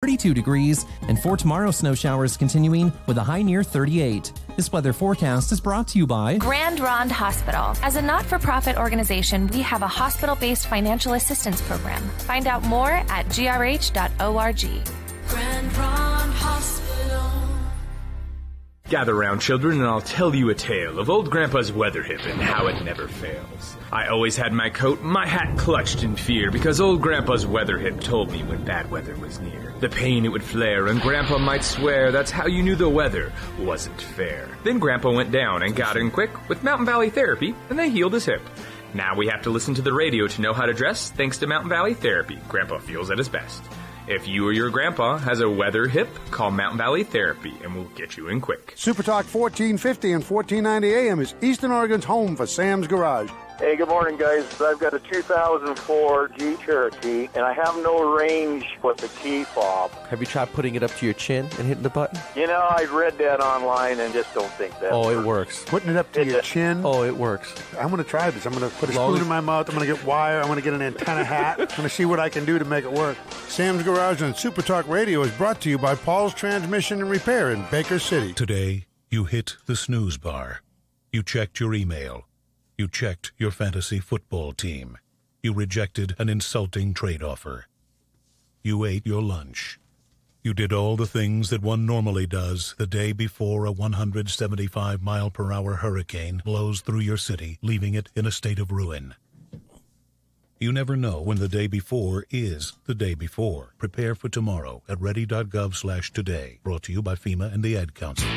42 degrees, and for tomorrow, snow showers continuing with a high near 38. This weather forecast is brought to you by Grand Ronde Hospital. As a not-for-profit organization, we have a hospital-based financial assistance program. Find out more at grh.org. Grand Ronde Hospital. Gather round, children, and I'll tell you a tale of old Grandpa's weather hip and how it never fails. I always had my coat, my hat clutched in fear, because old Grandpa's weather hip told me when bad weather was near. The pain it would flare, and Grandpa might swear that's how you knew the weather wasn't fair. Then Grandpa went down and got in quick with Mountain Valley Therapy, and they healed his hip. Now we have to listen to the radio to know how to dress, thanks to Mountain Valley Therapy. Grandpa feels at his best. If you or your grandpa has a weather hip, call Mountain Valley Therapy, and we'll get you in quick. Super Talk 1450 and 1490 AM is Eastern Oregon's home for Sam's Garage. Hey, good morning, guys. I've got a 2004 Jeep Cherokee, and I have no range with the key fob. Have you tried putting it up to your chin and hitting the button? You know, I read that online and just don't think that it works. Putting it up to your chin? Oh, it works. I'm going to try this. I'm going to put a spoon in my mouth. I'm going to get wire. I'm going to get an antenna hat. I'm going to see what I can do to make it work. Sam's Garage on Super Talk Radio is brought to you by Paul's Transmission and Repair in Baker City. Today, you hit the snooze bar. You checked your email. You checked your fantasy football team. You rejected an insulting trade offer. You ate your lunch. You did all the things that one normally does the day before a 175-mile-per-hour hurricane blows through your city, leaving it in a state of ruin. You never know when the day before is the day before. Prepare for tomorrow at ready.gov/today. Brought to you by FEMA and the Ad Council.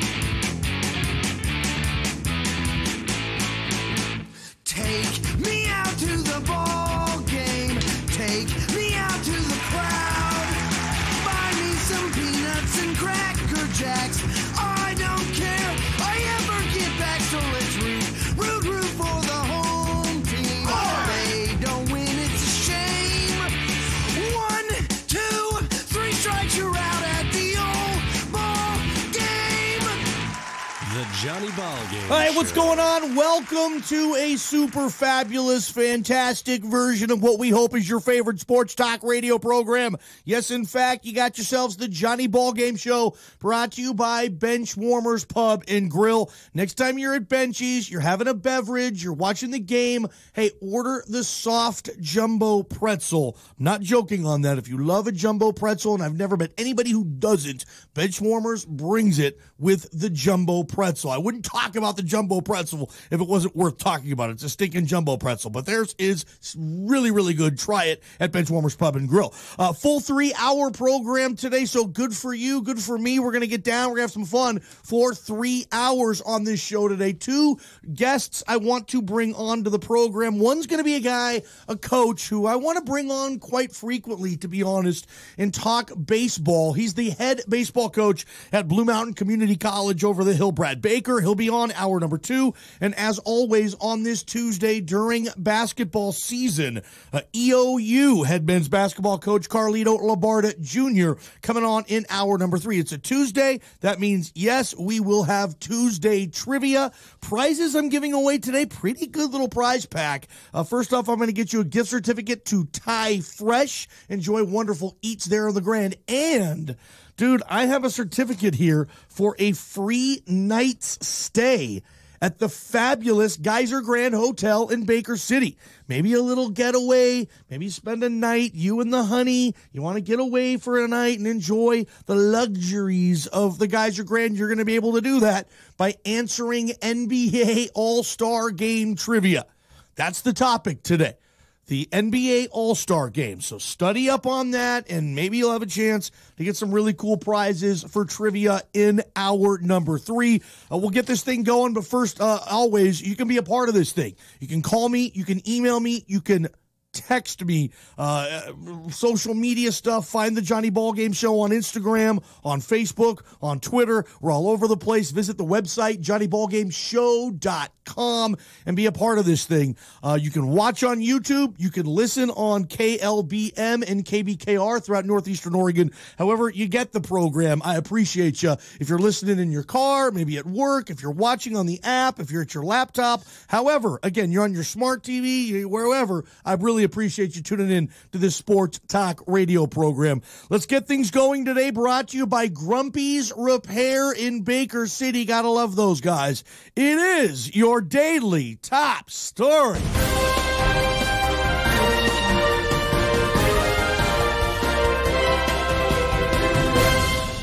Take me out to the ball game. Take me out to the crowd. Buy me some peanuts and Cracker Jacks. I don't care. I ever get back, so let's root for the home team. They don't win, it's a shame. 1, 2, 3 strikes, you're out at the old ball game. The Johnny Ballgame. All right, what's going on? Welcome to a super fabulous, fantastic version of what we hope is your favorite sports talk radio program. Yes, in fact, you got yourselves the Johnny Ballgame Show, brought to you by Benchwarmers Pub and Grill. Next time you're at Benchies, you're having a beverage, you're watching the game, hey, order the soft jumbo pretzel. I'm not joking on that. If you love a jumbo pretzel, and I've never met anybody who doesn't, Benchwarmers brings it with the jumbo pretzel. I wouldn't talk about the jumbo pretzel if it wasn't worth talking about. It's a stinking jumbo pretzel, but theirs is really, really good. Try it at Benchwarmers Pub and Grill. Full 3-hour program today, so good for you, good for me. We're going to get down. We're going to have some fun for 3 hours on this show today. 2 guests I want to bring on to the program. One's going to be a guy, a coach, who I want to bring on quite frequently, to be honest, and talk baseball. He's the head baseball coach at Blue Mountain Community College over the hill, Brad Baker. He'll be on hour number 2. And as always, on this Tuesday during basketball season, EOU head men's basketball coach Carlito Labarda Jr. coming on in hour number 3. It's a Tuesday. That means, yes, we will have Tuesday trivia. Prizes I'm giving away today, pretty good little prize pack. First off, I'm going to get you a gift certificate to Thai Fresh. Enjoy wonderful eats there on the Grand. And dude, I have a certificate here for a free night's stay at the fabulous Geyser Grand Hotel in Baker City. Maybe a little getaway, maybe spend a night, you and the honey, you want to get away for a night and enjoy the luxuries of the Geyser Grand. You're going to be able to do that by answering NBA All-Star Game trivia. That's the topic today. The NBA All-Star Game. So study up on that, and maybe you'll have a chance to get some really cool prizes for trivia in hour number 3. We'll get this thing going, but first, always, you can be a part of this thing. You can call me, you can email me, you can text me, social media stuff. Find the Johnny Ballgame Show on Instagram, on Facebook, on Twitter. We're all over the place. Visit the website, johnnyballgameshow.com, and be a part of this thing. You can watch on YouTube. You can listen on KLBM and KBKR throughout Northeastern Oregon. However you get the program, I appreciate you. If you're listening in your car, maybe at work, if you're watching on the app, if you're at your laptop, however, again, you're on your smart TV, wherever, I really really appreciate you tuning in to this sports talk radio program. Let's get things going today, brought to you by Grumpy's Repair in Baker City. Gotta love those guys. It is your daily top story.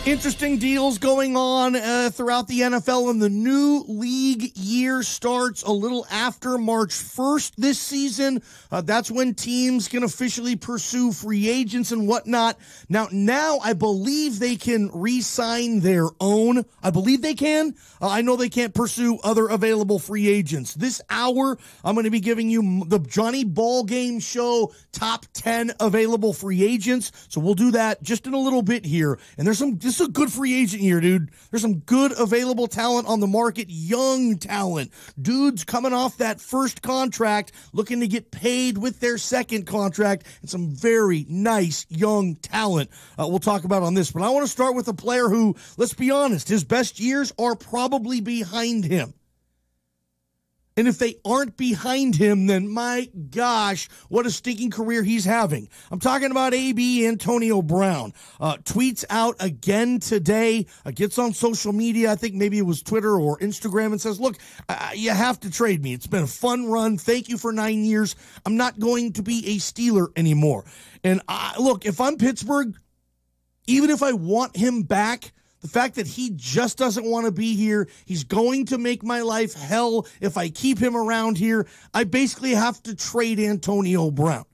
Interesting deals going on throughout the NFL, and the new league year starts a little after March 1st this season. That's when teams can officially pursue free agents and whatnot. Now I believe they can re-sign their own. I believe they can. I know they can't pursue other available free agents. This hour, I'm going to be giving you the Johnny Ballgame Show top 10 available free agents. So we'll do that just in a little bit here. And this is a good free agent year, dude. There's some good available talent on the market, young talent. Dudes coming off that first contract, looking to get paid with their second contract, and some very nice young talent we'll talk about on this. But I want to start with a player who, let's be honest, his best years are probably behind him. And if they aren't behind him, then my gosh, what a stinking career he's having. I'm talking about AB Antonio Brown. Tweets out again today, gets on social media, I think maybe it was Twitter or Instagram, and says, look, you have to trade me. It's been a fun run. Thank you for 9 years. I'm not going to be a Steeler anymore. And look, if I'm Pittsburgh, even if I want him back, the fact that he just doesn't want to be here, he's going to make my life hell if I keep him around here. I basically have to trade Antonio Brown.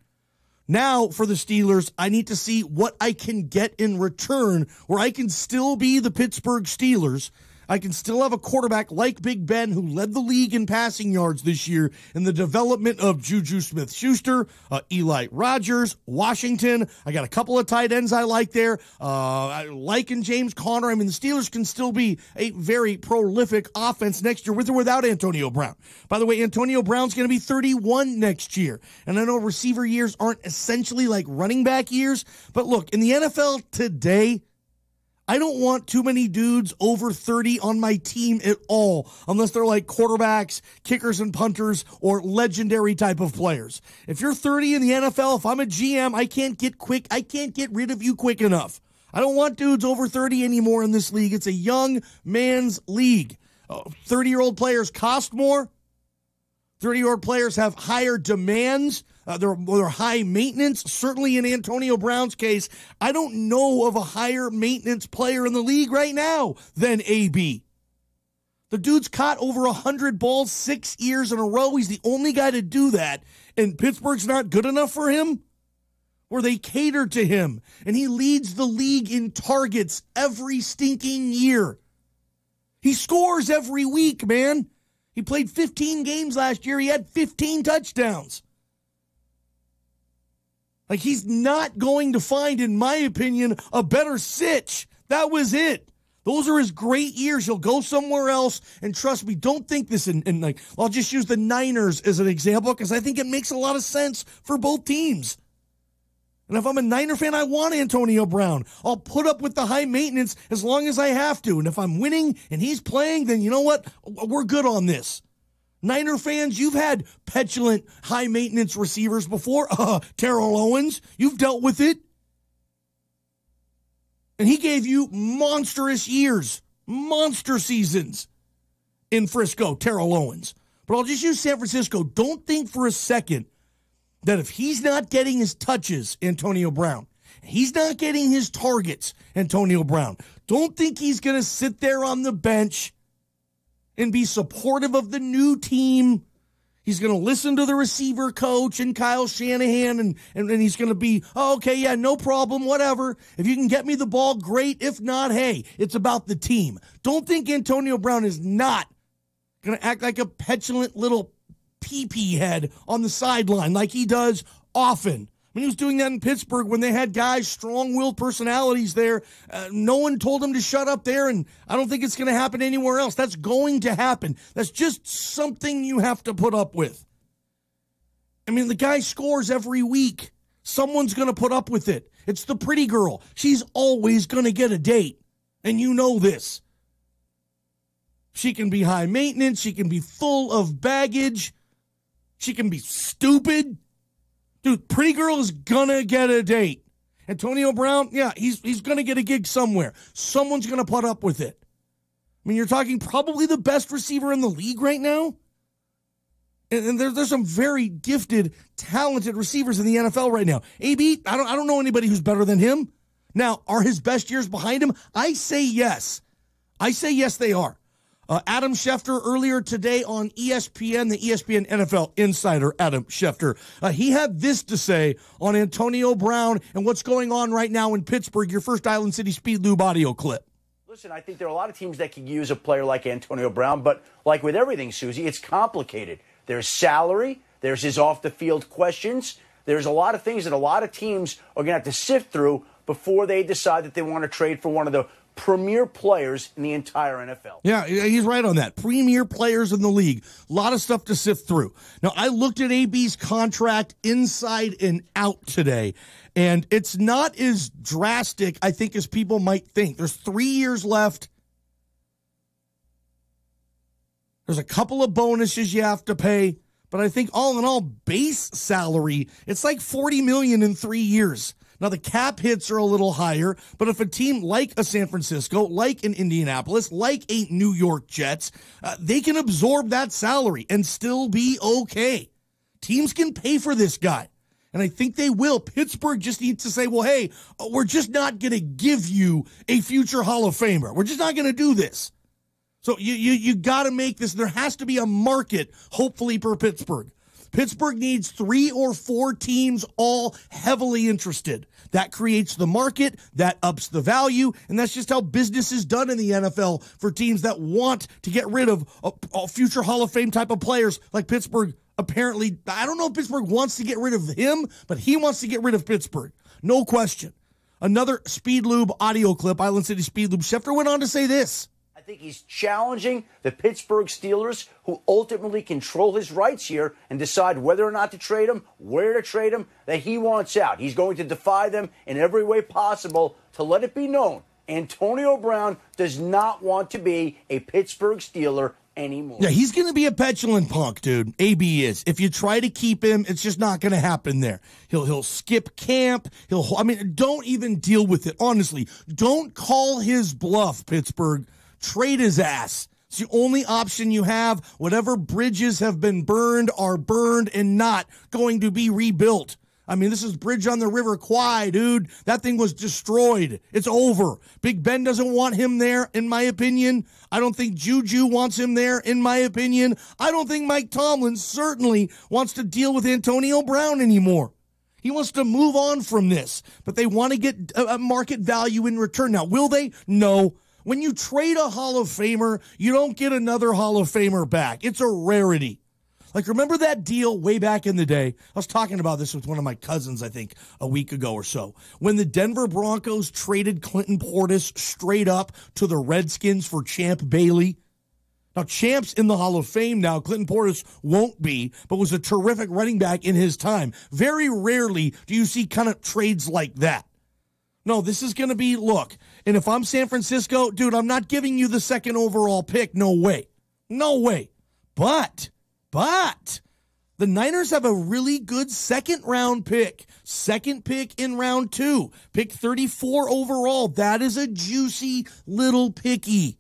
Now, for the Steelers, I need to see what I can get in return where I can still be the Pittsburgh Steelers. I can still have a quarterback like Big Ben, who led the league in passing yards this year, in the development of Juju Smith-Schuster, Eli Rogers, Washington. I got a couple of tight ends I like there. I like in James Conner. I mean, the Steelers can still be a very prolific offense next year with or without Antonio Brown. By the way, Antonio Brown's going to be 31 next year. And I know receiver years aren't essentially like running back years, but look, in the NFL today, I don't want too many dudes over 30 on my team at all, unless they're like quarterbacks, kickers, and punters, or legendary type of players. If you're 30 in the NFL, if I'm a GM, I can't get rid of you quick enough. I don't want dudes over 30 anymore in this league. It's a young man's league. 30-year-old players cost more. 30-year-old players have higher demands. They're high maintenance. Certainly in Antonio Brown's case, I don't know of a higher maintenance player in the league right now than AB. The dude's caught over 100 balls 6 years in a row. He's the only guy to do that. And Pittsburgh's not good enough for him? Or they cater to him. And he leads the league in targets every stinking year. He scores every week, man. He played 15 games last year. He had 15 touchdowns. Like, he's not going to find, in my opinion, a better sitch. That was it. Those are his great years. He'll go somewhere else, and trust me, don't think this in like, I'll just use the Niners as an example because I think it makes a lot of sense for both teams. And if I'm a Niner fan, I want Antonio Brown. I'll put up with the high maintenance as long as I have to. And if I'm winning and he's playing, then you know what? We're good on this. Niner fans, you've had petulant, high-maintenance receivers before. Terrell Owens, you've dealt with it. And he gave you monstrous years, monster seasons in Frisco, Terrell Owens. But I'll just use San Francisco. Don't think for a second that if he's not getting his touches, Antonio Brown, he's not getting his targets, Antonio Brown, don't think he's going to sit there on the bench and be supportive of the new team. He's going to listen to the receiver coach and Kyle Shanahan, and he's going to be, oh, okay, yeah, no problem, whatever. If you can get me the ball, great. If not, hey, it's about the team. Don't think Antonio Brown is not going to act like a petulant little pee-pee head on the sideline like he does often. I mean, he was doing that in Pittsburgh when they had guys, strong-willed personalities there. No one told him to shut up there, and I don't think it's going to happen anywhere else. That's going to happen. That's just something you have to put up with. I mean, the guy scores every week. Someone's going to put up with it. It's the pretty girl. She's always going to get a date, and you know this. She can be high maintenance. She can be full of baggage. She can be stupid. Dude, pretty girl is going to get a date. Antonio Brown, yeah, he's going to get a gig somewhere. Someone's going to put up with it. I mean, you're talking probably the best receiver in the league right now. And there's some very gifted, talented receivers in the NFL right now. AB, I don't know anybody who's better than him. Now, are his best years behind him? I say yes. I say yes, they are. Adam Schefter earlier today on ESPN, the ESPN NFL insider, Adam Schefter, he had this to say on Antonio Brown and what's going on right now in Pittsburgh, your first Island City Speed Lube audio clip. Listen, I think there are a lot of teams that could use a player like Antonio Brown, but like with everything, Susie, it's complicated. There's salary, there's his off-the-field questions, there's a lot of things that a lot of teams are going to have to sift through before they decide that they want to trade for one of the premier players in the entire NFL. Yeah, he's right on that. Premier players in the league. A lot of stuff to sift through. Now, I looked at AB's contract inside and out today, and it's not as drastic, I think, as people might think. There's 3 years left. There's a couple of bonuses you have to pay, but I think all in all, base salary, it's like $40 million in 3 years. Now, the cap hits are a little higher, but if a team like a San Francisco, like an Indianapolis, like a New York Jets, they can absorb that salary and still be okay. Teams can pay for this guy, and I think they will. Pittsburgh just needs to say, well, hey, we're just not going to give you a future Hall of Famer. We're just not going to do this. So you got to make this. There has to be a market, hopefully, for Pittsburgh. Pittsburgh needs 3 or 4 teams all heavily interested. That creates the market, that ups the value, and that's just how business is done in the NFL for teams that want to get rid of future Hall of Fame type of players like Pittsburgh. Apparently, I don't know if Pittsburgh wants to get rid of him, but he wants to get rid of Pittsburgh. No question. Another Speed Lube audio clip, Island City Speed Lube. Schefter went on to say this. I think he's challenging the Pittsburgh Steelers, who ultimately control his rights here and decide whether or not to trade him, where to trade him, that he wants out. He's going to defy them in every way possible to let it be known Antonio Brown does not want to be a Pittsburgh Steeler anymore. Yeah, he's going to be a petulant punk, dude. AB is. If you try to keep him, it's just not going to happen there. He'll skip camp. Don't even deal with it. Honestly, don't call his bluff, Pittsburgh. Trade his ass. It's the only option you have. Whatever bridges have been burned are burned and not going to be rebuilt. I mean, this is Bridge on the River Kwai, dude. That thing was destroyed. It's over. Big Ben doesn't want him there, in my opinion. I don't think Juju wants him there, in my opinion. I don't think Mike Tomlin certainly wants to deal with Antonio Brown anymore. He wants to move on from this, but they want to get a market value in return. Now, will they? No. When you trade a Hall of Famer, you don't get another Hall of Famer back. It's a rarity. Like, remember that deal way back in the day? I was talking about this with one of my cousins, I think, a week ago or so. When the Denver Broncos traded Clinton Portis straight up to the Redskins for Champ Bailey. Now, Champ's in the Hall of Fame now. Clinton Portis won't be, but was a terrific running back in his time. Very rarely do you see kind of trades like that. No, this is going to be, look, and if I'm San Francisco, dude, I'm not giving you the second overall pick. No way. No way. But the Niners have a really good second round pick. Second pick in round 2. Pick 34 overall. That is a juicy little picky.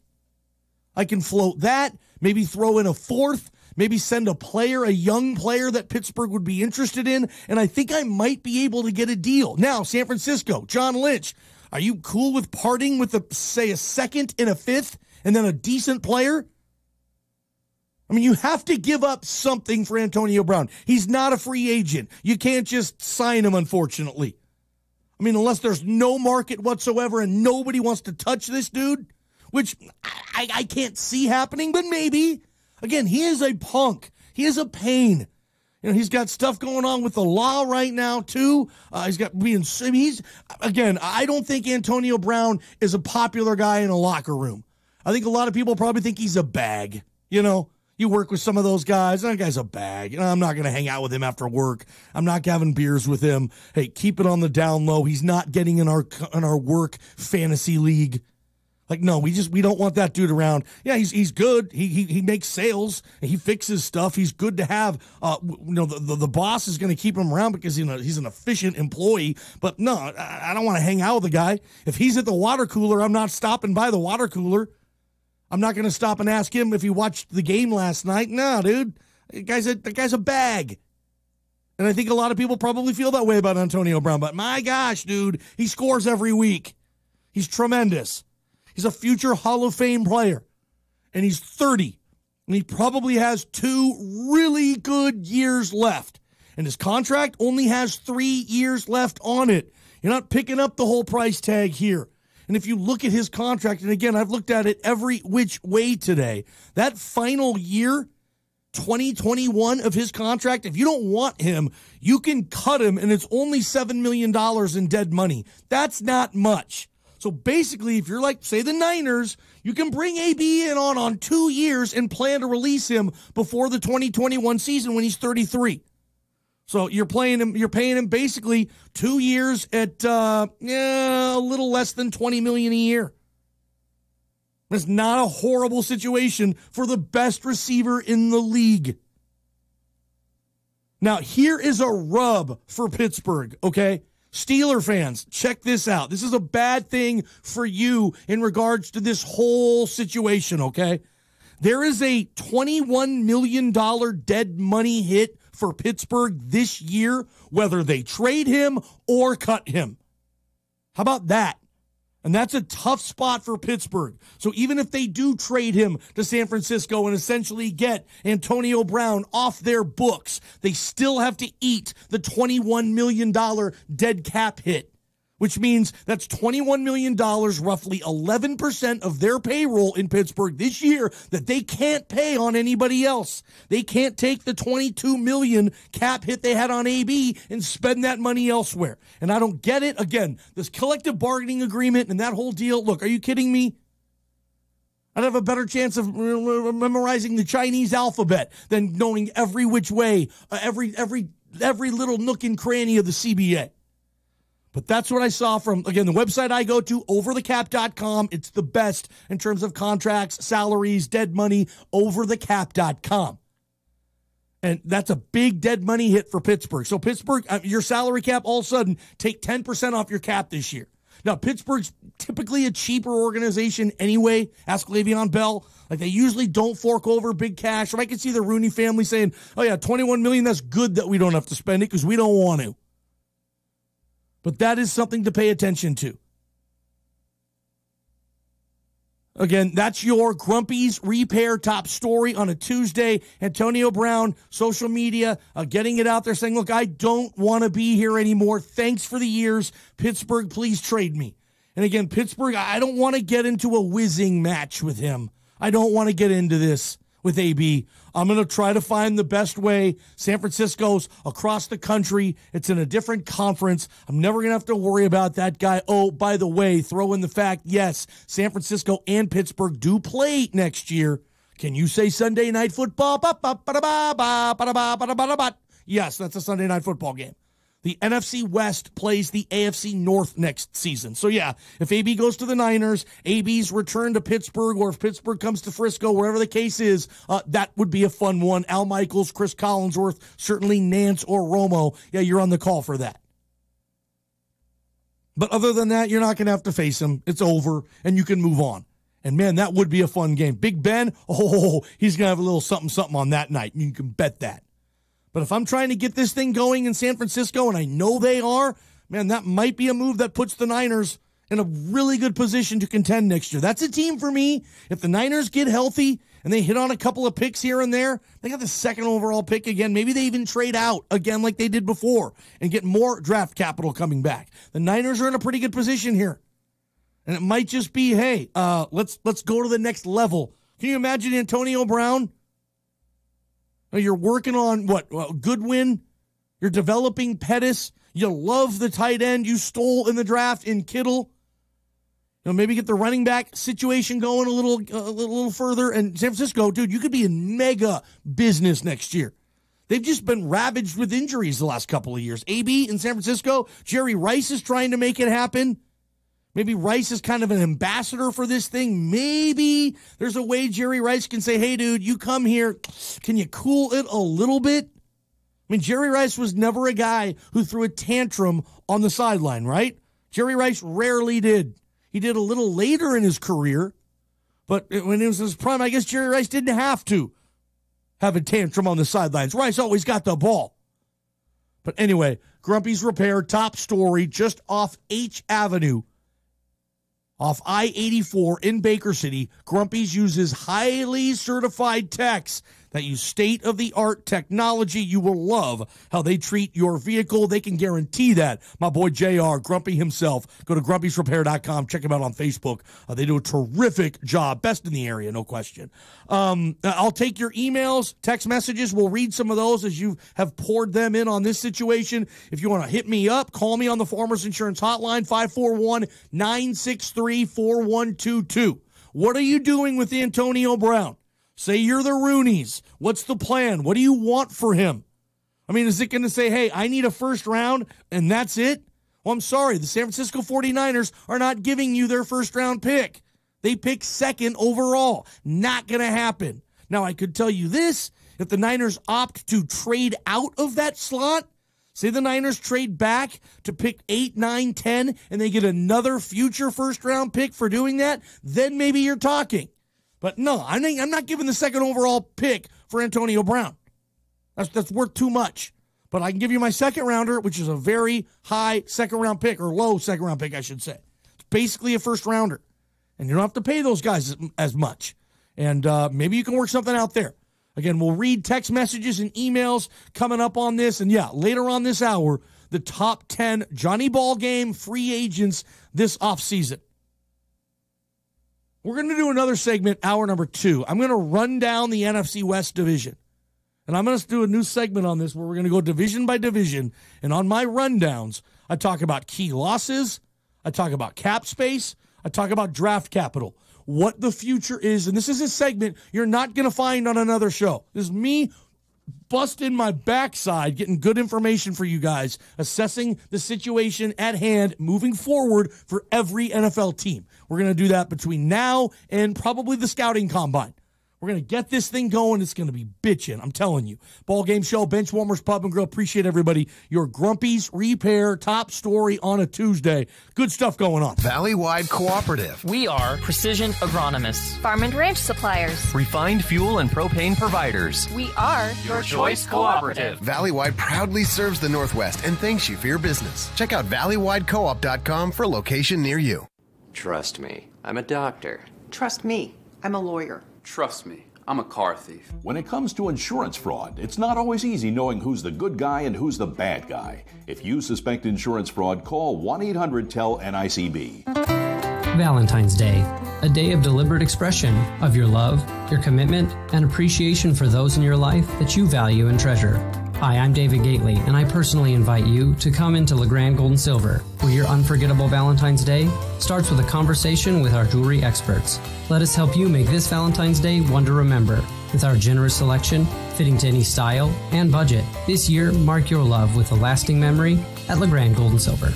I can float that, maybe throw in a 4th, maybe send a player, a young player that Pittsburgh would be interested in, and I think I might be able to get a deal. Now, San Francisco, John Lynch, are you cool with parting with, say, a 2nd and a 5th, and then a decent player? I mean, you have to give up something for Antonio Brown. He's not a free agent. You can't just sign him, unfortunately. I mean, unless there's no market whatsoever and nobody wants to touch this dude, which I can't see happening, but maybe. Again, he is a punk. He is a pain. You know, he's got stuff going on with the law right now, too. I don't think Antonio Brown is a popular guy in a locker room. I think a lot of people probably think he's a bag. You know, you work with some of those guys. That guy's a bag. You know, I'm not going to hang out with him after work. I'm not having beers with him. Hey, keep it on the down low. He's not getting in our work fantasy league. Like, no, we don't want that dude around. Yeah, he's good. He makes sales. He fixes stuff. He's good to have. The boss is going to keep him around because he's an efficient employee. But no, I don't want to hang out with the guy. If he's at the water cooler, I'm not stopping by the water cooler. I'm not going to stop and ask him if he watched the game last night. No, dude, the guy's a bag. And I think a lot of people probably feel that way about Antonio Brown. But my gosh, dude, he scores every week. He's tremendous. He's a future Hall of Fame player, and he's 30, and he probably has 2 really good years left, and his contract only has 3 years left on it. You're not picking up the whole price tag here. And if you look at his contract, and again, I've looked at it every which way today, that final year, 2021 of his contract, if you don't want him, you can cut him, and it's only $7 million in dead money. That's not much. So basically, if you're like, say, the Niners, you can bring AB in on 2 years and plan to release him before the 2021 season when he's 33. So you're paying him basically 2 years at a little less than $20 million a year. That's not a horrible situation for the best receiver in the league. Now, here is a rub for Pittsburgh, okay? Steeler fans, check this out. This is a bad thing for you in regards to this whole situation, okay? There is a $21 million dead money hit for Pittsburgh this year, whether they trade him or cut him. How about that? And that's a tough spot for Pittsburgh. So even if they do trade him to San Francisco and essentially get Antonio Brown off their books, they still have to eat the $21 million dead cap hit, which means that's $21 million, roughly 11% of their payroll in Pittsburgh this year that they can't pay on anybody else. They can't take the $22 million cap hit they had on AB and spend that money elsewhere. And I don't get it. Again, this collective bargaining agreement and that whole deal, look, are you kidding me? I'd have a better chance of memorizing the Chinese alphabet than knowing every which way, every little nook and cranny of the CBA. But that's what I saw from, again, the website I go to, overthecap.com. It's the best in terms of contracts, salaries, dead money, overthecap.com. And that's a big dead money hit for Pittsburgh. So Pittsburgh, your salary cap, all of a sudden, take 10% off your cap this year. Now, Pittsburgh's typically a cheaper organization anyway. Ask Le'Veon Bell. Like, they usually don't fork over big cash. Or I can see the Rooney family saying, oh yeah, $21 million, that's good that we don't have to spend it because we don't want to. But that is something to pay attention to. Again, that's your Grumpy's Repair top story on a Tuesday. Antonio Brown, social media, getting it out there saying, look, I don't want to be here anymore. Thanks for the years. Pittsburgh, please trade me. And again, Pittsburgh, I don't want to get into a whizzing match with him. I don't want to get into this with AB. I'm going to try to find the best way. San Francisco's across the country. It's in a different conference. I'm never going to have to worry about that guy. Oh, by the way, throw in the fact, yes, San Francisco and Pittsburgh do play next year. Can you say Sunday Night Football? Yes, that's a Sunday Night Football game. The NFC West plays the AFC North next season. So, yeah, if AB goes to the Niners, AB's return to Pittsburgh, or if Pittsburgh comes to Frisco, wherever the case is, that would be a fun one. Al Michaels, Chris Collinsworth, certainly Nance or Romo. Yeah, you're on the call for that. But other than that, you're not going to have to face him. It's over, and you can move on. And, man, that would be a fun game. Big Ben, he's going to have a little something on that night. You can bet that. But if I'm trying to get this thing going in San Francisco, and I know they are, man, that might be a move that puts the Niners in a really good position to contend next year. That's a team for me. If the Niners get healthy and they hit on a couple of picks here and there, they got the second overall pick again. Maybe they even trade out again like they did before and get more draft capital coming back. The Niners are in a pretty good position here. And it might just be, hey, let's go to the next level. Can you imagine Antonio Brown? You're working on Goodwin. You're developing Pettis. You love the tight end you stole in the draft in Kittle. Maybe get the running back situation going a little further. And San Francisco, dude, you could be in mega business next year. They've just been ravaged with injuries the last couple of years. AB in San Francisco, Jerry Rice is trying to make it happen. Maybe Rice is kind of an ambassador for this thing. Maybe there's a way Jerry Rice can say, hey, dude, you come here. Can you cool it a little bit? I mean, Jerry Rice was never a guy who threw a tantrum on the sideline, right? Jerry Rice rarely did. He did a little later in his career, but when it was his prime, I guess Jerry Rice didn't have to have a tantrum on the sidelines. Rice always got the ball. But anyway, Grumpy's Repair, top story, just off H Avenue, off I-84 in Baker City. Grumpy's uses highly certified techs that use state-of-the-art technology. You will love how they treat your vehicle. They can guarantee that. My boy JR, Grumpy himself. Go to grumpysrepair.com. Check him out on Facebook. They do a terrific job. Best in the area, no question. I'll take your emails, text messages. We'll read some of those as you have poured them in on this situation. If you want to hit me up, call me on the Farmers Insurance Hotline, 541-963-4122. What are you doing with Antonio Brown? Say you're the Roonies. What's the plan? What do you want for him? I mean, is it going to say, hey, I need a first round and that's it? Well, I'm sorry. The San Francisco 49ers are not giving you their first round pick. They pick second overall. Not going to happen. Now, I could tell you this. If the Niners opt to trade out of that slot, say the Niners trade back to pick 8, 9, 10, and they get another future first round pick for doing that, then maybe you're talking. But no, I'm not giving the second overall pick for Antonio Brown. That's worth too much. But I can give you my second rounder, which is a very high second round pick, or low second round pick, I should say. It's basically a first rounder. And you don't have to pay those guys as much. And maybe you can work something out there. Again, we'll read text messages and emails coming up on this. And yeah, later on this hour, the top 10 Johnny Ballgame free agents this offseason. We're going to do another segment, hour number 2. I'm going to run down the NFC West division. And I'm going to do a new segment on this where we're going to go division by division. And on my rundowns, I talk about key losses. I talk about cap space. I talk about draft capital. What the future is. And this is a segment you're not going to find on another show. This is me busting my backside, getting good information for you guys, assessing the situation at hand, moving forward for every NFL team. We're going to do that between now and probably the scouting combine. We're going to get this thing going. It's going to be bitching, I'm telling you. Ball Game Show, Benchwarmers Pub and Grill. Appreciate everybody. Your Grumpy's Repair top story on a Tuesday. Good stuff going on. Valley-wide cooperative. We are precision agronomists. Farm and ranch suppliers. Refined fuel and propane providers. We are your choice cooperative. Valley-wide proudly serves the Northwest and thanks you for your business. Check out valleywidecoop.com for a location near you. Trust me, I'm a doctor. Trust me, I'm a lawyer. Trust me, I'm a car thief. When it comes to insurance fraud, it's not always easy knowing who's the good guy and who's the bad guy. If you suspect insurance fraud, call 1-800-TEL-NICB. Valentine's Day, a day of deliberate expression of your love, your commitment, and appreciation for those in your life that you value and treasure. Hi, I'm David Gately, and I personally invite you to come into LeGrand Gold and Silver, where your unforgettable Valentine's Day starts with a conversation with our jewelry experts. Let us help you make this Valentine's Day one to remember. With our generous selection, fitting to any style and budget, this year, mark your love with a lasting memory at LeGrand Gold and Silver.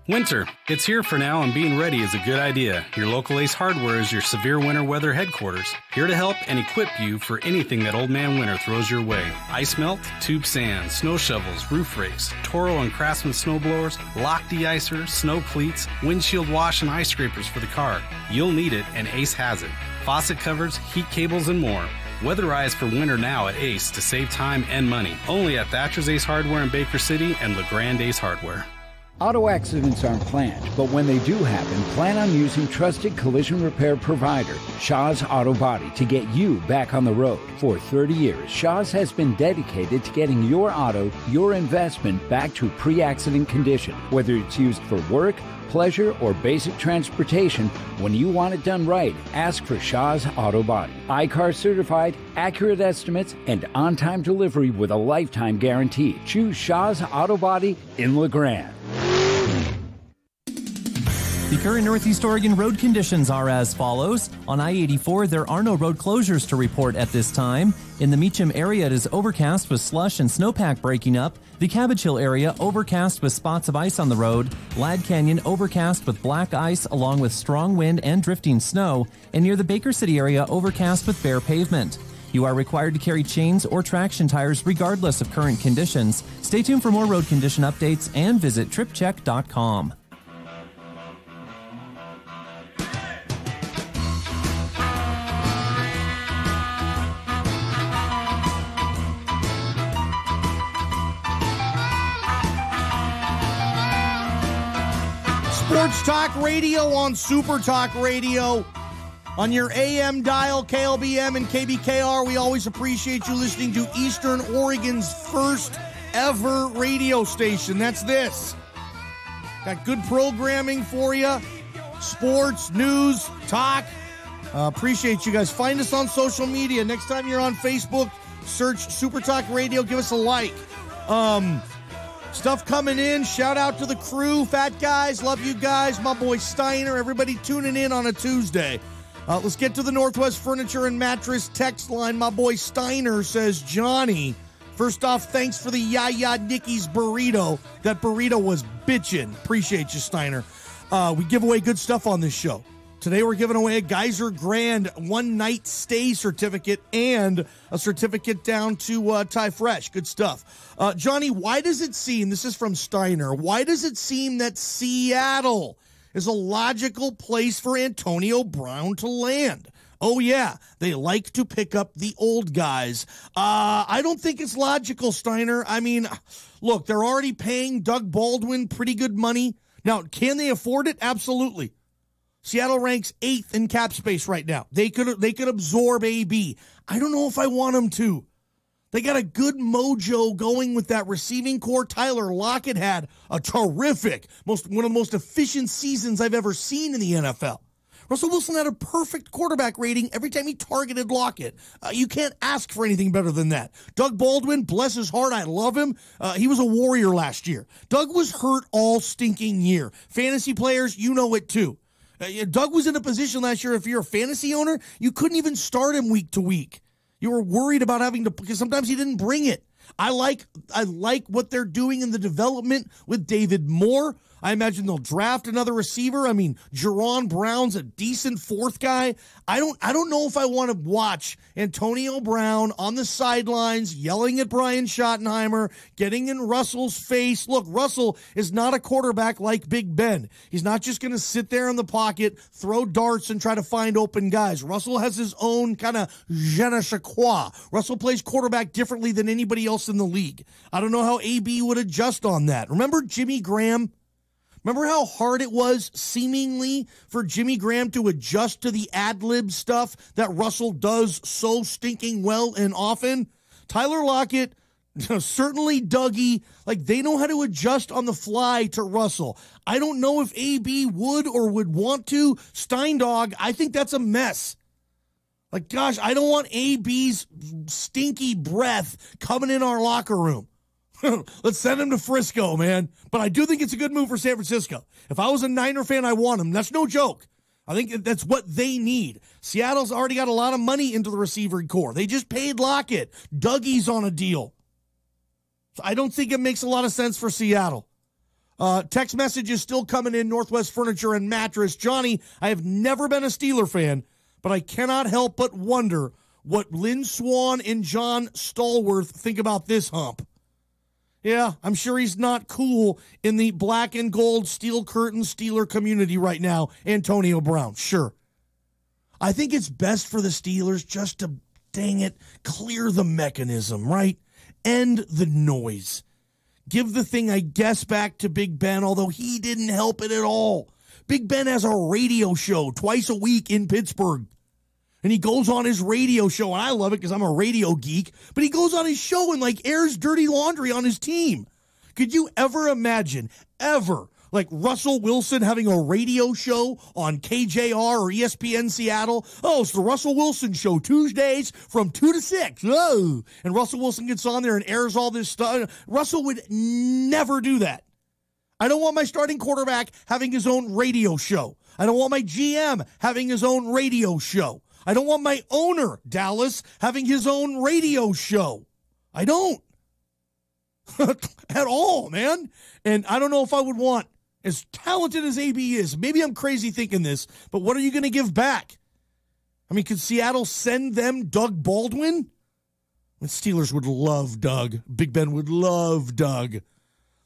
Winter. It's here for now, and being ready is a good idea. Your local Ace Hardware is your severe winter weather headquarters, here to help and equip you for anything that Old Man Winter throws your way. Ice melt, tube sand, snow shovels, roof rakes, Toro and Craftsman snowblowers, lock de-icers, snow cleats, windshield wash and ice scrapers for the car. You'll need it, and Ace has it. Faucet covers, heat cables, and more. Weatherize for winter now at Ace to save time and money. Only at Thatcher's Ace Hardware in Baker City and LeGrand Ace Hardware. Auto accidents aren't planned, but when they do happen, plan on using trusted collision repair provider Shaw's Auto Body to get you back on the road. For 30 years, Shaw's has been dedicated to getting your auto, your investment, back to pre-accident condition. Whether it's used for work, pleasure, or basic transportation, when you want it done right, ask for Shaw's Auto Body. iCar certified, accurate estimates, and on-time delivery with a lifetime guarantee. Choose Shaw's Auto Body in LeGrand. The current Northeast Oregon road conditions are as follows. On I-84, there are no road closures to report at this time. In the Meacham area, it is overcast with slush and snowpack breaking up. The Cabbage Hill area, overcast with spots of ice on the road. Ladd Canyon, overcast with black ice along with strong wind and drifting snow. And near the Baker City area, overcast with bare pavement. You are required to carry chains or traction tires regardless of current conditions. Stay tuned for more road condition updates and visit tripcheck.com. Sports Talk Radio on Super Talk Radio. On your AM dial, KLBM and KBKR, we always appreciate you listening to Eastern Oregon's first ever radio station. That's this. Got good programming for you. Sports, news, talk. Appreciate you guys. Find us on social media. Next time you're on Facebook, search Super Talk Radio. Give us a like. Stuff coming in. Shout out to the crew. Fat guys. Love you guys. My boy Steiner. Everybody tuning in on a Tuesday. Let's get to the Northwest Furniture and Mattress text line. My boy Steiner says, Johnny, first off, thanks for the Yaya Nicky's burrito. That burrito was bitchin'. Appreciate you, Steiner. We give away good stuff on this show. Today we're giving away a Geyser Grand one-night stay certificate and a certificate down to Thai Fresh. Good stuff. Johnny, why does it seem, this is from Steiner, why does it seem that Seattle is a logical place for Antonio Brown to land? Oh, yeah, they like to pick up the old guys. I don't think it's logical, Steiner. I mean, look, they're already paying Doug Baldwin pretty good money. Now, can they afford it? Absolutely. Seattle ranks 8th in cap space right now. They could absorb AB. I don't know if I want them to. They got a good mojo going with that receiving core. Tyler Lockett had a terrific, one of the most efficient seasons I've ever seen in the NFL. Russell Wilson had a perfect quarterback rating every time he targeted Lockett. You can't ask for anything better than that. Doug Baldwin, bless his heart, I love him. He was a warrior last year. Doug was hurt all stinking year. Fantasy players, you know it too. Doug was in a position last year, if you're a fantasy owner, you couldn't even start him week to week. You were worried about having to, because sometimes he didn't bring it. I like what they're doing in the development with David Moore. I imagine they'll draft another receiver. I mean, Jerron Brown's a decent fourth guy. I don't know if I want to watch Antonio Brown on the sidelines yelling at Brian Schottenheimer, getting in Russell's face. Look, Russell is not a quarterback like Big Ben. He's not just going to sit there in the pocket, throw darts, and try to find open guys. Russell has his own kind of je ne sais quoi. Russell plays quarterback differently than anybody else in the league. I don't know how AB would adjust on that. Remember Jimmy Graham? Remember how hard it was, seemingly, for Jimmy Graham to adjust to the ad-lib stuff that Russell does so stinking well and often? Tyler Lockett, certainly Dougie, like they know how to adjust on the fly to Russell. I don't know if AB would or would want to. Steindog, I think that's a mess. Like, gosh, I don't want AB's stinky breath coming in our locker room. Let's send him to Frisco, man. But I do think it's a good move for San Francisco. If I was a Niner fan, I want him. That's no joke. I think that's what they need. Seattle's already got a lot of money into the receiver core. They just paid Lockett. Dougie's on a deal. So I don't think it makes a lot of sense for Seattle. Text messages still coming in, Northwest Furniture and Mattress. Johnny, I have never been a Steeler fan, but I cannot help but wonder what Lynn Swann and John Stallworth think about this hump. Yeah, I'm sure he's not cool in the black and gold steel curtain Steeler community right now, Antonio Brown. Sure. I think it's best for the Steelers just to, dang it, clear the mechanism, right? End the noise. Give the thing, I guess, back to Big Ben, although he didn't help it at all. Big Ben has a radio show twice a week in Pittsburgh. And he goes on his radio show, and I love it because I'm a radio geek, but he goes on his show and, like, airs dirty laundry on his team. Could you ever imagine, like Russell Wilson having a radio show on KJR or ESPN Seattle? Oh, it's the Russell Wilson Show, Tuesdays from 2 to 6. Oh, and Russell Wilson gets on there and airs all this stuff. Russell would never do that. I don't want my starting quarterback having his own radio show. I don't want my GM having his own radio show. I don't want my owner, Dallas, having his own radio show. I don't. At all, man. And I don't know if I would want, as talented as AB is, maybe I'm crazy thinking this, but what are you going to give back? I mean, could Seattle send them Doug Baldwin? The Steelers would love Doug. Big Ben would love Doug.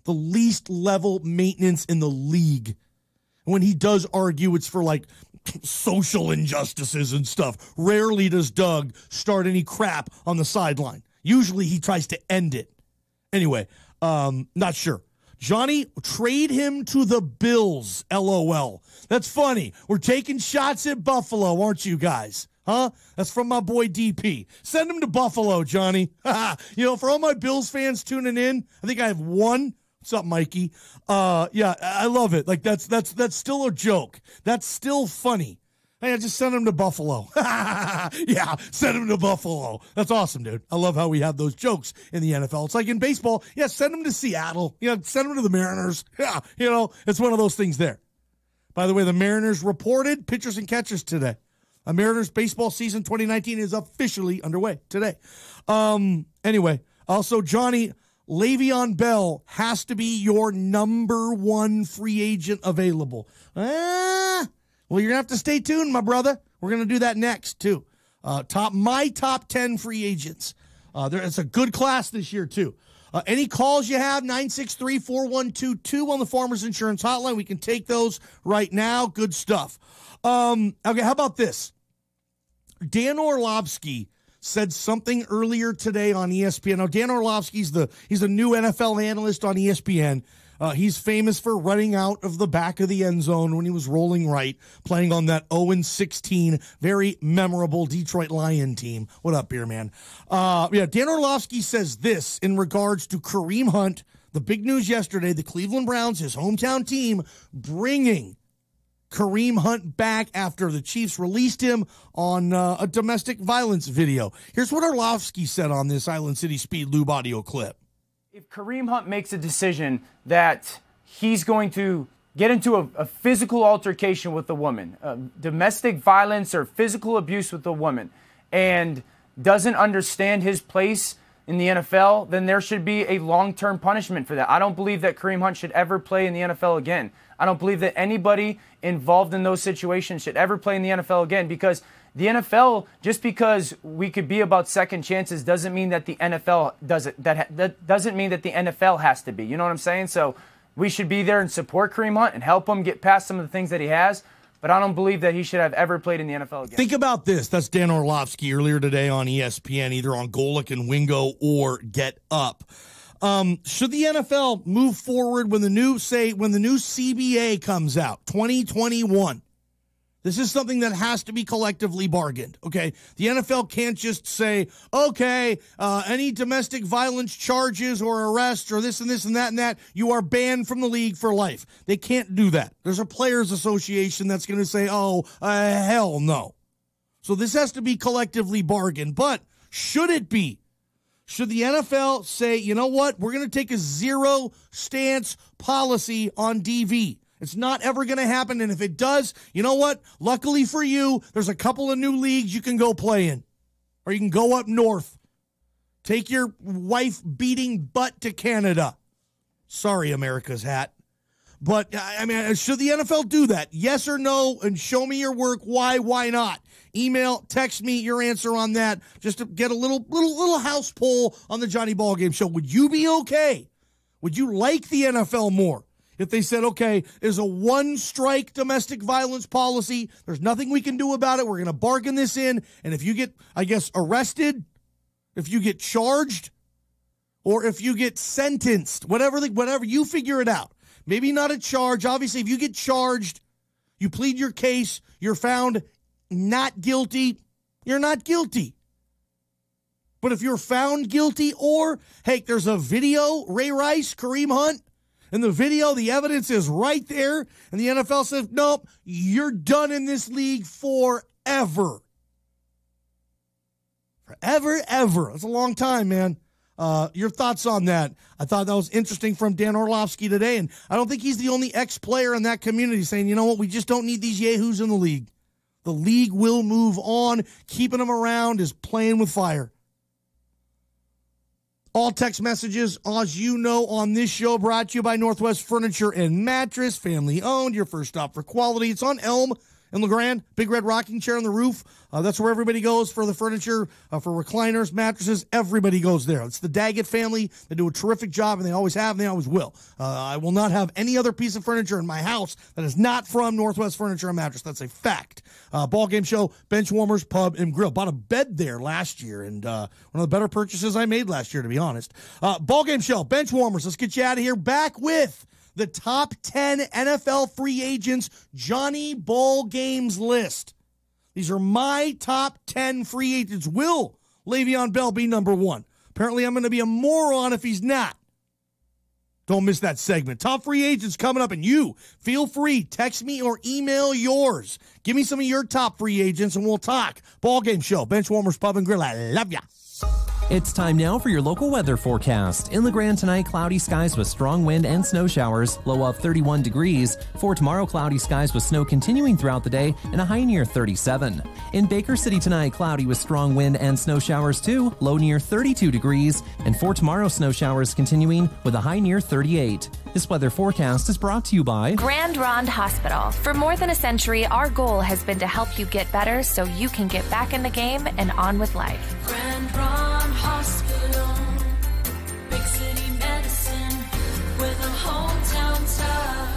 The least level maintenance in the league. When he does argue, it's for like social injustices and stuff. Rarely does Doug start any crap on the sideline. Usually he tries to end it. Anyway, not sure. Johnny, trade him to the Bills, LOL. That's funny. We're taking shots at Buffalo, aren't you guys? Huh? That's from my boy DP. Send him to Buffalo, Johnny. For all my Bills fans tuning in, I think I have one. What's up, Mikey? Yeah, I love it. Like that's still a joke. That's still funny. Hey, I just sent him to Buffalo. Yeah, send him to Buffalo. That's awesome, dude. I love how we have those jokes in the NFL. It's like in baseball. Yeah, send him to Seattle. Yeah, send him to the Mariners. Yeah, it's one of those things there. By the way, the Mariners reported pitchers and catchers today. Mariners baseball season 2019 is officially underway today. Anyway, also, Johnny, Le'Veon Bell has to be your number one free agent available. Well, you're going to have to stay tuned, my brother. We're going to do that next, too. My top 10 free agents. It's a good class this year, too. Any calls you have, 963-4122 on the Farmers Insurance Hotline. We can take those right now. Good stuff. Okay, how about this? Dan Orlovsky said something earlier today on ESPN. Now, Dan Orlovsky's he's a new NFL analyst on ESPN. He's famous for running out of the back of the end zone when he was rolling right, playing on that 0-16, very memorable Detroit Lion team. What up, beer man? Dan Orlovsky says this in regards to Kareem Hunt. The big news yesterday, the Cleveland Browns, his hometown team, bringing Kareem Hunt back after the Chiefs released him on a domestic violence video. Here's what Orlovsky said on this Island City Speed Lube audio clip. If Kareem Hunt makes a decision that he's going to get into a physical altercation with a woman, domestic violence or physical abuse with a woman, and doesn't understand his place in the NFL, then there should be a long-term punishment for that. I don't believe that Kareem Hunt should ever play in the NFL again. I don't believe that anybody involved in those situations should ever play in the NFL again, because the NFL, just because we could be about second chances doesn't mean that the NFL doesn't. That doesn't mean that the NFL has to be. You know what I'm saying? So we should be there and support Kareem Hunt and help him get past some of the things that he has. But I don't believe that he should have ever played in the NFL again. Think about this. That's Dan Orlovsky earlier today on ESPN, either on Golic and Wingo or Get Up. Should the NFL move forward when the new CBA comes out, 2021? This is something that has to be collectively bargained, okay? The NFL can't just say, okay, any domestic violence charges or arrests or this and this and that, you are banned from the league for life. They can't do that. There's a players association that's going to say, hell no. So this has to be collectively bargained. But should it be? Should the NFL say, you know what, we're going to take a zero stance policy on DV? It's not ever going to happen, and if it does, you know what? Luckily for you, there's a couple of new leagues you can go play in. Or you can go up north. Take your wife-beating butt to Canada. Sorry, America's hat. But, I mean, should the NFL do that? Yes or no, and show me your work. Why not? Email, text me your answer on that, just to get a little house poll on the Johnny Ballgame Show. Would you be okay? Would you like the NFL more? If they said, okay, there's a one-strike domestic violence policy, there's nothing we can do about it, we're going to bargain this in, and if you get, I guess, arrested, if you get charged, or if you get sentenced, whatever, you figure it out. Maybe not a charge. Obviously, if you get charged, you plead your case, you're found not guilty, you're not guilty. But if you're found guilty, or, hey, there's a video, Ray Rice, Kareem Hunt, in the video, the evidence is right there, and the NFL says, nope, you're done in this league forever. Forever, ever. That's a long time, man. Your thoughts on that? I thought that was interesting from Dan Orlovsky today, and I don't think he's the only ex-player in that community saying, you know what, we just don't need these yahoos in the league. The league will move on. Keeping them around is playing with fire. All text messages, as you know, on this show, brought to you by Northwest Furniture and Mattress, family owned, your first stop for quality. It's on Elm in LeGrand, big red rocking chair on the roof. That's where everybody goes for the furniture, for recliners, mattresses. Everybody goes there. It's the Daggett family. They do a terrific job, and they always have, and they always will. I will not have any other piece of furniture in my house that is not from Northwest Furniture and Mattress. That's a fact. Ballgame Show, Bench Warmers, Pub, and Grill. Bought a bed there last year, and one of the better purchases I made last year, to be honest. Ballgame Show, Bench Warmers. Let's get you out of here. Back with the top 10 NFL free agents Johnny Ballgame's list. These are my top 10 free agents. Will Le'Veon Bell be number one? Apparently, I'm going to be a moron if he's not. Don't miss that segment. Top free agents coming up, and you feel free. Text me or email yours. Give me some of your top free agents, and we'll talk. Ballgame Show, Benchwarmers Pub and Grill. I love ya. It's time now for your local weather forecast. In LeGrand tonight, cloudy skies with strong wind and snow showers, low of 31 degrees. For tomorrow, cloudy skies with snow continuing throughout the day and a high near 37. In Baker City tonight, cloudy with strong wind and snow showers too, low near 32 degrees. And for tomorrow, snow showers continuing with a high near 38. This weather forecast is brought to you by Grand Ronde Hospital. For more than a century, our goal has been to help you get better so you can get back in the game and on with life. Grand Ronde Hospital, big city medicine with a hometown touch.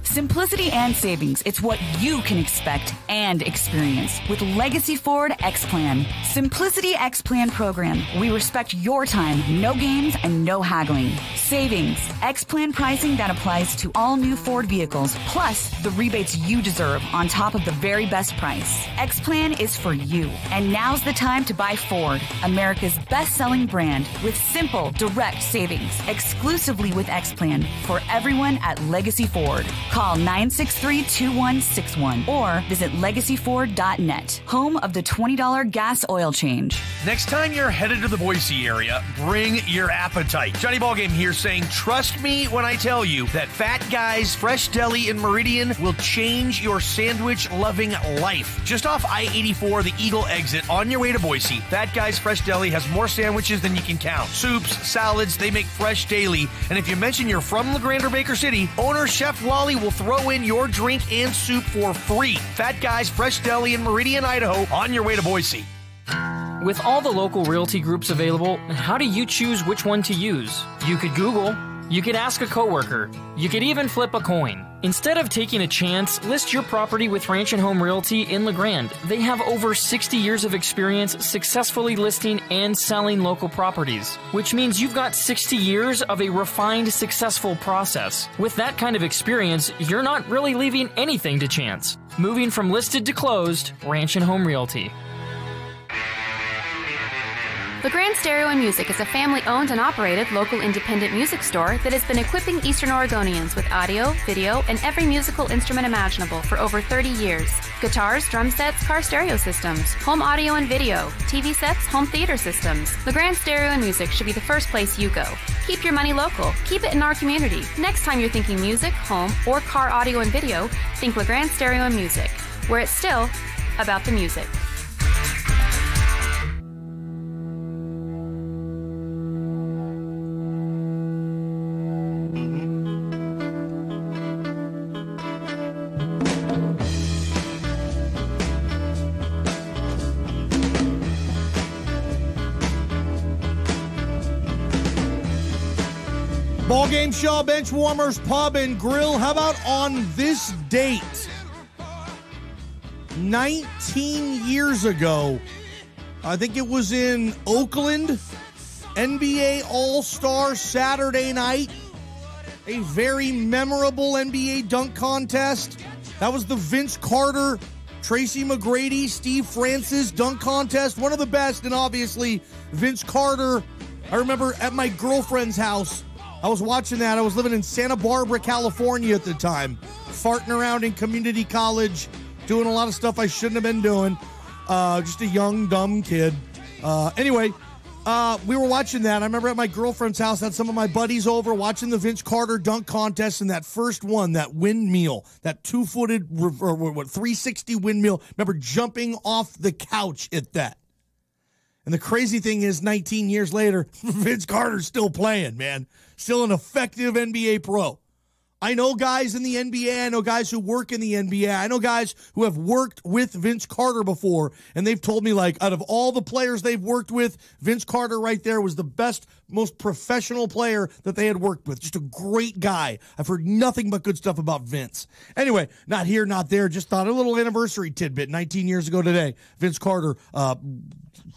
Simplicity and savings. It's what you can expect and experience with Legacy Ford X-Plan. Simplicity X-Plan program. We respect your time, no games, and no haggling. Savings. X-Plan pricing that applies to all new Ford vehicles, plus the rebates you deserve on top of the very best price. X-Plan is for you. And now's the time to buy Ford, America's best-selling brand, with simple, direct savings. Exclusively with X-Plan for everyone at Legacy Ford. Call 963-2161 or visit legacyford.net, home of the $20 gas oil change. Next time you're headed to the Boise area, bring your appetite. Johnny Ballgame here saying, trust me when I tell you that Fat Guy's Fresh Deli in Meridian will change your sandwich-loving life. Just off I-84, the Eagle exit, on your way to Boise, Fat Guy's Fresh Deli has more sandwiches than you can count. Soups, salads, they make fresh daily. And if you mention you're from LeGrand or Baker City, owner Chef Wally will throw in your drink and soup for free. Fat Guy's Fresh Deli in Meridian, Idaho, on your way to Boise. With all the local realty groups available, how do you choose which one to use? You could Google. You could ask a coworker. You could even flip a coin. Instead of taking a chance, list your property with Ranch and Home Realty in LeGrand. They have over 60 years of experience successfully listing and selling local properties, which means you've got 60 years of a refined, successful process. With that kind of experience, you're not really leaving anything to chance. Moving from listed to closed, Ranch and Home Realty. LeGrand Stereo and Music is a family-owned and operated local independent music store that has been equipping Eastern Oregonians with audio, video, and every musical instrument imaginable for over 30 years. Guitars, drum sets, car stereo systems, home audio and video, TV sets, home theater systems. LeGrand Stereo and Music should be the first place you go. Keep your money local. Keep it in our community. Next time you're thinking music, home, or car audio and video, think LeGrand Stereo and Music, where it's still about the music. Ballgame Show, Bench Warmers, Pub and Grill. How about on this date, 19 years ago, I think it was in Oakland, NBA All-Star Saturday night, a very memorable NBA dunk contest. That was the Vince Carter, Tracy McGrady, Steve Francis dunk contest, one of the best, and obviously Vince Carter. I remember at my girlfriend's house, I was watching that. I was living in Santa Barbara, California at the time, farting around in community college, doing a lot of stuff I shouldn't have been doing. Just a young, dumb kid. Anyway, we were watching that. I remember at my girlfriend's house, had some of my buddies over watching the Vince Carter dunk contest, and that first one, that windmill, that 2-footed, 360 windmill. Remember jumping off the couch at that. And the crazy thing is, 19 years later, Vince Carter's still playing, man. Still an effective NBA pro. I know guys in the NBA. I know guys who work in the NBA. I know guys who have worked with Vince Carter before, and they've told me, like, out of all the players they've worked with, Vince Carter right there was the best, most professional player that they had worked with. Just a great guy. I've heard nothing but good stuff about Vince. Anyway, not here, not there. Just thought a little anniversary tidbit. 19 years ago today, Vince Carter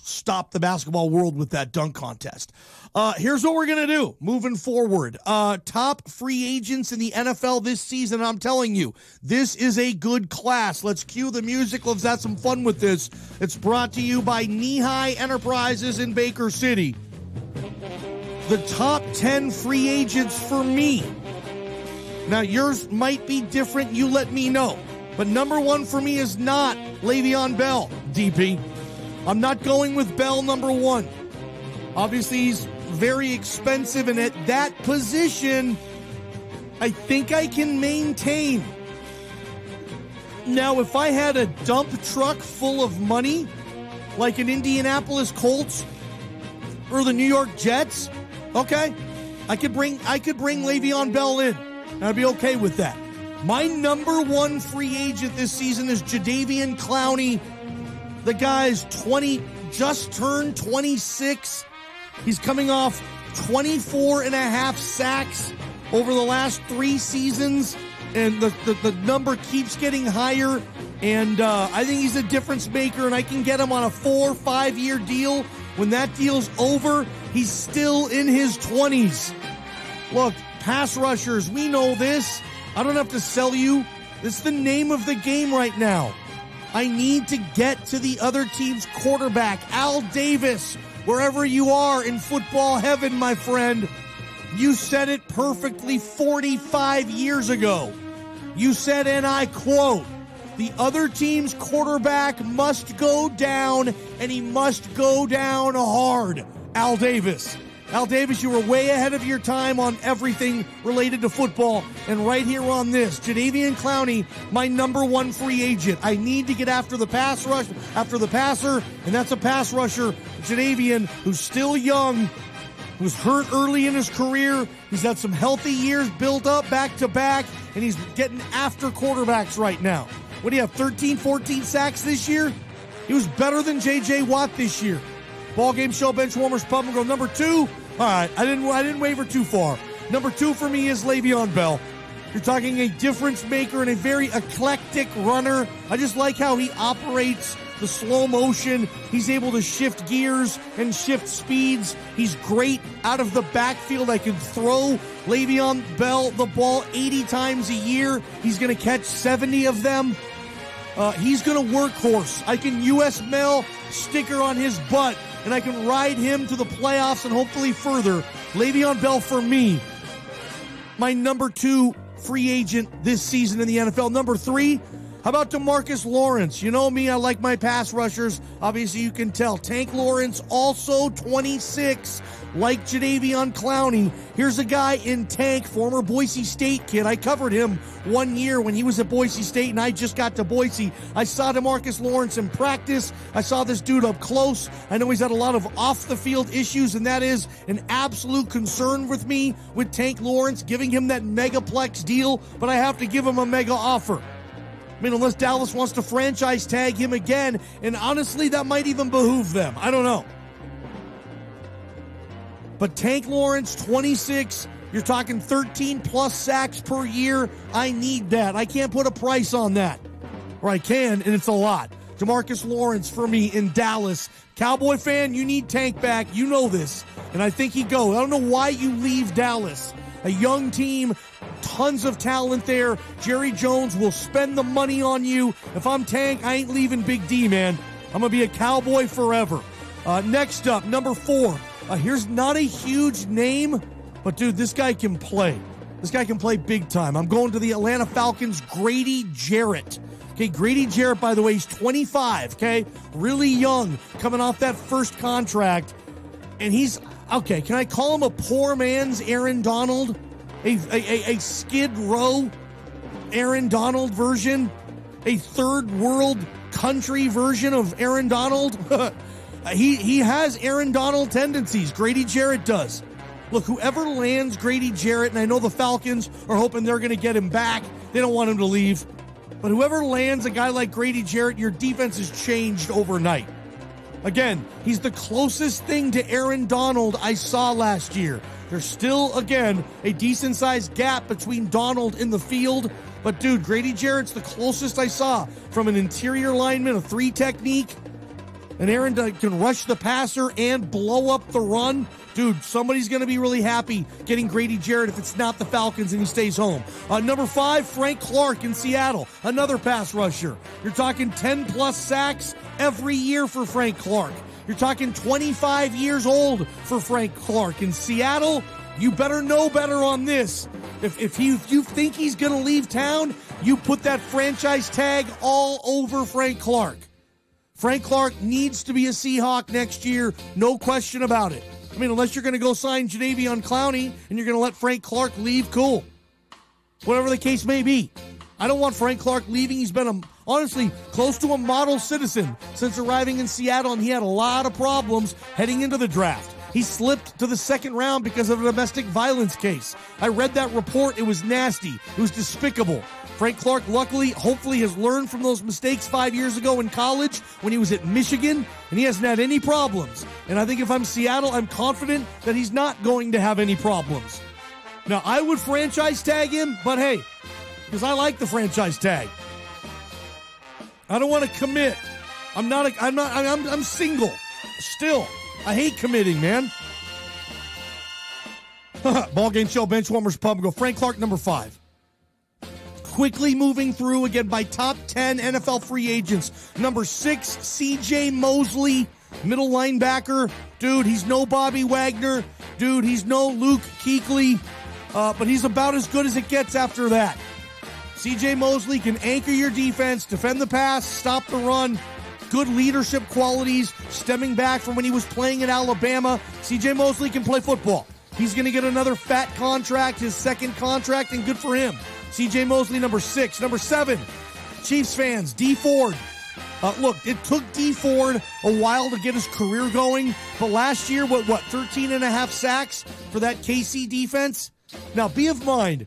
stopped the basketball world with that dunk contest. Here's what we're going to do moving forward. Top free agents in the NFL this season. I'm telling you, this is a good class. Let's cue the music. Let's have some fun with this. It's brought to you by Knee High Enterprises in Baker City. The top 10 free agents for me. Now, yours might be different. You let me know. But number one for me is not Le'Veon Bell, DP. I'm not going with Bell number one. Obviously, he's very expensive, and at that position, I think I can maintain. Now, if I had a dump truck full of money, like an Indianapolis Colts or the New York Jets, okay, I could bring Le'Veon Bell in, and I'd be okay with that. My number one free agent this season is Jadeveon Clowney. The guy's just turned 26. He's coming off 24 and a half sacks over the last 3 seasons, and the number keeps getting higher, and I think he's a difference maker, and I can get him on a 4 or 5 year deal. When that deal's over, he's still in his 20s. Look, pass rushers, we know this. I don't have to sell you. This is the name of the game right now. I need to get to the other team's quarterback, Al Davis. Wherever you are in football heaven, my friend, you said it perfectly 45 years ago. You said, and I quote, the other team's quarterback must go down, and he must go down hard. Al Davis. Al Davis, you were way ahead of your time on everything related to football. And right here on this, Jadeveon Clowney, my number one free agent. I need to get after the pass rush, after the passer, and that's a pass rusher, Jadeveon, who's still young, who's hurt early in his career. He's had some healthy years built up back-to-back, and he's getting after quarterbacks right now. What do you have, 13, 14 sacks this year? He was better than J.J. Watt this year. Ballgame Show, Bench Warmers, Pub and Go. Number 2, all right, I didn't waver too far. Number 2 for me is Le'Veon Bell. You're talking a difference maker and a very eclectic runner. I just like how he operates the slow motion. He's able to shift gears and shift speeds. He's great out of the backfield. I can throw Le'Veon Bell the ball 80 times a year. He's going to catch 70 of them. He's going to workhorse. I can U.S. mail sticker on his butt, and I can ride him to the playoffs and hopefully further. Le'Veon Bell for me, my number 2 free agent this season in the NFL. Number 3, how about DeMarcus Lawrence? You know me, I like my pass rushers. Obviously, you can tell. Tank Lawrence, also 26, like Jadeveon Clowney. Here's a guy in Tank, former Boise State kid. I covered him 1 year when he was at Boise State, and I just got to Boise. I saw DeMarcus Lawrence in practice. I saw this dude up close. I know he's had a lot of off-the-field issues, and that is an absolute concern with me with Tank Lawrence, giving him that megaplex deal, but I have to give him a mega offer. I mean, unless Dallas wants to franchise tag him again, and honestly, that might even behoove them. I don't know. But Tank Lawrence, 26, you're talking 13-plus sacks per year. I need that. I can't put a price on that. Or I can, and it's a lot. DeMarcus Lawrence for me in Dallas. Cowboy fan, you need Tank back. You know this. And I think he goes. I don't know why you leave Dallas. A young team, tons of talent there. Jerry Jones will spend the money on you. If I'm Tank, I ain't leaving Big D, man. I'm going to be a Cowboy forever. Next up, number 4. Here's not a huge name, but dude, this guy can play. This guy can play big time. I'm going to the Atlanta Falcons, Grady Jarrett. Okay, Grady Jarrett, by the way, he's 25, okay? Really young, coming off that first contract. And he's, okay, can I call him a poor man's Aaron Donald? A Skid Row Aaron Donald version? A third world country version of Aaron Donald? He has Aaron Donald tendencies. Grady Jarrett does. Look, whoever lands Grady Jarrett, and I know the Falcons are hoping they're going to get him back. They don't want him to leave. But whoever lands a guy like Grady Jarrett, your defense has changed overnight. Again, he's the closest thing to Aaron Donald I saw last year. There's still, again, a decent-sized gap between Donald in the field. But, dude, Grady Jarrett's the closest I saw from an interior lineman, a 3 technique. And Aaron can rush the passer and blow up the run. Dude, somebody's going to be really happy getting Grady Jarrett if it's not the Falcons and he stays home. Number 5, Frank Clark in Seattle, another pass rusher. You're talking 10-plus sacks every year for Frank Clark. You're talking 25 years old for Frank Clark. In Seattle, you better know better on this. If you think he's going to leave town, you put that franchise tag all over Frank Clark. Frank Clark needs to be a Seahawk next year, no question about it. I mean, unless you're going to go sign Jadeveon Clowney and you're going to let Frank Clark leave, cool. Whatever the case may be. I don't want Frank Clark leaving. He's been, honestly, close to a model citizen since arriving in Seattle, and he had a lot of problems heading into the draft. He slipped to the second round because of a domestic violence case. I read that report. It was nasty. It was despicable. Frank Clark, luckily, hopefully, has learned from those mistakes 5 years ago in college when he was at Michigan, and he hasn't had any problems. And I think if I'm Seattle, I'm confident that he's not going to have any problems. Now, I would franchise tag him, but hey, because I like the franchise tag. I don't want to commit. I'm single. Still. I hate committing, man. Ballgame Show, Benchwarmers Pub. Go Frank Clark, number 5. Quickly moving through again by top 10 NFL free agents. Number 6, C.J. Mosley, middle linebacker. Dude, he's no Bobby Wagner. Dude, he's no Luke Kuechly. But he's about as good as it gets after that. C.J. Mosley can anchor your defense, defend the pass, stop the run. Good leadership qualities stemming back from when he was playing in Alabama. C.J. Mosley can play football. He's going to get another fat contract, his second contract, and good for him. C.J. Mosley, number 6. Number 7, Chiefs fans, D. Ford. Look, it took D. Ford a while to get his career going, but last year, 13 and a half sacks for that KC defense? Now, be of mind,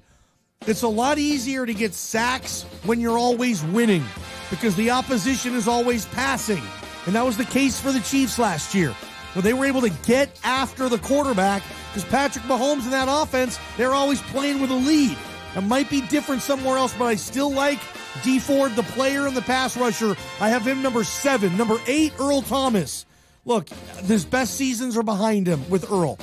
it's a lot easier to get sacks when you're always winning because the opposition is always passing, and that was the case for the Chiefs last year. Well, they were able to get after the quarterback because Patrick Mahomes in that offense, they're always playing with a lead. It might be different somewhere else, but I still like D. Ford, the player and the pass rusher. I have him number 7. Number 8, Earl Thomas. Look, his best seasons are behind him with Earl.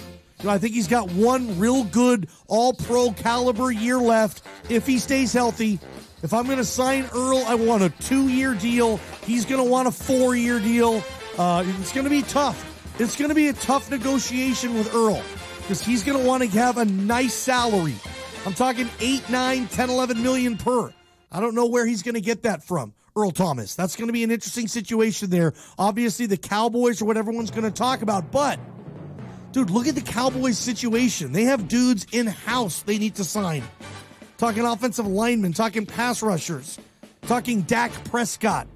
I think he's got one real good all-pro caliber year left if he stays healthy. If I'm going to sign Earl, I want a 2-year deal. He's going to want a 4-year deal. It's going to be tough. It's going to be a tough negotiation with Earl because he's going to want to have a nice salary. I'm talking 8, 9, 10, 11 million per. I don't know where he's going to get that from, Earl Thomas. That's going to be an interesting situation there. Obviously, the Cowboys are what everyone's going to talk about, but dude, look at the Cowboys situation. They have dudes in-house they need to sign. Talking offensive linemen, talking pass rushers, talking Dak Prescott.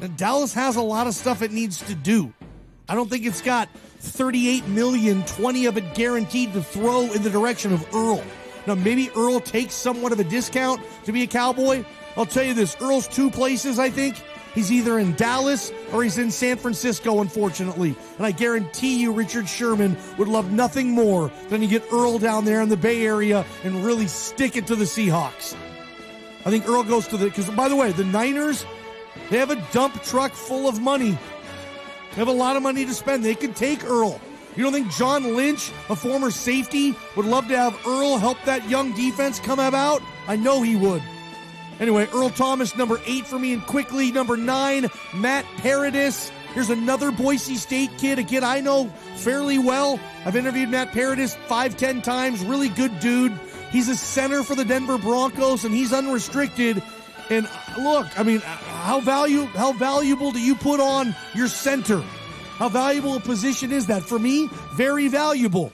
And Dallas has a lot of stuff it needs to do. I don't think it's got $38 million, 20 of it guaranteed to throw in the direction of Earl. Now, maybe Earl takes somewhat of a discount to be a Cowboy. I'll tell you this, Earl's 2 places, I think. He's either in Dallas or he's in San Francisco, unfortunately. And I guarantee you Richard Sherman would love nothing more than to get Earl down there in the Bay Area and really stick it to the Seahawks. I think Earl goes to because by the way, the Niners, they have a dump truck full of money. They have a lot of money to spend. They could take Earl. You don't think John Lynch, a former safety, would love to have Earl help that young defense come about? I know he would. Anyway, Earl Thomas, number 8 for me, and quickly, number 9, Matt Paradis. Here's another Boise State kid, a kid I know fairly well. I've interviewed Matt Paradis 5-10 times, really good dude. He's a center for the Denver Broncos, and he's unrestricted. And look, I mean, how valuable do you put on your center? How valuable a position is that? For me, very valuable.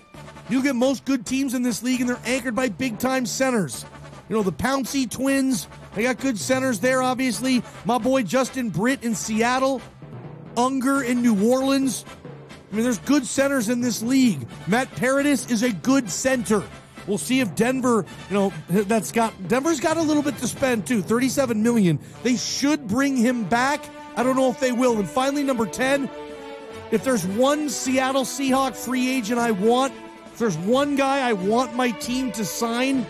You get most good teams in this league, and they're anchored by big-time centers. You know, the Pouncey twins, they got good centers there, obviously. My boy Justin Britt in Seattle. Unger in New Orleans. I mean, there's good centers in this league. Matt Paradis is a good center. We'll see if Denver, Denver's got a little bit to spend too, $37 million. They should bring him back. I don't know if they will. And finally, number 10, if there's one Seattle Seahawks free agent if there's one guy I want my team to sign,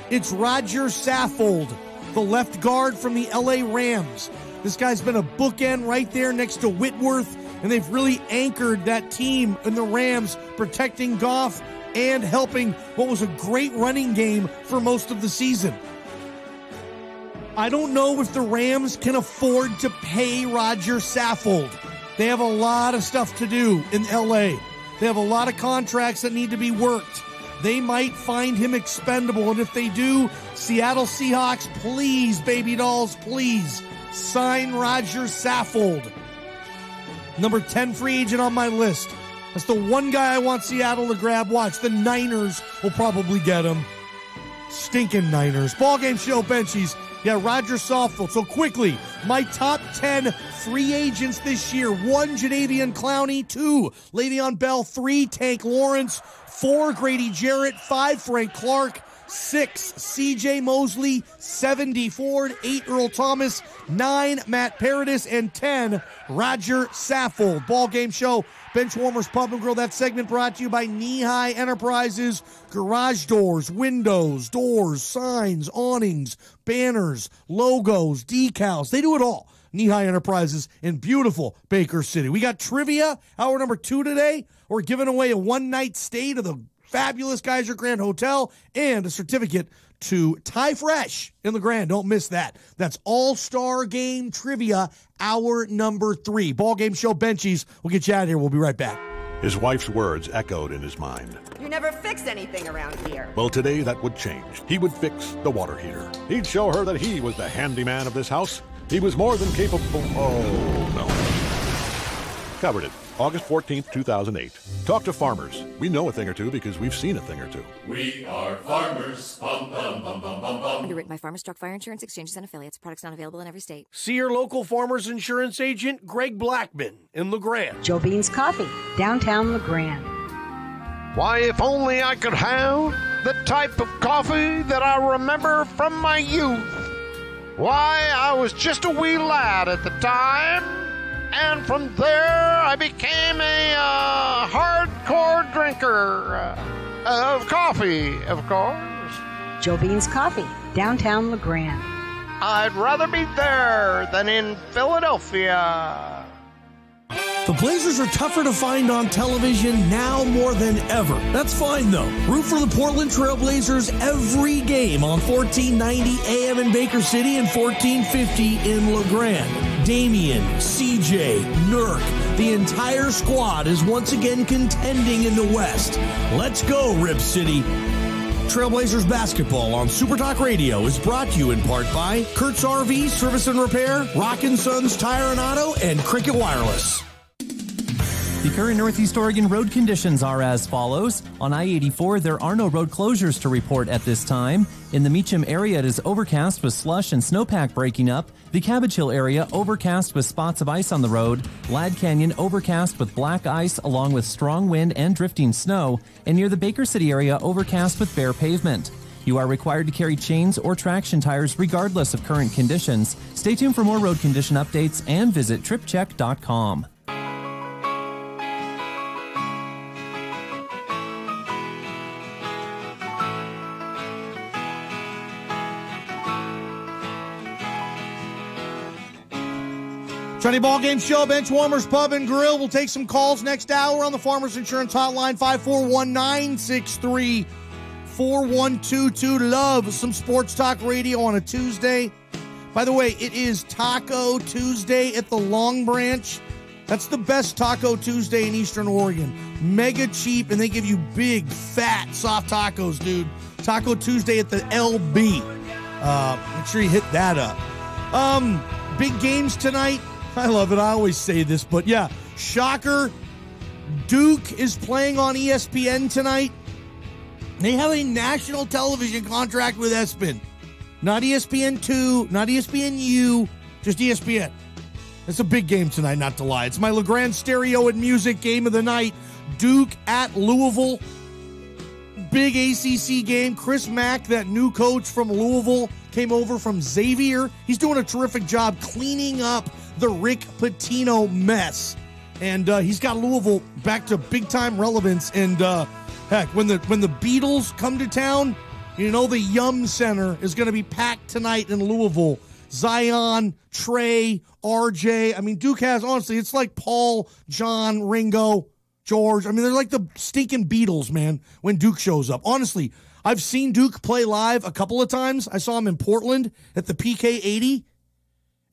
it's Roger Saffold, the left guard from the LA Rams. This guy's been a bookend right there next to Whitworth, and they've really anchored that team in the Rams, protecting Goff and helping what was a great running game for most of the season. I don't know if the Rams can afford to pay Roger Saffold. They have a lot of stuff to do in LA. They have a lot of contracts that need to be worked. They might find him expendable, and if they do, Seattle Seahawks, please, baby dolls, please, sign Roger Saffold. Number 10 free agent on my list. That's the one guy I want Seattle to grab. Watch, the Niners will probably get him. Stinking Niners. Ballgame show, benchies. Yeah, Roger Saffold. So quickly, my top 10 free agents this year. 1, Jadeveon Clowney. 2, Le'Veon Bell. 3, Tank Lawrence. 4, Grady Jarrett. 5, Frank Clark. 6, C.J. Mosley. 7, D. Ford. 8, Earl Thomas. 9, Matt Paradis. And 10, Roger Saffold. Ballgame show. Benchwarmers Pub and Grill. That segment brought to you by Knee High Enterprises. Garage doors, windows, doors, signs, awnings, banners, logos, decals. They do it all. Knee High Enterprises in beautiful Baker City. We got trivia, hour number 2 today. We're giving away a one-night stay to the fabulous Geyser Grand Hotel and a certificate to Thai Fresh in the Grand. Don't miss that. That's All-Star Game Trivia, hour number 3. Ballgame show, benchies. We'll get you out of here. We'll be right back. His wife's words echoed in his mind. You never fix anything around here. Well, today that would change. He would fix the water heater. He'd show her that he was the handyman of this house. He was more than capable. Oh, no. Covered it. August 14th, 2008. Talk to farmers. We know a thing or two because we've seen a thing or two. We are farmers. Bum, bum, bum, bum, bum, bum. Underwritten by Farmers Truck Fire Insurance Exchanges and Affiliates. Products not available in every state. See your local Farmers Insurance agent, Greg Blackman, in LeGrand. Joe Bean's Coffee, downtown LeGrand. Why, if only I could have the type of coffee that I remember from my youth. Why, I was just a wee lad at the time, and from there I became a hardcore drinker of coffee, of course. Joe Bean's Coffee, downtown LeGrand. I'd rather be there than in Philadelphia. The Blazers are tougher to find on television now more than ever. That's fine, though. Root for the Portland Trail Blazers every game on 1490 AM in Baker City and 1450 in LeGrand. Damian, CJ, Nurk, the entire squad is once again contending in the West. Let's go, Rip City. Trailblazers basketball on Super Talk Radio is brought to you in part by Kurt's RV Service and Repair, Rockin' Sons Tire and Auto, and Cricket Wireless. The current Northeast Oregon road conditions are as follows. On I-84, there are no road closures to report at this time. In the Meacham area, it is overcast with slush and snowpack breaking up. The Cabbage Hill area, overcast with spots of ice on the road. Ladd Canyon, overcast with black ice along with strong wind and drifting snow. And near the Baker City area, overcast with bare pavement. You are required to carry chains or traction tires regardless of current conditions. Stay tuned for more road condition updates and visit tripcheck.com. Johnny Ballgame Show, Benchwarmers Pub and Grill. We'll take some calls next hour on the Farmers Insurance Hotline, 541-963-4122. Love some sports talk radio on a Tuesday. By the way, it is Taco Tuesday at the Long Branch. That's the best Taco Tuesday in Eastern Oregon. Mega cheap, and they give you big, fat, soft tacos, dude. Taco Tuesday at the LB. Make sure you hit that up. Big games tonight. I love it. I always say this, but yeah, Shocker, Duke is playing on ESPN tonight. They have a national television contract with ESPN. Not ESPN2, not ESPNU, just ESPN. It's a big game tonight, not to lie. It's my LeGrand Stereo and Music game of the night. Duke at Louisville. Big ACC game. Chris Mack, that new coach from Louisville, came over from Xavier. He's doing a terrific job cleaning up the Rick Pitino mess. And he's got Louisville back to big-time relevance. And, heck, when the Beatles come to town, you know the Yum Center is going to be packed tonight in Louisville. Zion, Trey, RJ. I mean, Duke has, honestly, it's like Paul, John, Ringo, George. I mean, they're like the stinking Beatles, man, when Duke shows up. Honestly, I've seen Duke play live a couple of times. I saw him in Portland at the PK 80.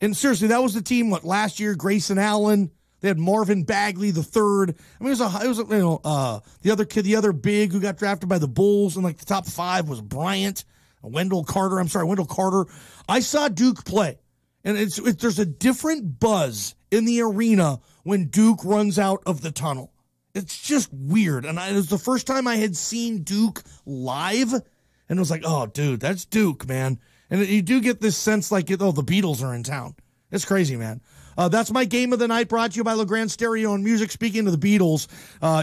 And seriously, that was the team, last year, Grayson Allen. They had Marvin Bagley the third. I mean, the other kid, the other big who got drafted by the Bulls, and the top 5 was Bryant, Wendell Carter. I saw Duke play, and there's a different buzz in the arena when Duke runs out of the tunnel. It's just weird, and it was the first time I had seen Duke live, and it was like, oh, dude, that's Duke, man. And you do get this sense like, oh, the Beatles are in town. It's crazy, man. That's my game of the night, brought to you by LeGrand Stereo and Music. Speaking of the Beatles,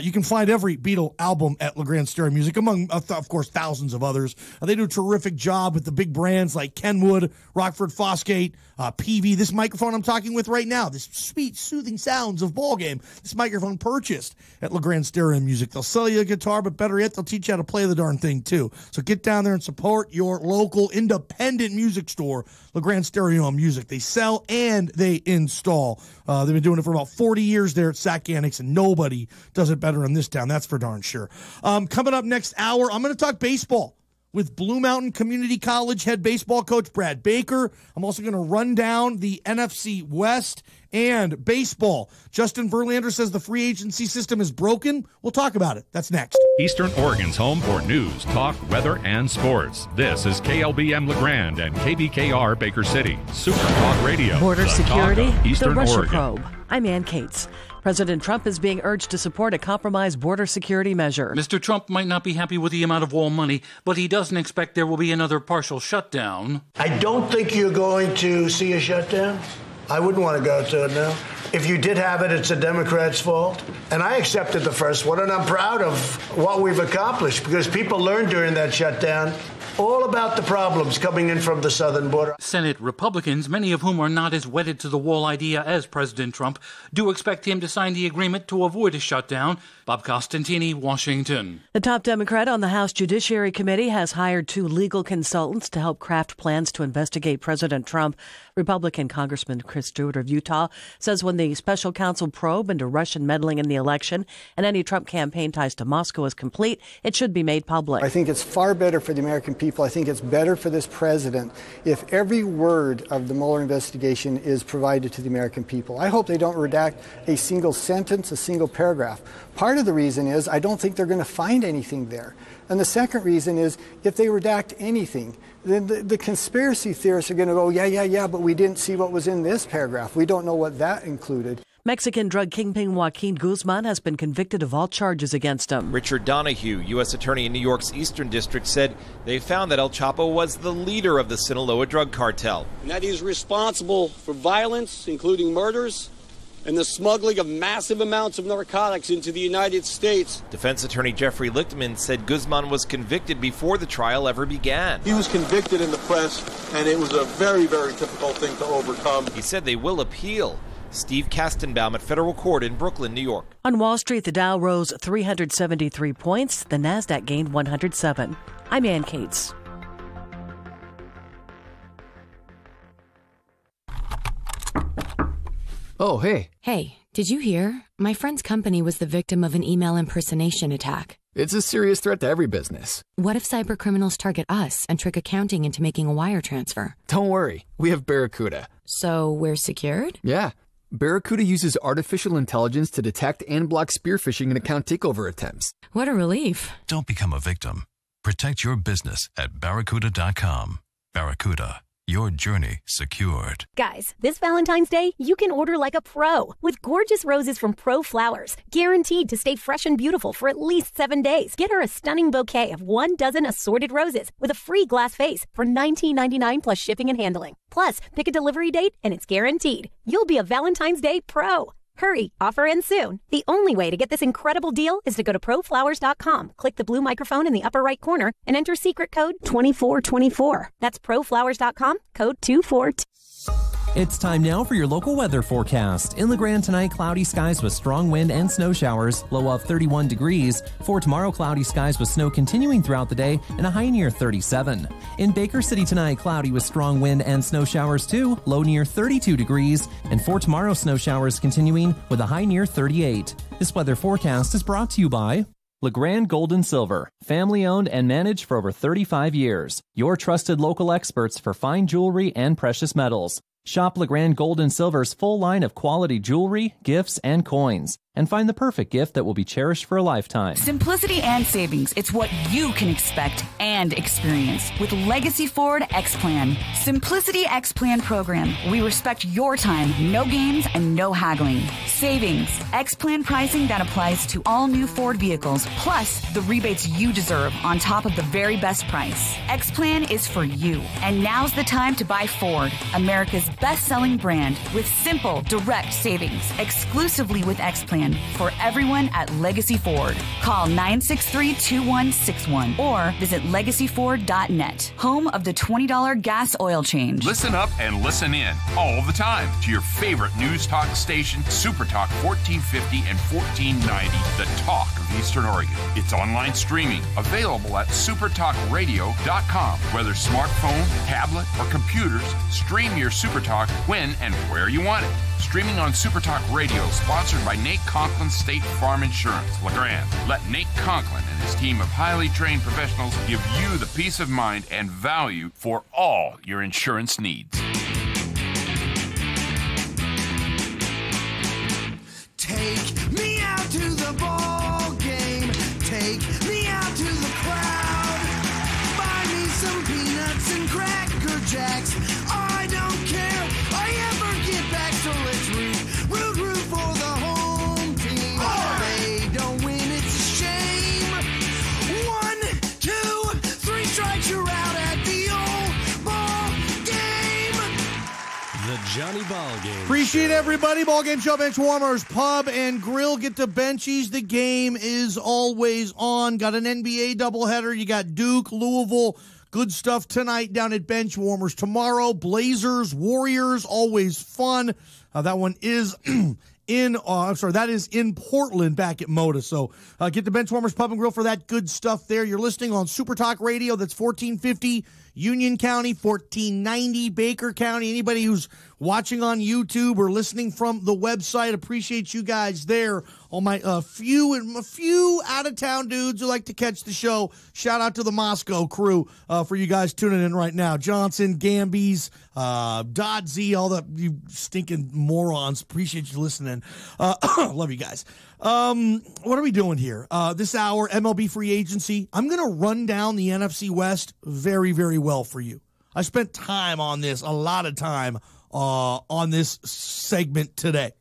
you can find every Beatle album at LeGrand Stereo Music, among, of course, thousands of others. They do a terrific job with the big brands like Kenwood, Rockford Fosgate, PV. This microphone I'm talking with right now, this sweet, soothing sounds of Ballgame, this microphone purchased at LeGrand Stereo Music. They'll sell you a guitar, but better yet, they'll teach you how to play the darn thing, too. So get down there and support your local independent music store, LeGrand Stereo Music. They sell and they install. They've been doing it for about 40 years there at Sack-Annex, and nobody does it better in this town. That's for darn sure. Coming up next hour, I'm going to talk baseball with Blue Mountain Community College head baseball coach Brad Baker. I'm also going to run down the NFC West and baseball. Justin Verlander says the free agency system is broken. We'll talk about it. That's next. Eastern Oregon's home for news, talk, weather, and sports. This is KLBM LeGrand and KBKR Baker City. Super Talk Radio. Border security, Eastern the Russia Oregon. probe. I'm Ann Cates. President Trump is being urged to support a compromise border security measure. Mr. Trump might not be happy with the amount of wall money, but he doesn't expect there will be another partial shutdown. I don't think you're going to see a shutdown. I wouldn't want to go to it now. If you did have it, it's the Democrats' fault. And I accepted the first one, and I'm proud of what we've accomplished because people learned during that shutdown all about the problems coming in from the southern border. Senate Republicans, many of whom are not as wedded to the wall idea as President Trump, do expect him to sign the agreement to avoid a shutdown. Bob Costantini, Washington. The top Democrat on the House Judiciary Committee has hired 2 legal consultants to help craft plans to investigate President Trump. Republican Congressman Chris Stewart of Utah says when the special counsel probe into Russian meddling in the election and any Trump campaign ties to Moscow is complete, it should be made public. I think it's far better for the American people. I think it's better for this president if every word of the Mueller investigation is provided to the American people. I hope they don't redact a single sentence, a single paragraph. Part of the reason is I don't think they're going to find anything there. And the second reason is if they redact anything, then the conspiracy theorists are going to go, yeah, but we didn't see what was in this paragraph. We don't know what that included. Mexican drug kingpin Joaquin Guzman has been convicted of all charges against him. Richard Donahue, U.S. Attorney in New York's Eastern District, said they found that El Chapo was the leader of the Sinaloa drug cartel. And that he is responsible for violence, including murders, and the smuggling of massive amounts of narcotics into the United States. Defense Attorney Jeffrey Lichtman said Guzman was convicted before the trial ever began. He was convicted in the press, and it was a very, very difficult thing to overcome. He said they will appeal. Steve Kastenbaum at Federal Court in Brooklyn, New York. On Wall Street, the Dow rose 373 points. The Nasdaq gained 107. I'm Ann Cates. Oh, hey. Hey, did you hear? My friend's company was the victim of an email impersonation attack. It's a serious threat to every business. What if cybercriminals target us and trick accounting into making a wire transfer? Don't worry. We have Barracuda. So we're secured? Yeah. Barracuda uses artificial intelligence to detect and block spear phishing and account takeover attempts. What a relief. Don't become a victim. Protect your business at Barracuda.com. Barracuda, your journey secured. Guys, this Valentine's Day, you can order like a pro with gorgeous roses from Pro Flowers, guaranteed to stay fresh and beautiful for at least 7 days. Get her a stunning bouquet of 1 dozen assorted roses with a free glass vase for $19.99 plus shipping and handling. Plus, pick a delivery date and it's guaranteed. You'll be a Valentine's Day pro. Hurry, offer ends soon. The only way to get this incredible deal is to go to proflowers.com, click the blue microphone in the upper right corner, and enter secret code 2424. That's proflowers.com, code 242. It's time now for your local weather forecast. In LeGrand tonight, cloudy skies with strong wind and snow showers, low of 31 degrees. For tomorrow, cloudy skies with snow continuing throughout the day and a high near 37. In Baker City tonight, cloudy with strong wind and snow showers too, low near 32 degrees. And for tomorrow, snow showers continuing with a high near 38. This weather forecast is brought to you by LeGrand Gold and Silver, family owned and managed for over 35 years. Your trusted local experts for fine jewelry and precious metals. Shop LeGrand Gold and Silver's full line of quality jewelry, gifts, and coins, and find the perfect gift that will be cherished for a lifetime. Simplicity and savings. It's what you can expect and experience with Legacy Ford X-Plan. Simplicity X-Plan program. We respect your time, no games, and no haggling. Savings. X-Plan pricing that applies to all new Ford vehicles, plus the rebates you deserve on top of the very best price. X-Plan is for you. And now's the time to buy Ford, America's best-selling brand, with simple, direct savings, exclusively with X-Plan. For everyone at Legacy Ford. Call 963-2161 or visit legacyford.net. Home of the $20 gas oil change. Listen up and listen in all the time to your favorite news talk station, Super Talk 1450 and 1490, the talk of Eastern Oregon. It's online streaming, available at supertalkradio.com. Whether smartphone, tablet, or computers, stream your Super Talk when and where you want it. Streaming on Super Talk Radio, sponsored by Nate Conklin State Farm Insurance, LeGrand. Let Nate Conklin and his team of highly trained professionals give you the peace of mind and value for all your insurance needs. Take me out to the ball game. Take me out to the crowd. Buy me some peanuts and Cracker Jacks. I don't care. I ever get back, so let's root for the home team. They don't win, it's a shame. 1, 2, 3 strikes, you're out at the old ball game. The Johnny Ballgame. Appreciate everybody. Ballgame Show, Bench Warmers, Pub and Grill. Get to Benchies. The game is always on. Got an NBA doubleheader. You got Duke, Louisville. Good stuff tonight down at Bench Warmers. Tomorrow, Blazers, Warriors, always fun. That one is that is in Portland back at Moda. So get to Bench Warmers Pub and Grill for that good stuff there. You're listening on Super Talk Radio. That's 1450 Union County, 1490 Baker County. Anybody who's watching on YouTube or listening from the website, appreciate you guys there. All my few out-of-town dudes who like to catch the show, shout out to the Moscow crew for you guys tuning in right now. Johnson, Gambies, Dodzy, all the you stinking morons. Appreciate you listening. Love you guys. What are we doing here? This hour, MLB free agency. I'm going to run down the NFC West very, very well for you. I spent time on this, a lot of time on this segment today.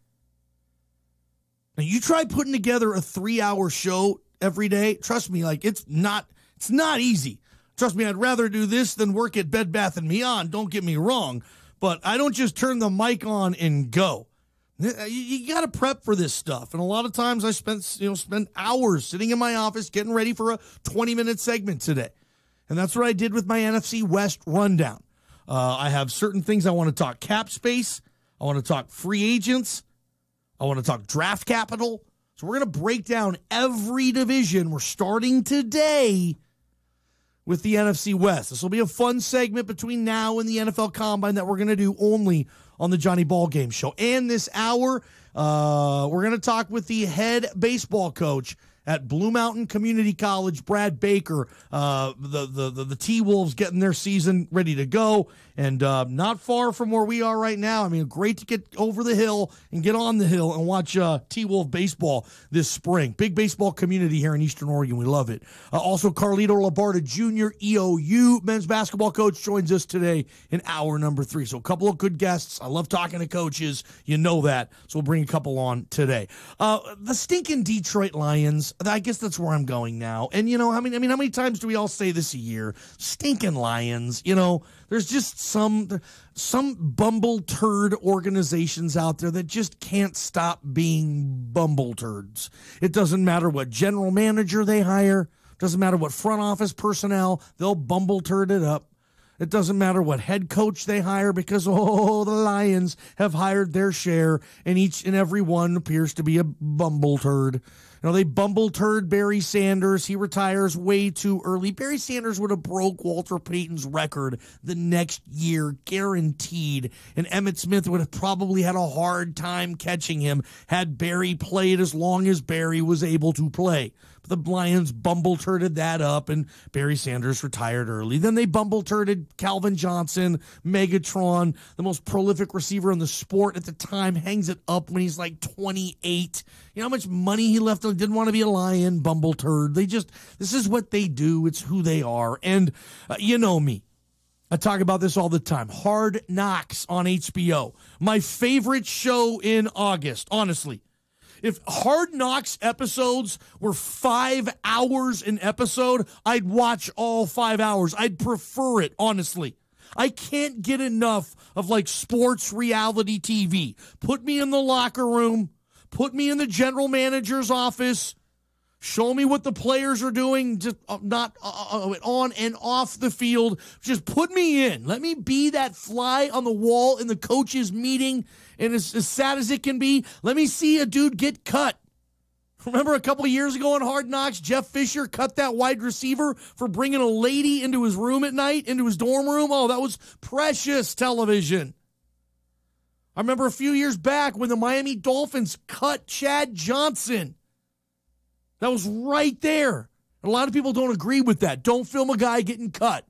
Now, you try putting together a 3-hour show every day. Trust me, like it's not easy. Trust me, I'd rather do this than work at Bed Bath & Beyond. Don't get me wrong, but I don't just turn the mic on and go. You got to prep for this stuff, and a lot of times I spend hours sitting in my office getting ready for a 20-minute segment today, and that's what I did with my NFC West rundown. I have certain things I want to talk cap space. I want to talk free agents. I want to talk draft capital. So we're going to break down every division. We're starting today with the NFC West. This will be a fun segment between now and the NFL Combine that we're going to do only on the Johnny Ballgame Show. And this hour, we're going to talk with the head baseball coach at Blue Mountain Community College, Brad Baker. The T-Wolves getting their season ready to go. And not far from where we are right now. I mean, great to get over the hill and get on the hill and watch T-Wolf baseball this spring. Big baseball community here in Eastern Oregon. We love it. Also, Carlito Labarda Jr., EOU men's basketball coach, joins us today in hour number 3. So a couple of good guests. I love talking to coaches. You know that. So we'll bring a couple on today. The stinking Detroit Lions. I guess that's where I'm going now. And, you know, how many times do we all say this a year? Stinking Lions. You know, there's just some bumble turd organizations out there that just can't stop being bumble turds. It doesn't matter what general manager they hire. Doesn't matter what front office personnel. They'll bumble turd it up. It doesn't matter what head coach they hire because, the Lions have hired their share, and each and every one appears to be a bumble turd. You know, they bumble turd Barry Sanders. He retires way too early. Barry Sanders would have broke Walter Payton's record the next year, guaranteed. And Emmitt Smith would have probably had a hard time catching him had Barry played as long as Barry was able to play. But the Lions bumble-turded that up, and Barry Sanders retired early. Then they bumble-turded Calvin Johnson, Megatron, the most prolific receiver in the sport at the time, hangs it up when he's like 28. You know how much money he left? Didn't want to be a Lion, bumble-turd. This is what they do. It's who they are. And you know me. I talk about this all the time. Hard Knocks on HBO. My favorite show in August, honestly. If Hard Knocks episodes were 5 hours an episode, I'd watch all 5 hours. I'd prefer it, honestly. I can't get enough of like sports reality TV. Put me in the locker room. Put me in the general manager's office. Show me what the players are doing, just not on and off the field. Just put me in. Let me be that fly on the wall in the coaches' meeting. And as sad as it can be, let me see a dude get cut. Remember a couple of years ago on Hard Knocks, Jeff Fisher cut that wide receiver for bringing a lady into his room at night, into his dorm room? Oh, that was precious television. I remember a few years back when the Miami Dolphins cut Chad Johnson. That was right there. A lot of people don't agree with that. Don't film a guy getting cut.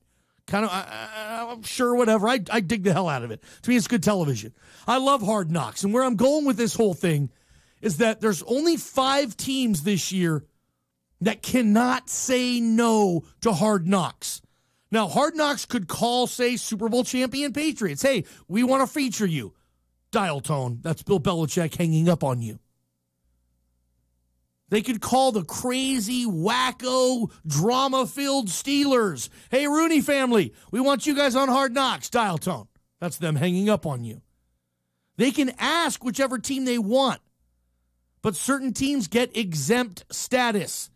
I'm sure, whatever. I dig the hell out of it. To me, it's good television. I love Hard Knocks. And where I'm going with this whole thing is that there's only 5 teams this year that cannot say no to Hard Knocks. Now, Hard Knocks could call, say, Super Bowl champion Patriots. Hey, we want to feature you. Dial tone. That's Bill Belichick hanging up on you. They could call the crazy, wacko, drama-filled Steelers. Hey, Rooney family, we want you guys on Hard Knocks. Dial tone. That's them hanging up on you. They can ask whichever team they want, but certain teams get exempt status.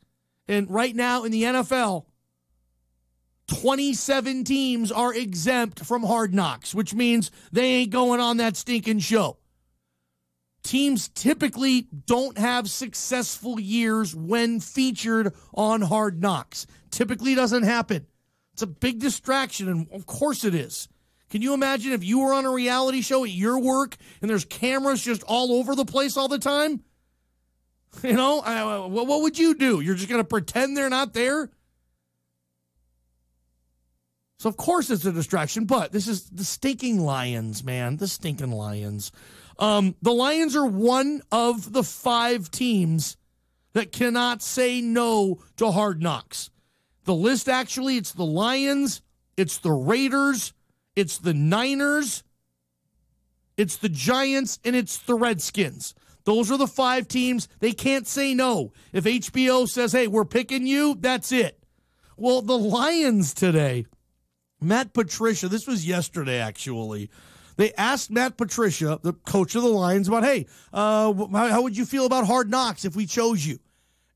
And right now in the NFL, 27 teams are exempt from Hard Knocks, which means they ain't going on that stinking show. Teams typically don't have successful years when featured on Hard Knocks. Typically doesn't happen. It's a big distraction, and of course it is. Can you imagine if you were on a reality show at your work and there's cameras just all over the place all the time? You know, what would you do? You're just going to pretend they're not there? So, of course, it's a distraction, but this is the stinking Lions, man. The stinking Lions. The Lions are one of the 5 teams that cannot say no to Hard Knocks. The list, actually, it's the Lions, it's the Raiders, it's the Niners, it's the Giants, and it's the Redskins. Those are the 5 teams. They can't say no. If HBO says, hey, we're picking you, that's it. Well, the Lions today, Matt Patricia, this was yesterday, actually. They asked Matt Patricia, the coach of the Lions, about, hey, how would you feel about Hard Knocks if we chose you?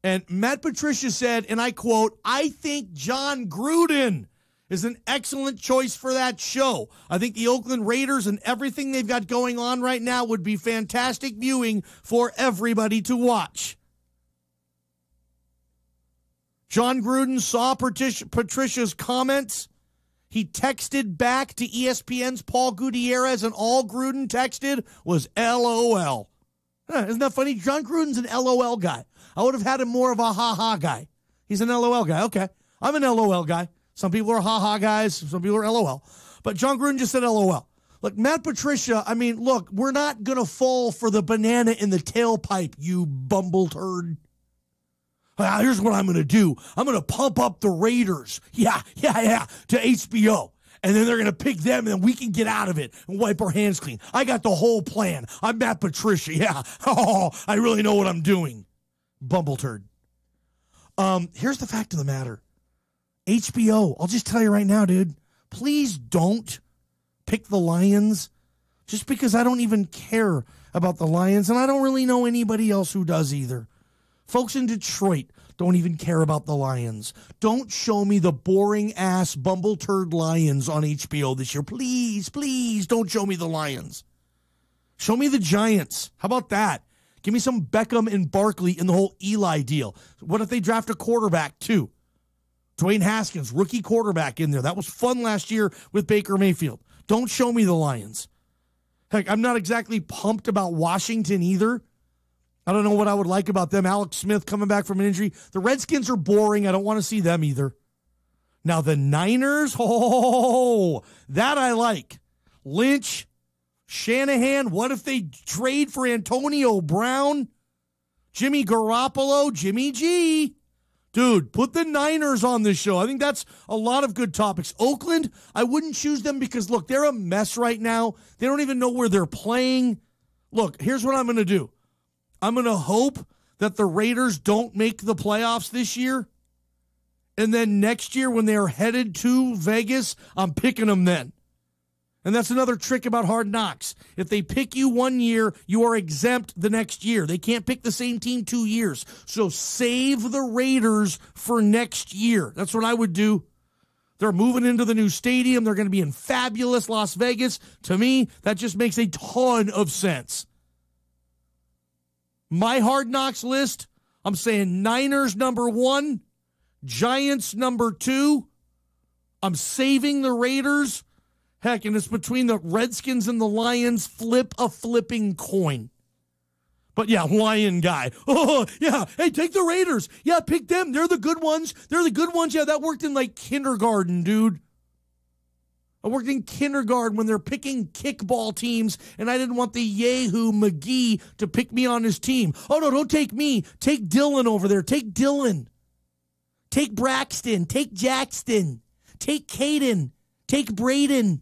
And Matt Patricia said, and I quote, I think John Gruden is an excellent choice for that show. I think the Oakland Raiders and everything they've got going on right now would be fantastic viewing for everybody to watch. John Gruden saw Patricia's comments. He texted back to ESPN's Paul Gutierrez, and all Gruden texted was LOL. Isn't that funny? John Gruden's an LOL guy. I would have had him more of a ha-ha guy. He's an LOL guy. Okay, I'm an LOL guy. Some people are ha-ha guys. Some people are LOL. But John Gruden just said LOL. Look, Matt Patricia, I mean, look, we're not going to fall for the banana in the tailpipe, you bumble turd. Here's what I'm going to do. I'm going to pump up the Raiders. Yeah, to HBO. And then they're going to pick them, and then we can get out of it and wipe our hands clean. I got the whole plan. I'm Matt Patricia. Yeah. Oh, I really know what I'm doing. Bumble turd. Here's the fact of the matter. HBO, I'll just tell you right now, dude. Please don't pick the Lions just because I don't even care about the Lions, and I don't really know anybody else who does either. Folks in Detroit don't even care about the Lions. Don't show me the boring-ass bumble turd Lions on HBO this year. Please, please don't show me the Lions. Show me the Giants. How about that? Give me some Beckham and Barkley in the whole Eli deal. What if they draft a quarterback, too? Dwayne Haskins, rookie quarterback in there. That was fun last year with Baker Mayfield. Don't show me the Lions. Heck, I'm not exactly pumped about Washington either. I don't know what I would like about them. Alex Smith coming back from an injury. The Redskins are boring. I don't want to see them either. Now the Niners, that I like. Lynch, Shanahan, what if they trade for Antonio Brown? Jimmy Garoppolo, Jimmy G. Dude, put the Niners on this show. I think that's a lot of good topics. Oakland, I wouldn't choose them because, look, they're a mess right now. They don't even know where they're playing. Look, here's what I'm going to do. I'm going to hope that the Raiders don't make the playoffs this year. And then next year when they're headed to Vegas, I'm picking them then. And that's another trick about Hard Knocks. If they pick you one year, you are exempt the next year. They can't pick the same team 2 years. So save the Raiders for next year. That's what I would do. They're moving into the new stadium. They're going to be in fabulous Las Vegas. To me, that just makes a ton of sense. My Hard Knocks list, I'm saying Niners number 1, Giants number 2. I'm saving the Raiders. Heck, and it's between the Redskins and the Lions. Flip a flipping coin. But yeah, Lion guy. Oh, yeah. Hey, take the Raiders. Yeah, pick them. They're the good ones. Yeah, that worked in like kindergarten, dude. I worked in kindergarten when they're picking kickball teams, and I didn't want the Yahoo McGee to pick me on his team. Oh, no, don't take me. Take Dylan over there. Take Dylan. Take Braxton. Take Jackson. Take Caden. Take Braden.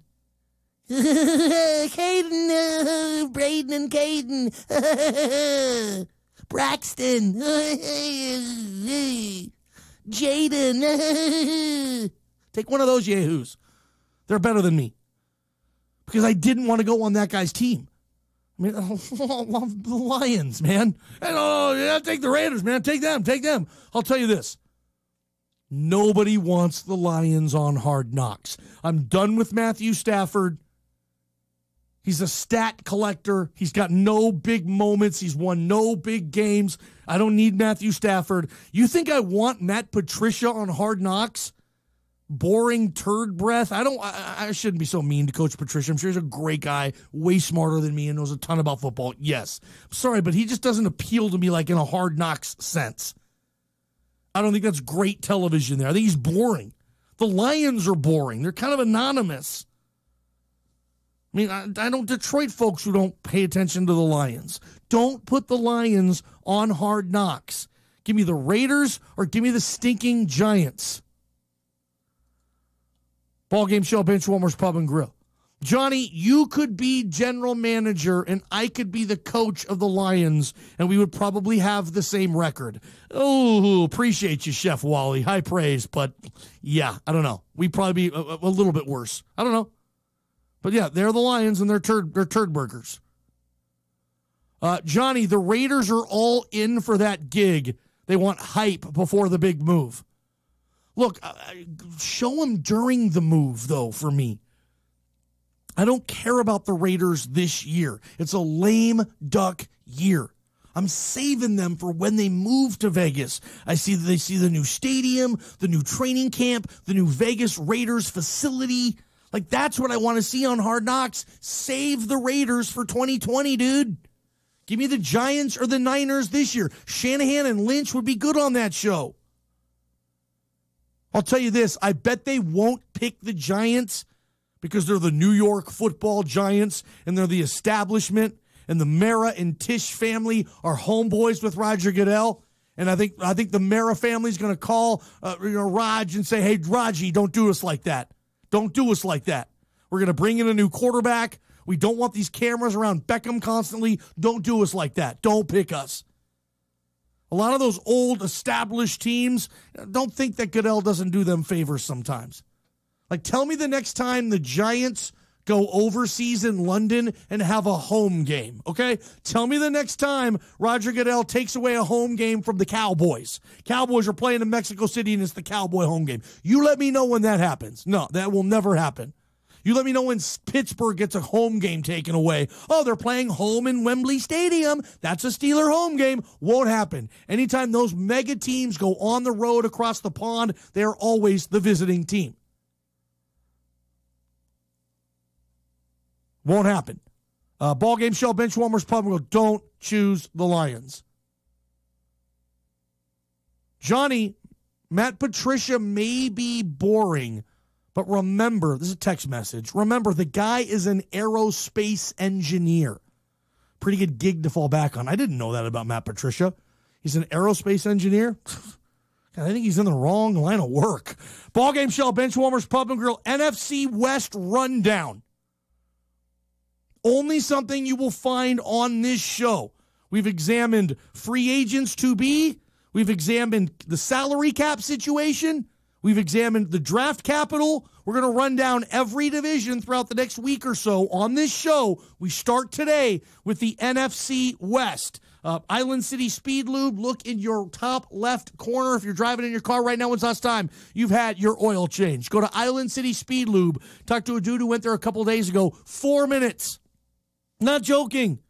Caden, Braden and Caden. Braxton. Jaden. Take one of those yahoos. They're better than me. Because I didn't want to go on that guy's team. I mean, the Lions, man. And, yeah, take the Raiders, man. Take them. I'll tell you this. Nobody wants the Lions on Hard Knocks. I'm done with Matthew Stafford. He's a stat collector. He's got no big moments. He's won no big games. I don't need Matthew Stafford. You think I want Matt Patricia on Hard Knocks? Boring turd breath. I shouldn't be so mean to Coach Patricia. I'm sure he's a great guy, way smarter than me and knows a ton about football. Yes. I'm sorry, but he just doesn't appeal to me like in a Hard Knocks sense. I don't think that's great television there. I think he's boring. The Lions are boring. They're kind of anonymous. I mean, I don't Detroit folks who don't pay attention to the Lions. Don't put the Lions on Hard Knocks. Give me the Raiders or give me the stinking Giants. Ballgame Show, Benchwarmers Pub and Grill. Johnny, you could be general manager and I could be the coach of the Lions, and we would probably have the same record. Oh, appreciate you, Chef Wally. High praise, but yeah, I don't know. We'd probably be a little bit worse. I don't know. But yeah, they're the Lions and they're turd burgers. Johnny, the Raiders are all in for that gig. They want hype before the big move. Look, show them during the move, though, for me. I don't care about the Raiders this year. It's a lame duck year. I'm saving them for when they move to Vegas. They see the new stadium, the new training camp, the new Vegas Raiders facility. Like, that's what I want to see on Hard Knocks. Save the Raiders for 2020, dude. Give me the Giants or the Niners this year. Shanahan and Lynch would be good on that show. I'll tell you this. I bet they won't pick the Giants because they're the New York football giants and they're the establishment, and the Mara and Tisch family are homeboys with Roger Goodell. And I think the Mara family is going to call Raj and say, hey, Raji, don't do us like that. Don't do us like that. We're going to bring in a new quarterback. We don't want these cameras around Beckham constantly. Don't do us like that. Don't pick us. A lot of those old established teams, don't think that Goodell doesn't do them favors sometimes. Like, tell me the next time the Giants go overseas in London and have a home game, okay? Tell me the next time Roger Goodell takes away a home game from the Cowboys. Cowboys are playing in Mexico City and it's the Cowboy home game. You let me know when that happens. No, that will never happen. You let me know when Pittsburgh gets a home game taken away. Oh, they're playing home in Wembley Stadium. That's a Steeler home game. Won't happen. Anytime those mega teams go on the road across the pond, they're always the visiting team. Won't happen. Ballgame show, Benchwarmers Pub will go, don't choose the Lions. Johnny, Matt Patricia may be boring, but remember, this is a text message. Remember, the guy is an aerospace engineer. Pretty good gig to fall back on. I didn't know that about Matt Patricia. He's an aerospace engineer. God, I think he's in the wrong line of work. Ballgame show, Benchwarmers Pub and Grill, NFC West rundown. Only something you will find on this show. We've examined free agents to be. We've examined the salary cap situation. We've examined the draft capital. We're going to run down every division throughout the next week or so on this show. We start today with the NFC West. Island City Speed Lube, look in your top left corner. If you're driving in your car right now, it's last time you've had your oil change. Go to Island City Speed Lube. Talked to a dude who went there a couple days ago. 4 minutes. Not joking.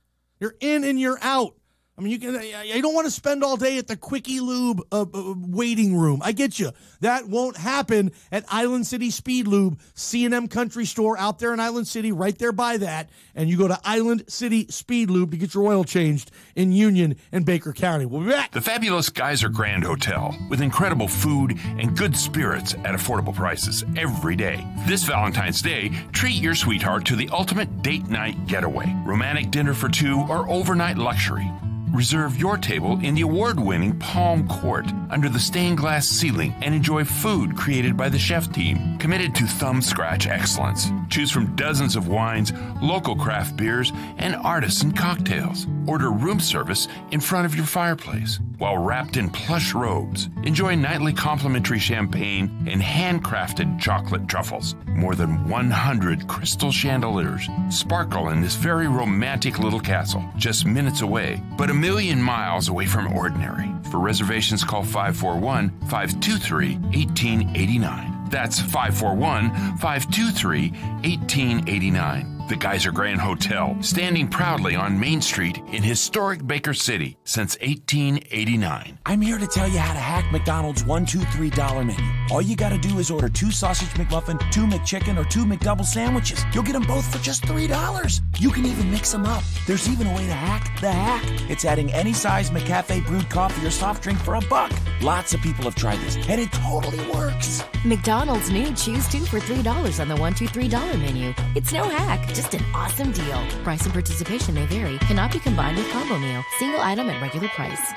You're in and you're out. I mean, you don't want to spend all day at the Quickie Lube waiting room. I get you. That won't happen at Island City Speed Lube, C&M Country Store out there in Island City, right there by that. And you go to Island City Speed Lube to get your oil changed in Union and Baker County. We'll be back. The fabulous Geyser Grand Hotel, with incredible food and good spirits at affordable prices every day. This Valentine's Day, treat your sweetheart to the ultimate date night getaway. Romantic dinner for two or overnight luxury. Reserve your table in the award-winning Palm Court under the stained glass ceiling and enjoy food created by the chef team, committed to thumb-scratch excellence. Choose from dozens of wines, local craft beers, and artisan cocktails. Order room service in front of your fireplace. While wrapped in plush robes, enjoy nightly complimentary champagne and handcrafted chocolate truffles. More than 100 crystal chandeliers sparkle in this very romantic little castle, just minutes away, but a million miles away from ordinary. For reservations, call 541-523-1889. That's 541-523-1889. The Geyser Grand Hotel, standing proudly on Main Street in historic Baker City since 1889. I'm here to tell you how to hack McDonald's $1, $2, $3 menu. All you gotta do is order 2 sausage McMuffin, 2 McChicken, or 2 McDouble sandwiches. You'll get them both for just $3. You can even mix them up. There's even a way to hack the hack. It's adding any size McCafe brewed coffee or soft drink for $1. Lots of people have tried this, and it totally works. McDonald's new Choose 2 for $3 on the $1, $2, $3 menu. It's no hack, just an awesome deal. Price and participation may vary. Cannot be combined with combo meal. Single item at regular price.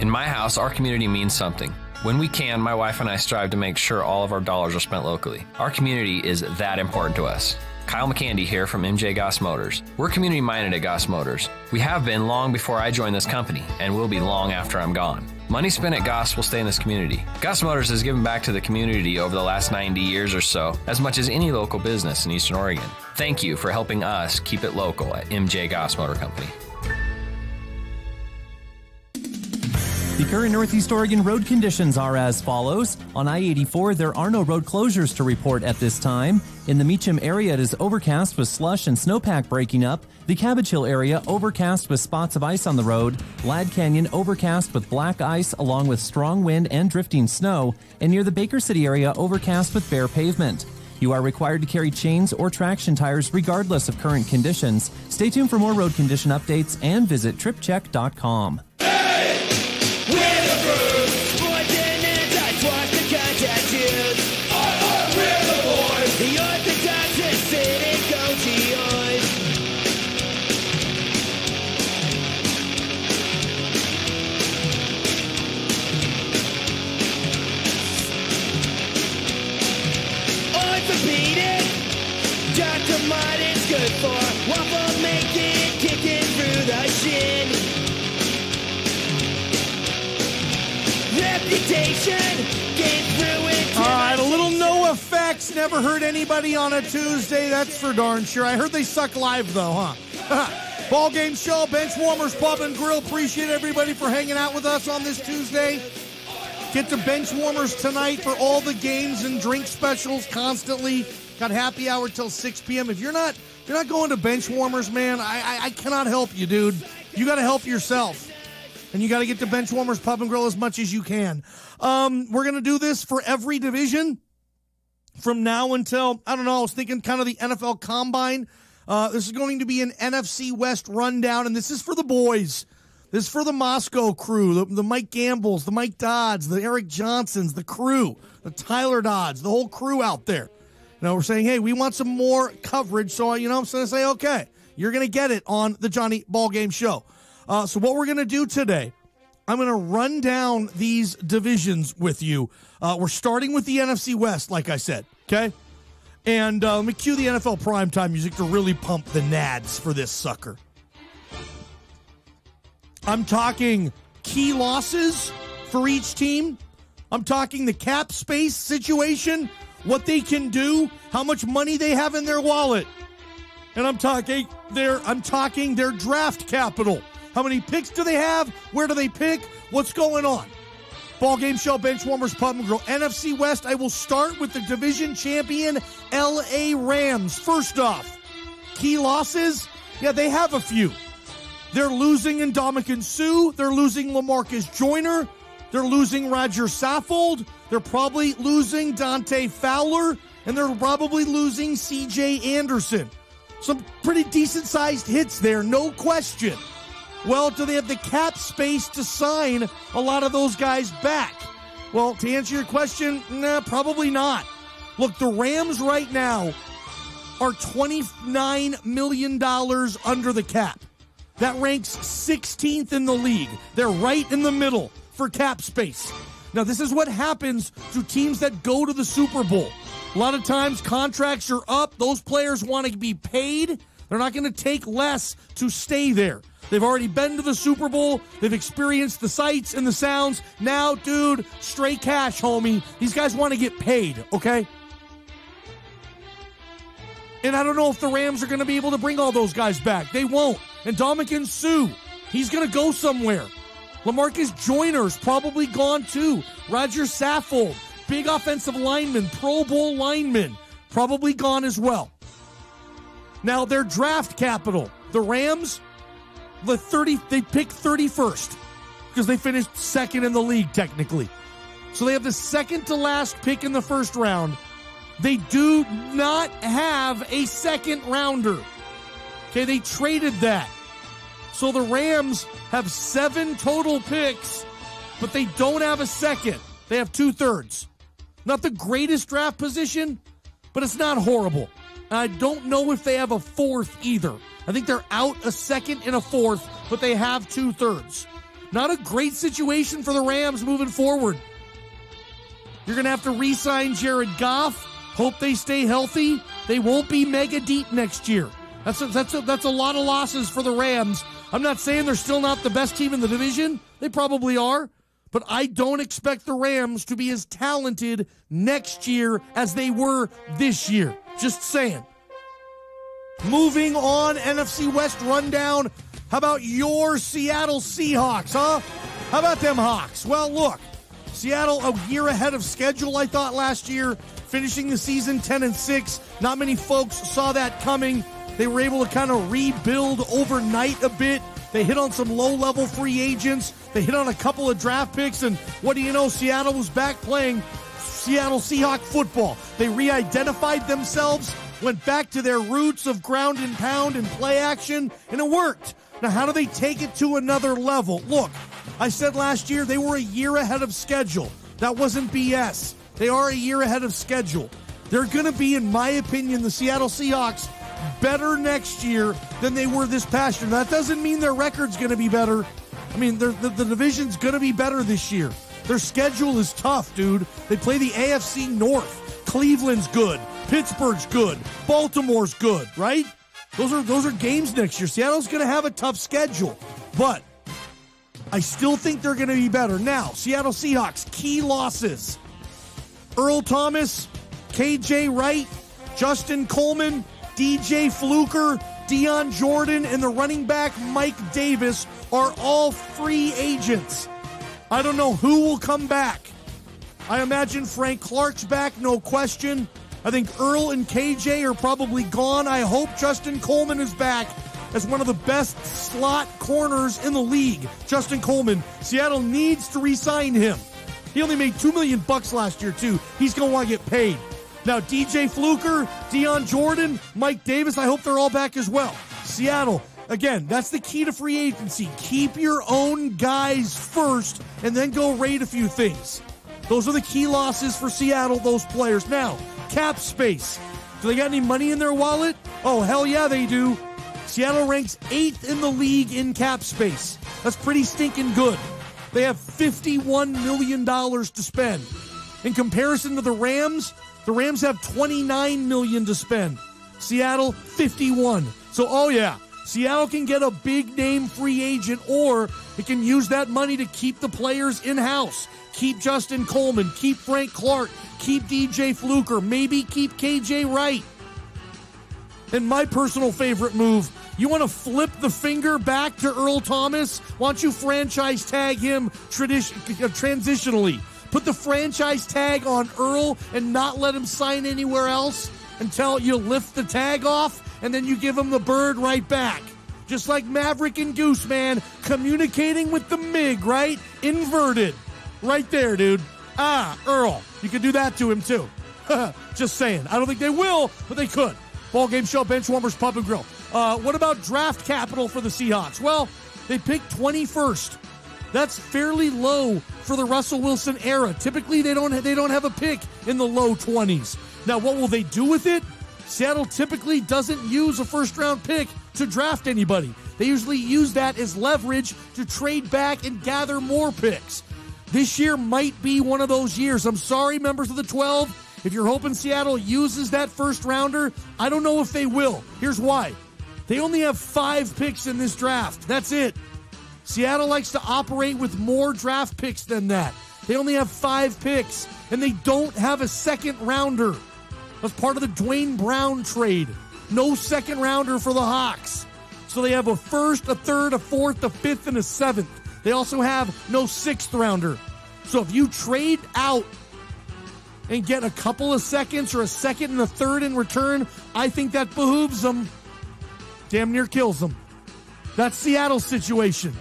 In my house, our community means something. When we can, my wife and I strive to make sure all of our dollars are spent locally. Our community is that important to us. Kyle McCandy here from MJ Goss Motors. We're community-minded at Goss Motors. We have been long before I joined this company, and will be long after I'm gone. Money spent at Goss will stay in this community. Goss Motors has given back to the community over the last 90 years or so, as much as any local business in Eastern Oregon. Thank you for helping us keep it local at MJ Goss Motor Company. The current Northeast Oregon road conditions are as follows. On I-84, there are no road closures to report at this time. In the Meacham area, it is overcast with slush and snowpack breaking up. The Cabbage Hill area, overcast with spots of ice on the road. Ladd Canyon, overcast with black ice along with strong wind and drifting snow. And near the Baker City area, overcast with bare pavement. You are required to carry chains or traction tires regardless of current conditions. Stay tuned for more road condition updates and visit tripcheck.com. You're the Seahawks never hurt anybody on a Tuesday, that's for darn sure. I heard they suck live, though, huh? Ball Game Show, Bench Warmers Pub and Grill. Appreciate everybody for hanging out with us on this Tuesday. Get to Bench Warmers tonight for all the games and drink specials constantly. Got happy hour till 6 p.m. If you're not going to Bench Warmers, man, I cannot help you, dude. You got to help yourself. And you got to get to Bench Warmers Pub and Grill as much as you can. We're going to do this for every division from now until, I don't know, I was thinking kind of the NFL Combine. This is going to be an NFC West rundown, and this is for the boys. This is for the Moscow crew, the Mike Gambles, the Mike Dodds, the Eric Johnsons, the crew, the Tyler Dodds, the whole crew out there. You know, we're saying, hey, we want some more coverage, so, I'm going to say, okay, you're going to get it on the Johnny Ballgame Show. So what we're going to do today, I'm going to run down these divisions with you. We're starting with the NFC West, like I said, okay? And let me cue the NFL primetime music to really pump the nads for this sucker. I'm talking key losses for each team. I'm talking the cap space situation, what they can do, how much money they have in their wallet. And I'm talking their draft capital. How many picks do they have? Where do they pick? What's going on? Ball Game Show, Bench Warmers, Pub and Grill. NFC West, I will start with the division champion, L.A. Rams. First off, key losses? Yeah, they have a few. They're losing Ndamukong Suh. They're losing LaMarcus Joyner. They're losing Roger Saffold. They're probably losing Dante Fowler. And they're probably losing C.J. Anderson. Some pretty decent-sized hits there, no question. Well, do they have the cap space to sign a lot of those guys back? Well, to answer your question, probably not. Look, the Rams right now are $29 million under the cap. That ranks 16th in the league. They're right in the middle for cap space. Now, this is what happens to teams that go to the Super Bowl. A lot of times contracts are up. Those players want to be paid. They're not going to take less to stay there. They've already been to the Super Bowl. They've experienced the sights and the sounds. Now, dude, straight cash, homie. These guys want to get paid, okay? And I don't know if the Rams are going to be able to bring all those guys back. They won't. And Ndamukong Suh, he's going to go somewhere. LaMarcus Joyner's probably gone too. Roger Saffold, big offensive lineman, Pro Bowl lineman, probably gone as well. Now, their draft capital. The Rams, they picked 31st because they finished second in the league technically. So they have the second to last pick in the first round. They do not have a second rounder. Okay, they traded that. So the Rams have 7 total picks, but they don't have a second. They have 2/3. Not the greatest draft position, but it's not horrible. And I don't know if they have a 4th either. I think they're out a second and a 4th, but they have 2/3. Not a great situation for the Rams moving forward. You're going to have to re-sign Jared Goff. Hope they stay healthy. They won't be mega deep next year. That's a lot of losses for the Rams. I'm not saying they're still not the best team in the division. They probably are. But I don't expect the Rams to be as talented next year as they were this year. Just saying. Moving on, NFC West rundown. How about your Seattle Seahawks, huh? How about them Hawks? Well, look, Seattle a year ahead of schedule, I thought, last year, finishing the season 10-6. Not many folks saw that coming. They were able to kind of rebuild overnight a bit. They hit on some low-level free agents. They hit on a couple of draft picks, and what do you know? Seattle was back playing Seattle Seahawk football. They re-identified themselves, went back to their roots of ground and pound and play action, and it worked. Now, how do they take it to another level? Look, I said last year they were a year ahead of schedule. That wasn't BS. They are a year ahead of schedule. They're going to be, in my opinion, the Seattle Seahawks, better next year than they were this past year. Now, that doesn't mean their record's going to be better. I mean, the division's going to be better this year. Their schedule is tough, dude. They play the AFC North. Cleveland's good. Pittsburgh's good. Baltimore's good, right? Those are games next year. Seattle's going to have a tough schedule, but I still think they're going to be better. Now, Seattle Seahawks, key losses. Earl Thomas, KJ Wright, Justin Coleman, DJ Fluker, Deion Jordan, and the running back Mike Davis are all free agents. I don't know who will come back. I imagine Frank Clark's back, no question. I think Earl and KJ are probably gone. I hope Justin Coleman is back as one of the best slot corners in the league. Justin Coleman, Seattle needs to re-sign him. He only made $2 million last year, too. He's going to want to get paid. Now, DJ Fluker, Deion Jordan, Mike Davis, I hope they're all back as well. Seattle, again, that's the key to free agency. Keep your own guys first and then go raid a few things. Those are the key losses for Seattle, those players. Now, cap space. Do they got any money in their wallet? Oh, hell yeah, they do. Seattle ranks 8th in the league in cap space. That's pretty stinking good. They have $51 million to spend. In comparison to the Rams have $29 million to spend. Seattle, 51. So, oh yeah, Seattle can get a big-name free agent, or it can use that money to keep the players in-house. Keep Justin Coleman, keep Frank Clark, keep DJ Fluker, maybe keep KJ Wright. And my personal favorite move, you want to flip the finger back to Earl Thomas? Why don't you franchise tag him transitionally? Put the franchise tag on Earl and not let him sign anywhere else until you lift the tag off, and then you give him the bird right back. Just like Maverick and Goose, man, communicating with the MiG, right? Inverted. Right there, dude. Earl. You could do that to him, too. Just saying. I don't think they will, but they could. Ballgame Show, Benchwarmers, Pub and Grill. What about draft capital for the Seahawks? Well, they picked 21st. That's fairly low for the Russell Wilson era. Typically, they don't have a pick in the low 20s. Now, what will they do with it? Seattle typically doesn't use a first-round pick to draft anybody. They usually use that as leverage to trade back and gather more picks. This year might be one of those years. I'm sorry, members of the 12. If you're hoping Seattle uses that first-rounder, I don't know if they will. Here's why. They only have 5 picks in this draft. That's it. Seattle likes to operate with more draft picks than that. They only have 5 picks, and they don't have a second-rounder. That's part of the Dwayne Brown trade. No second-rounder for the Hawks. So they have a first, a third, a fourth, a fifth, and a 7th. They also have no 6th-rounder. So if you trade out and get a couple of seconds or a second and a third in return, I think that behooves them. Damn near kills them. That's Seattle's situation.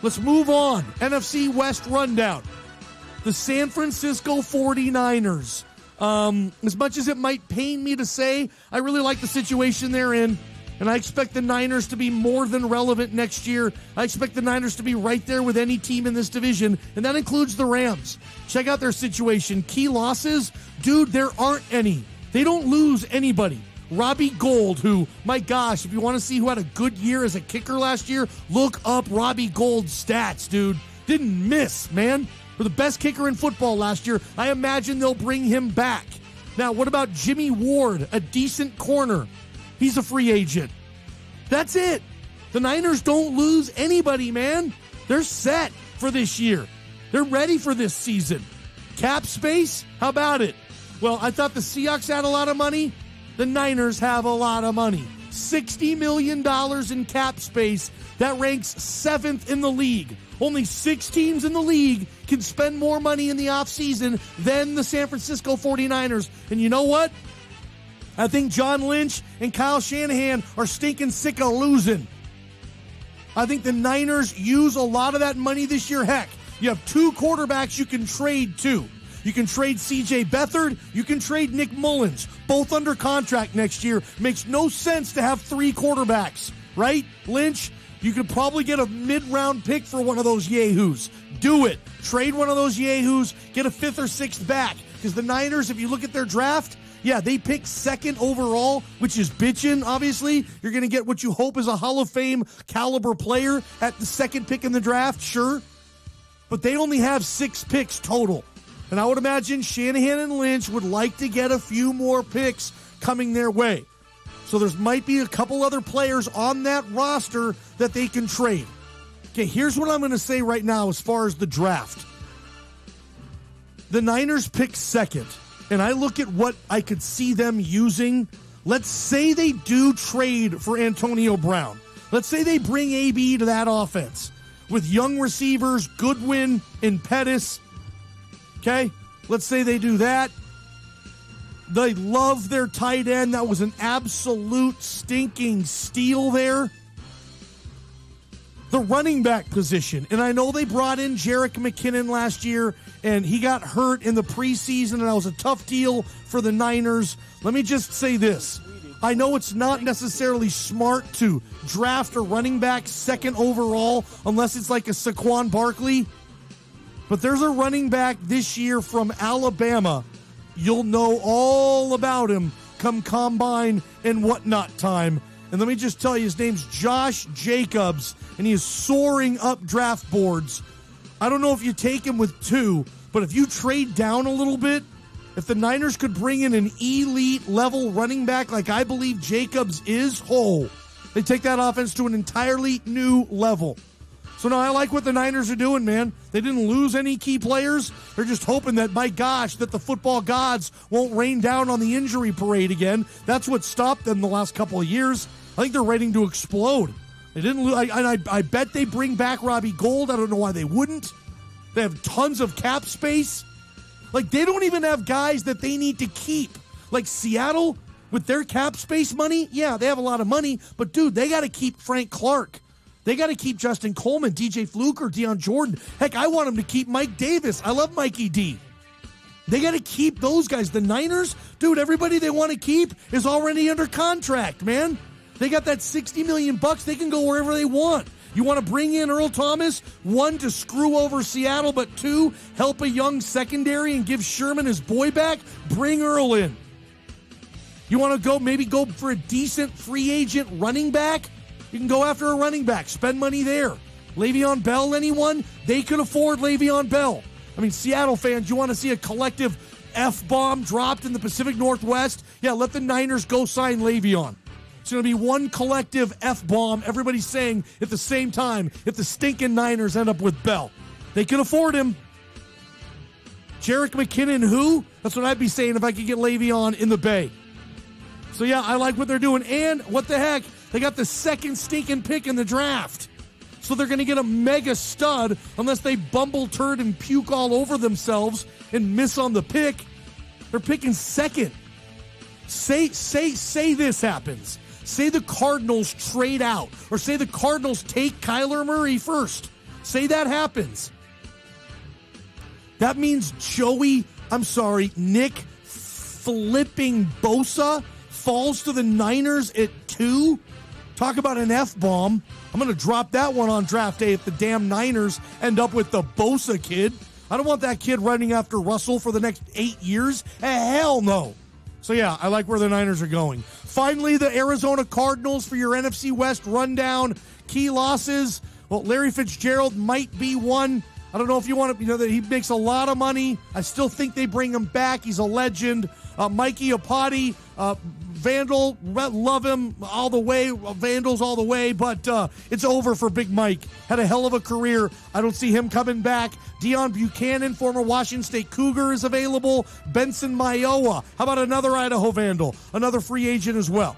Let's move on. NFC West rundown. The San Francisco 49ers. As much as it might pain me to say, I really like the situation they're in. And I expect the Niners to be more than relevant next year. I expect the Niners to be right there with any team in this division, and that includes the Rams. Check out their situation. Key losses? Dude, there aren't any. They don't lose anybody. Robbie Gould, who, my gosh, if you want to see who had a good year as a kicker last year, look up Robbie Gould's stats, dude. Didn't miss, man. For the best kicker in football last year, I imagine they'll bring him back. Now, what about Jimmy Ward, a decent corner? He's a free agent. That's it. The Niners don't lose anybody, man. They're set for this year. They're ready for this season. Cap space? How about it? Well, I thought the Seahawks had a lot of money. The Niners have a lot of money. $60 million in cap space. That ranks 7th in the league. Only 6 teams in the league can spend more money in the offseason than the San Francisco 49ers. And you know what? I think John Lynch and Kyle Shanahan are stinking sick of losing. I think the Niners use a lot of that money this year. Heck, you have 2 quarterbacks you can trade to. You can trade C.J. Beathard. You can trade Nick Mullins. Both under contract next year. Makes no sense to have 3 quarterbacks, right? Lynch, you could probably get a mid-round pick for one of those yahoos. Do it. Trade one of those yahoos. Get a 5th or 6th back. Because the Niners, if you look at their draft, yeah, they picked 2nd overall, which is bitchin', obviously. You're going to get what you hope is a Hall of Fame caliber player at the 2nd pick in the draft, sure. But they only have 6 picks total. And I would imagine Shanahan and Lynch would like to get a few more picks coming their way. So there might be a couple other players on that roster that they can trade. Okay, here's what I'm going to say right now as far as the draft. The Niners pick 2nd. and I look at what I could see them using, let's say they do trade for Antonio Brown. Let's say they bring AB to that offense with young receivers, Goodwin and Pettis. Okay? Let's say they do that. They love their tight end. That was an absolute stinking steal there. The running back position. And I know they brought in Jerick McKinnon last year, and he got hurt in the preseason, and that was a tough deal for the Niners. Let me just say this. I know it's not necessarily smart to draft a running back second overall unless it's like a Saquon Barkley. But there's a running back this year from Alabama. You'll know all about him come combine and whatnot time. And let me just tell you, his name's Josh Jacobs, and he is soaring up draft boards. I don't know if you take him with 2, but if you trade down a little bit, if the Niners could bring in an elite level running back like I believe Jacobs is, they take that offense to an entirely new level. So now I like what the Niners are doing, man. They didn't lose any key players. They're just hoping that, my gosh, that the football gods won't rain down on the injury parade again. That's what stopped them the last couple of years. I think they're ready to explode. They didn't lose. I bet they bring back Robbie Gould. I don't know why they wouldn't. They have tons of cap space. Like, they don't even have guys that they need to keep. Like Seattle, with their cap space money, yeah, they have a lot of money. But, dude, they got to keep Frank Clark. They got to keep Justin Coleman, DJ Fluker, Deion Jordan. Heck, I want them to keep Mike Davis. I love Mikey D. They got to keep those guys. The Niners, dude, everybody they want to keep is already under contract, man. They got that $60 million. They can go wherever they want. You want to bring in Earl Thomas, 1, to screw over Seattle, but 2, help a young secondary and give Sherman his boy back? Bring Earl in. You want to maybe go for a decent free agent running back? You can go after a running back. Spend money there. Le'Veon Bell, anyone? They could afford Le'Veon Bell. I mean, Seattle fans, you want to see a collective F-bomb dropped in the Pacific Northwest? Yeah, let the Niners go sign Le'Veon. It's going to be one collective F-bomb, everybody's saying at the same time, if the stinking Niners end up with Bell. They can afford him. Jerick McKinnon, who? That's what I'd be saying if I could get Le'Veon in the Bay. So, yeah, I like what they're doing. And, what the heck, they got the second stinking pick in the draft. So they're going to get a mega stud unless they bumble, turd, and puke all over themselves and miss on the pick. They're picking second. Say this happens. Say the Cardinals trade out, or say the Cardinals take Kyler Murray first. Say that happens. That means Nick flipping Bosa falls to the Niners at 2. Talk about an F-bomb. I'm going to drop that one on draft day if the damn Niners end up with the Bosa kid. I don't want that kid running after Russell for the next 8 years. Hell no. So, yeah, I like where the Niners are going. Finally, the Arizona Cardinals for your NFC West rundown. Key losses. Well, Larry Fitzgerald might be one. I don't know if you want to, that he makes a lot of money. I still think they bring him back. He's a legend. Mikey Apati, Vandal, love him all the way. Vandals all the way, but it's over for Big Mike. Had a hell of a career. I don't see him coming back. Deion Buchanan, former Washington State Cougar, is available. Benson Mayowa. How about another Idaho Vandal? Another free agent as well.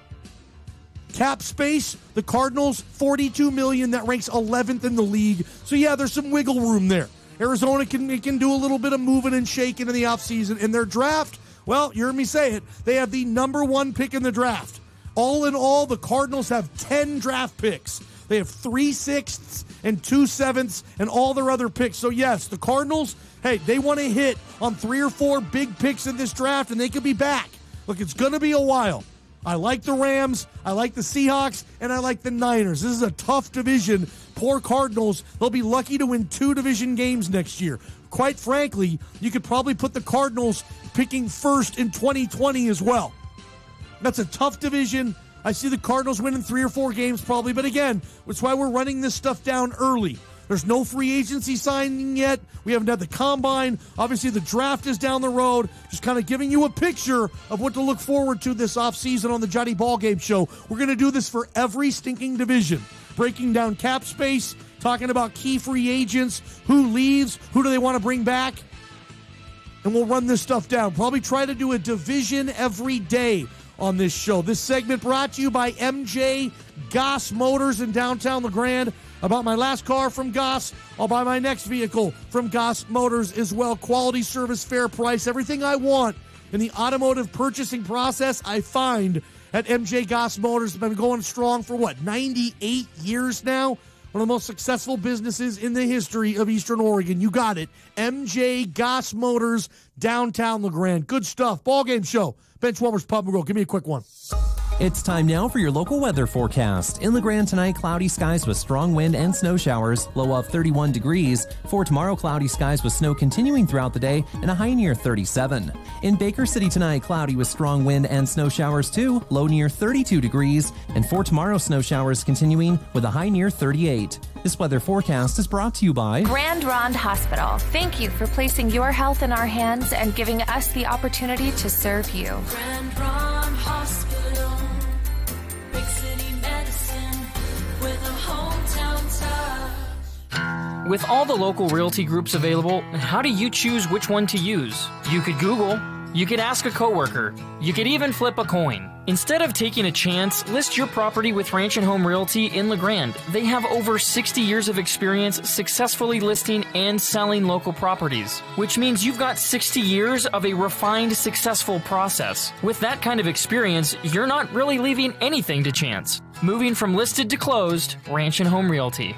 Cap space, the Cardinals, $42 million. That ranks 11th in the league. So, yeah, there's some wiggle room there. Arizona can do a little bit of moving and shaking in the offseason. In their draft, well, you heard me say it, they have the number 1 pick in the draft. All in all, the Cardinals have 10 draft picks. They have 3 6ths and 2 7ths and all their other picks. So, yes, the Cardinals, hey, they want to hit on 3 or 4 big picks in this draft, and they could be back. Look, it's going to be a while. I like the Rams, I like the Seahawks, and I like the Niners. This is a tough division. Poor Cardinals, they'll be lucky to win 2 division games next year. Quite frankly, you could probably put the Cardinals picking first in 2020 as well. That's a tough division. I see the Cardinals winning 3 or 4 games probably, but again, that's why we're running this stuff down early. There's no free agency signing yet. We haven't had the combine. Obviously, the draft is down the road. Just kind of giving you a picture of what to look forward to this offseason on the Johnny Ballgame Show. We're going to do this for every stinking division. Breaking down cap space, talking about key free agents, who leaves, who do they want to bring back. and we'll run this stuff down. Probably try to do a division every day on this show. This segment brought to you by MJ Goss Motors in downtown LeGrand. I bought my last car from Goss. I'll buy my next vehicle from Goss Motors as well. Quality service, fair price, everything I want in the automotive purchasing process I find at MJ Goss Motors. I've been going strong for 98 years now? One of the most successful businesses in the history of Eastern Oregon. You got it. MJ Goss Motors, downtown LeGrand. Good stuff. Ballgame show. Benchwarmers Pub and Grill. Give me a quick one. It's time now for your local weather forecast. In LeGrand tonight, cloudy skies with strong wind and snow showers, low of 31 degrees. For tomorrow, cloudy skies with snow continuing throughout the day and a high near 37. In Baker City tonight, cloudy with strong wind and snow showers too, low near 32 degrees. And for tomorrow, snow showers continuing with a high near 38. This weather forecast is brought to you by Grand Ronde Hospital. Thank you for placing your health in our hands and giving us the opportunity to serve you. Grand Ronde Hospital, big city medicine with a hometown touch. With all the local realty groups available, how do you choose which one to use? You could Google, you could ask a coworker, you could even flip a coin. Instead of taking a chance, list your property with Ranch and Home Realty in LeGrand. They have over 60 years of experience successfully listing and selling local properties, which means you've got 60 years of a refined, successful process. With that kind of experience, you're not really leaving anything to chance. Moving from listed to closed, Ranch and Home Realty.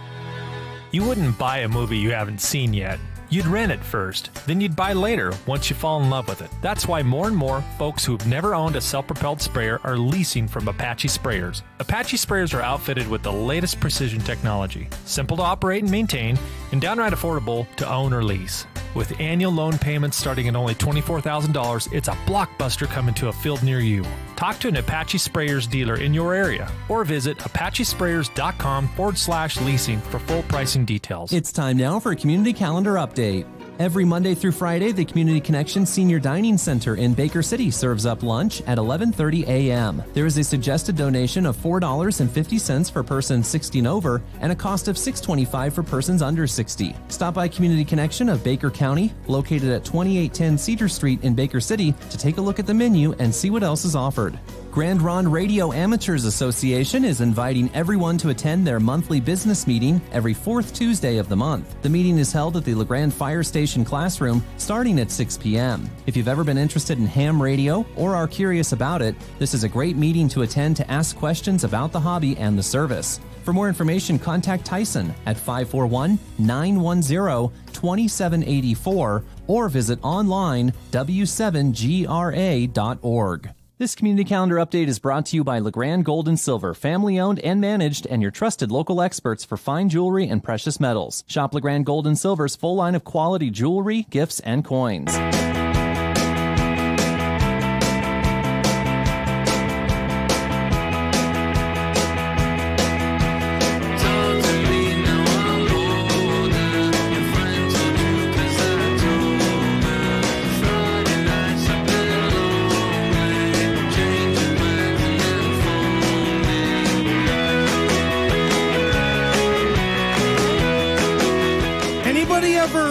You wouldn't buy a movie you haven't seen yet. You'd rent it first, then you'd buy later once you fall in love with it. That's why more and more folks who've never owned a self-propelled sprayer are leasing from Apache Sprayers. Apache Sprayers are outfitted with the latest precision technology, simple to operate and maintain, and downright affordable to own or lease. With annual loan payments starting at only $24,000, it's a blockbuster coming to a field near you. Talk to an Apache Sprayers dealer in your area or visit apachesprayers.com/leasing for full pricing details. It's time now for a community calendar update. Every Monday through Friday, the Community Connection Senior Dining Center in Baker City serves up lunch at 11:30 a.m. There is a suggested donation of $4.50 for persons 60 and over and a cost of $6.25 for persons under 60. Stop by Community Connection of Baker County, located at 2810 Cedar Street in Baker City, to take a look at the menu and see what else is offered. Grand Ronde Radio Amateurs Association is inviting everyone to attend their monthly business meeting every fourth Tuesday of the month. The meeting is held at the LeGrand Fire Station classroom starting at 6 p.m. If you've ever been interested in ham radio or are curious about it, this is a great meeting to attend to ask questions about the hobby and the service. For more information, contact Tyson at 541-910-2784 or visit online w7gra.org. This community calendar update is brought to you by LeGrand Gold and Silver, family-owned and managed, and your trusted local experts for fine jewelry and precious metals. Shop LeGrand Gold and Silver's full line of quality jewelry, gifts, and coins.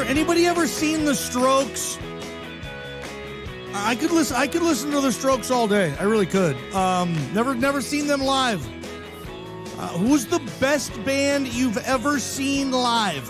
Anybody ever seen the Strokes? I could listen to the Strokes all day. I really could. Never seen them live. Who's the best band you've ever seen live?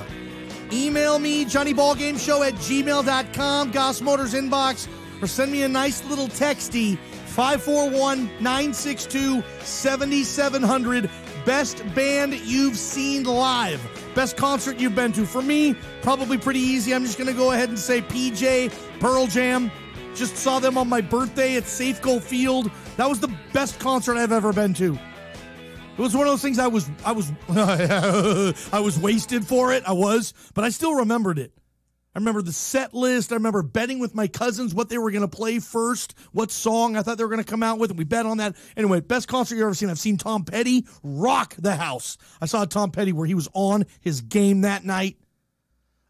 Email me, johnnyballgameshow@gmail.com, Goss Motors inbox, or send me a nice little texty, 541-962-7700. Best band you've seen live. Best concert you've been to. For me, probably pretty easy. I'm just going to go ahead and say PJ, Pearl Jam. Just saw them on my birthday at Safeco Field. That was the best concert I've ever been to. It was one of those things I was wasted for it. I was, but I still remembered it. I remember the set list. I remember betting with my cousins what they were going to play first, what song I thought they were going to come out with, and we bet on that. Anyway, best concert you've ever seen. I've seen Tom Petty rock the house. I saw Tom Petty where he was on his game that night.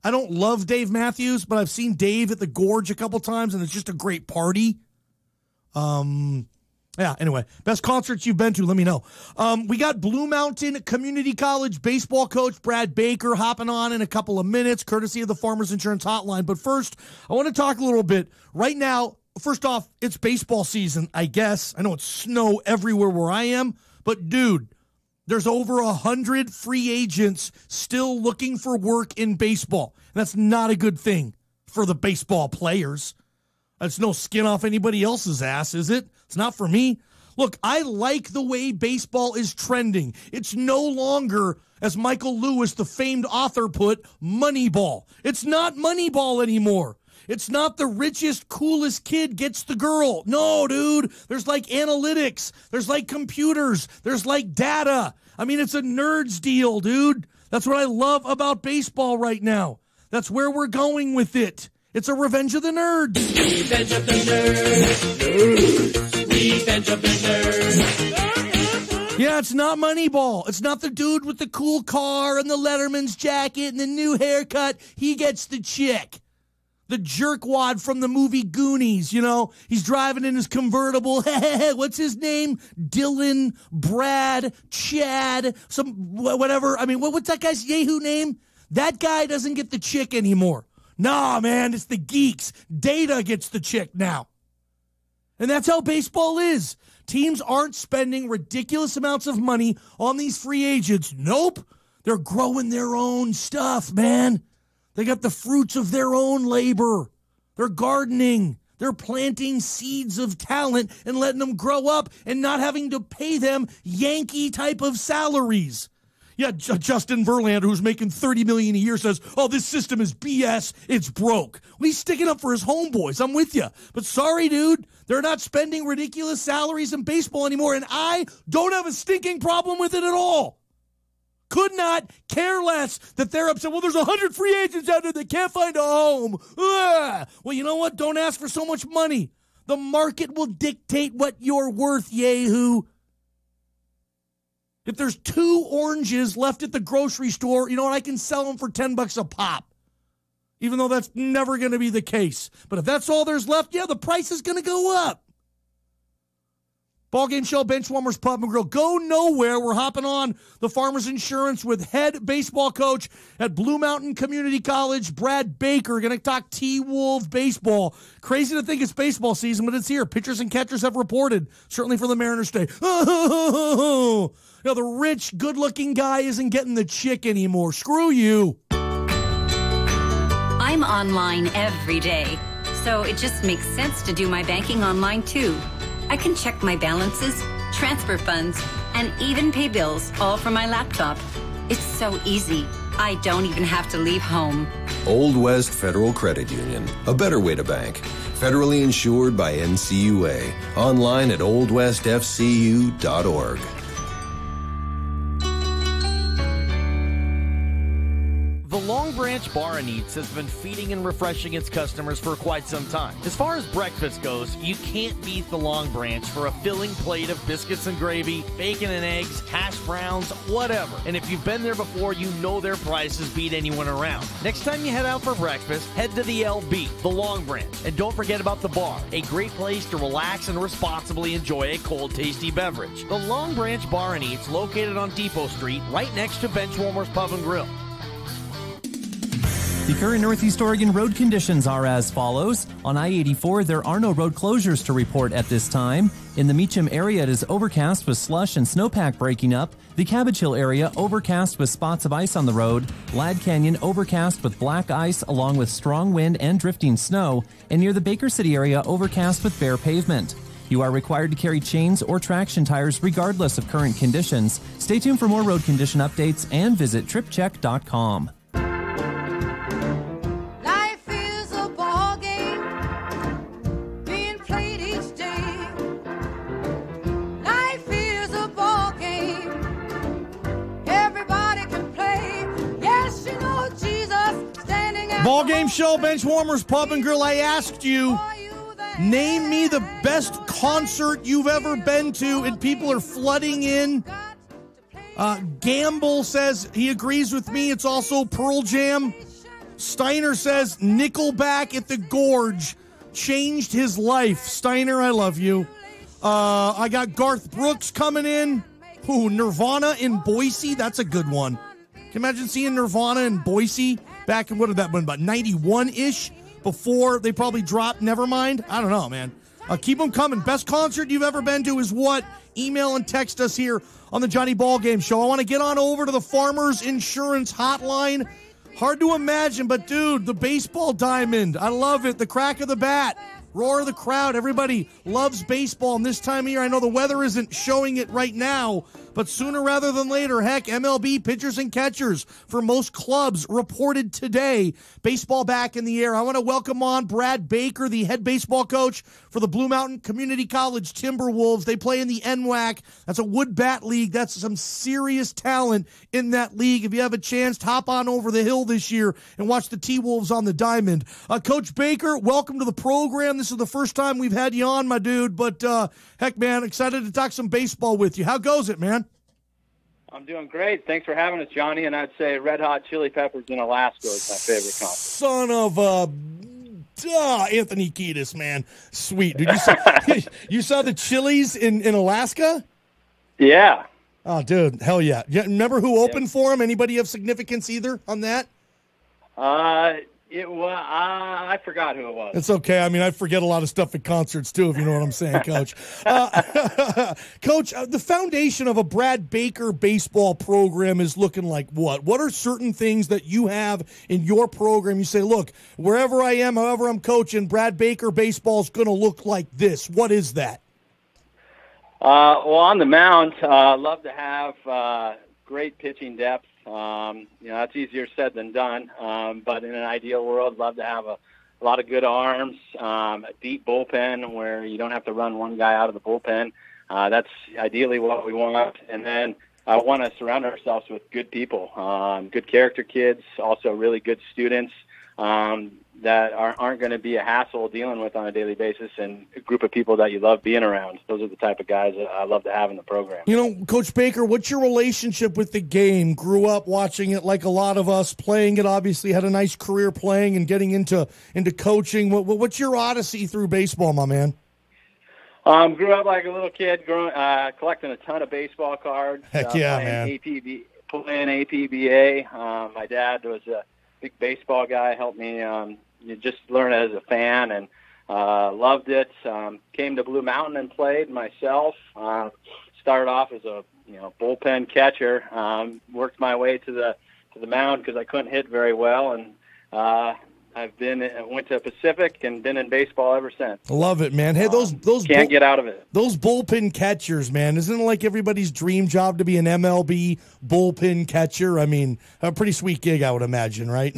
I don't love Dave Matthews, but I've seen Dave at the Gorge a couple times, and it's just a great party. Yeah, anyway, best concerts you've been to, let me know. We got Blue Mountain Community College baseball coach Brad Baker hopping on in a couple of minutes, courtesy of the Farmers Insurance Hotline. But first, I want to talk a little bit. Right now, first off, it's baseball season, I guess. I know it's snow everywhere where I am, but dude, there's over 100 free agents still looking for work in baseball. And that's not a good thing for the baseball players. That's no skin off anybody else's ass, is it? It's not for me. Look, I like the way baseball is trending. It's no longer, as Michael Lewis, the famed author, put, Moneyball. It's not Moneyball anymore. It's not the richest, coolest kid gets the girl. No, dude. There's like analytics. There's like computers. There's like data. I mean, it's a nerds deal, dude. That's what I love about baseball right now. That's where we're going with it. It's a Revenge of the Nerds. Revenge of the Nerds. Revenge of the Nerds. Yeah, it's not Moneyball. It's not the dude with the cool car and the Letterman's jacket and the new haircut. He gets the chick. The jerkwad from the movie Goonies, you know. He's driving in his convertible. What's his name? Dylan, Brad, Chad, some whatever. I mean, what's that guy's Yahoo name? That guy doesn't get the chick anymore. Nah, man, it's the geeks. Data gets the chick now. And that's how baseball is. Teams aren't spending ridiculous amounts of money on these free agents. Nope. They're growing their own stuff, man. They got the fruits of their own labor. They're gardening. They're planting seeds of talent and letting them grow up and not having to pay them Yankee type of salaries. Yeah, Justin Verlander, who's making $30 million a year, says, oh, this system is BS. It's broke. Well, he's sticking up for his homeboys. I'm with you. But sorry, dude. They're not spending ridiculous salaries in baseball anymore, and I don't have a stinking problem with it at all. Could not care less that they're upset. Well, there's 100 free agents out there that can't find a home. Ugh. Well, you know what? Don't ask for so much money. The market will dictate what you're worth, yahoo. If there's 2 oranges left at the grocery store, you know what? I can sell them for $10 a pop. Even though that's never going to be the case. But if that's all there's left, yeah, the price is going to go up. Ballgame Show, Benchwarmers Pub and Grill. Go nowhere. We're hopping on the Farmers Insurance with head baseball coach at Blue Mountain Community College, Brad Baker. Going to talk T-Wolves baseball. Crazy to think it's baseball season, but it's here. Pitchers and catchers have reported, certainly for the Mariners Day. You know, the rich, good-looking guy isn't getting the chick anymore. Screw you. I'm online every day, so it just makes sense to do my banking online, too. I can check my balances, transfer funds, and even pay bills, all from my laptop. It's so easy. I don't even have to leave home. Old West Federal Credit Union, a better way to bank. Federally insured by NCUA. Online at oldwestfcu.org. The Long Branch Bar and Eats has been feeding and refreshing its customers for quite some time. As far as breakfast goes, you can't beat the Long Branch for a filling plate of biscuits and gravy, bacon and eggs, hash browns, whatever. And if you've been there before, you know their prices beat anyone around. Next time you head out for breakfast, head to the LB, the Long Branch. And don't forget about the bar, a great place to relax and responsibly enjoy a cold, tasty beverage. The Long Branch Bar and Eats, located on Depot Street, right next to Benchwarmers Pub and Grill. The current Northeast Oregon road conditions are as follows. On I-84, there are no road closures to report at this time. In the Meacham area, it is overcast with slush and snowpack breaking up. The Cabbage Hill area, overcast with spots of ice on the road. Ladd Canyon, overcast with black ice along with strong wind and drifting snow. And near the Baker City area, overcast with bare pavement. You are required to carry chains or traction tires regardless of current conditions. Stay tuned for more road condition updates and visit tripcheck.com. Ballgame Show, Benchwarmers Pub and Grill. I asked you, name me the best concert you've ever been to, and people are flooding in. Gamble says he agrees with me. It's also Pearl Jam. Steiner says Nickelback at the Gorge changed his life. Steiner, I love you. I got Garth Brooks coming in. Ooh, Nirvana in Boise. That's a good one. Can you imagine seeing Nirvana in Boise back in, what had that been, about 91-ish? Before they probably dropped Nevermind? I don't know, man. Keep them coming. Best concert you've ever been to is what? Email and text us here on the Johnny Ballgame Show. I want to get on over to the Farmers Insurance Hotline. Hard to imagine, but dude, the baseball diamond. I love it. The crack of the bat. Roar of the crowd. Everybody loves baseball. And this time of year, I know the weather isn't showing it right now, but sooner rather than later, heck, MLB pitchers and catchers for most clubs reported today. Baseball back in the air. I want to welcome on Brad Baker, the head baseball coach for the Blue Mountain Community College Timberwolves. They play in the NWAC. That's a wood bat league. That's some serious talent in that league. If you have a chance, hop on over the hill this year and watch the T-Wolves on the diamond. Coach Baker, welcome to the program. This is the first time we've had you on, my dude, but heck, man, excited to talk some baseball with you. How goes it, man? I'm doing great. Thanks for having us, Johnny. And I'd say Red Hot Chili Peppers in Alaska is my favorite concert. Son of Anthony Kiedis, man. Sweet. Dude, you saw the Chili's in Alaska? Yeah. Oh, dude, hell yeah. Remember who opened for him? Anybody of significance either on that? It was. I forgot who it was. It's okay. I mean, I forget a lot of stuff at concerts, too, if you know what I'm saying, Coach. Coach, the foundation of a Brad Baker baseball program is looking like what? What are certain things that you have in your program? You say, look, wherever I am, however I'm coaching, Brad Baker baseball is going to look like this. What is that? Well, on the mound, love to have great pitching depth. That's easier said than done. But in an ideal world, love to have a lot of good arms, a deep bullpen where you don't have to run one guy out of the bullpen. That's ideally what we want. And then I want to surround ourselves with good people, good character kids, also really good students that aren't going to be a hassle dealing with on a daily basis, and a group of people that you love being around. Those are the type of guys that I love to have in the program. You know, Coach Baker, what's your relationship with the game? Grew up watching it like a lot of us, playing it, obviously had a nice career playing and getting into coaching. What's your odyssey through baseball, my man? Grew up like a little kid, collecting a ton of baseball cards. Heck yeah, man. Playing APBA. My dad was a big baseball guy, helped me just learn it as a fan, and loved it. Came to Blue Mountain and played myself. Started off as a bullpen catcher. Worked my way to the mound because I couldn't hit very well, and went to Pacific and been in baseball ever since. Love it, man. Hey, those can't get out of it. Those bullpen catchers, man. Isn't it like everybody's dream job to be an MLB bullpen catcher? I mean, a pretty sweet gig, I would imagine, right?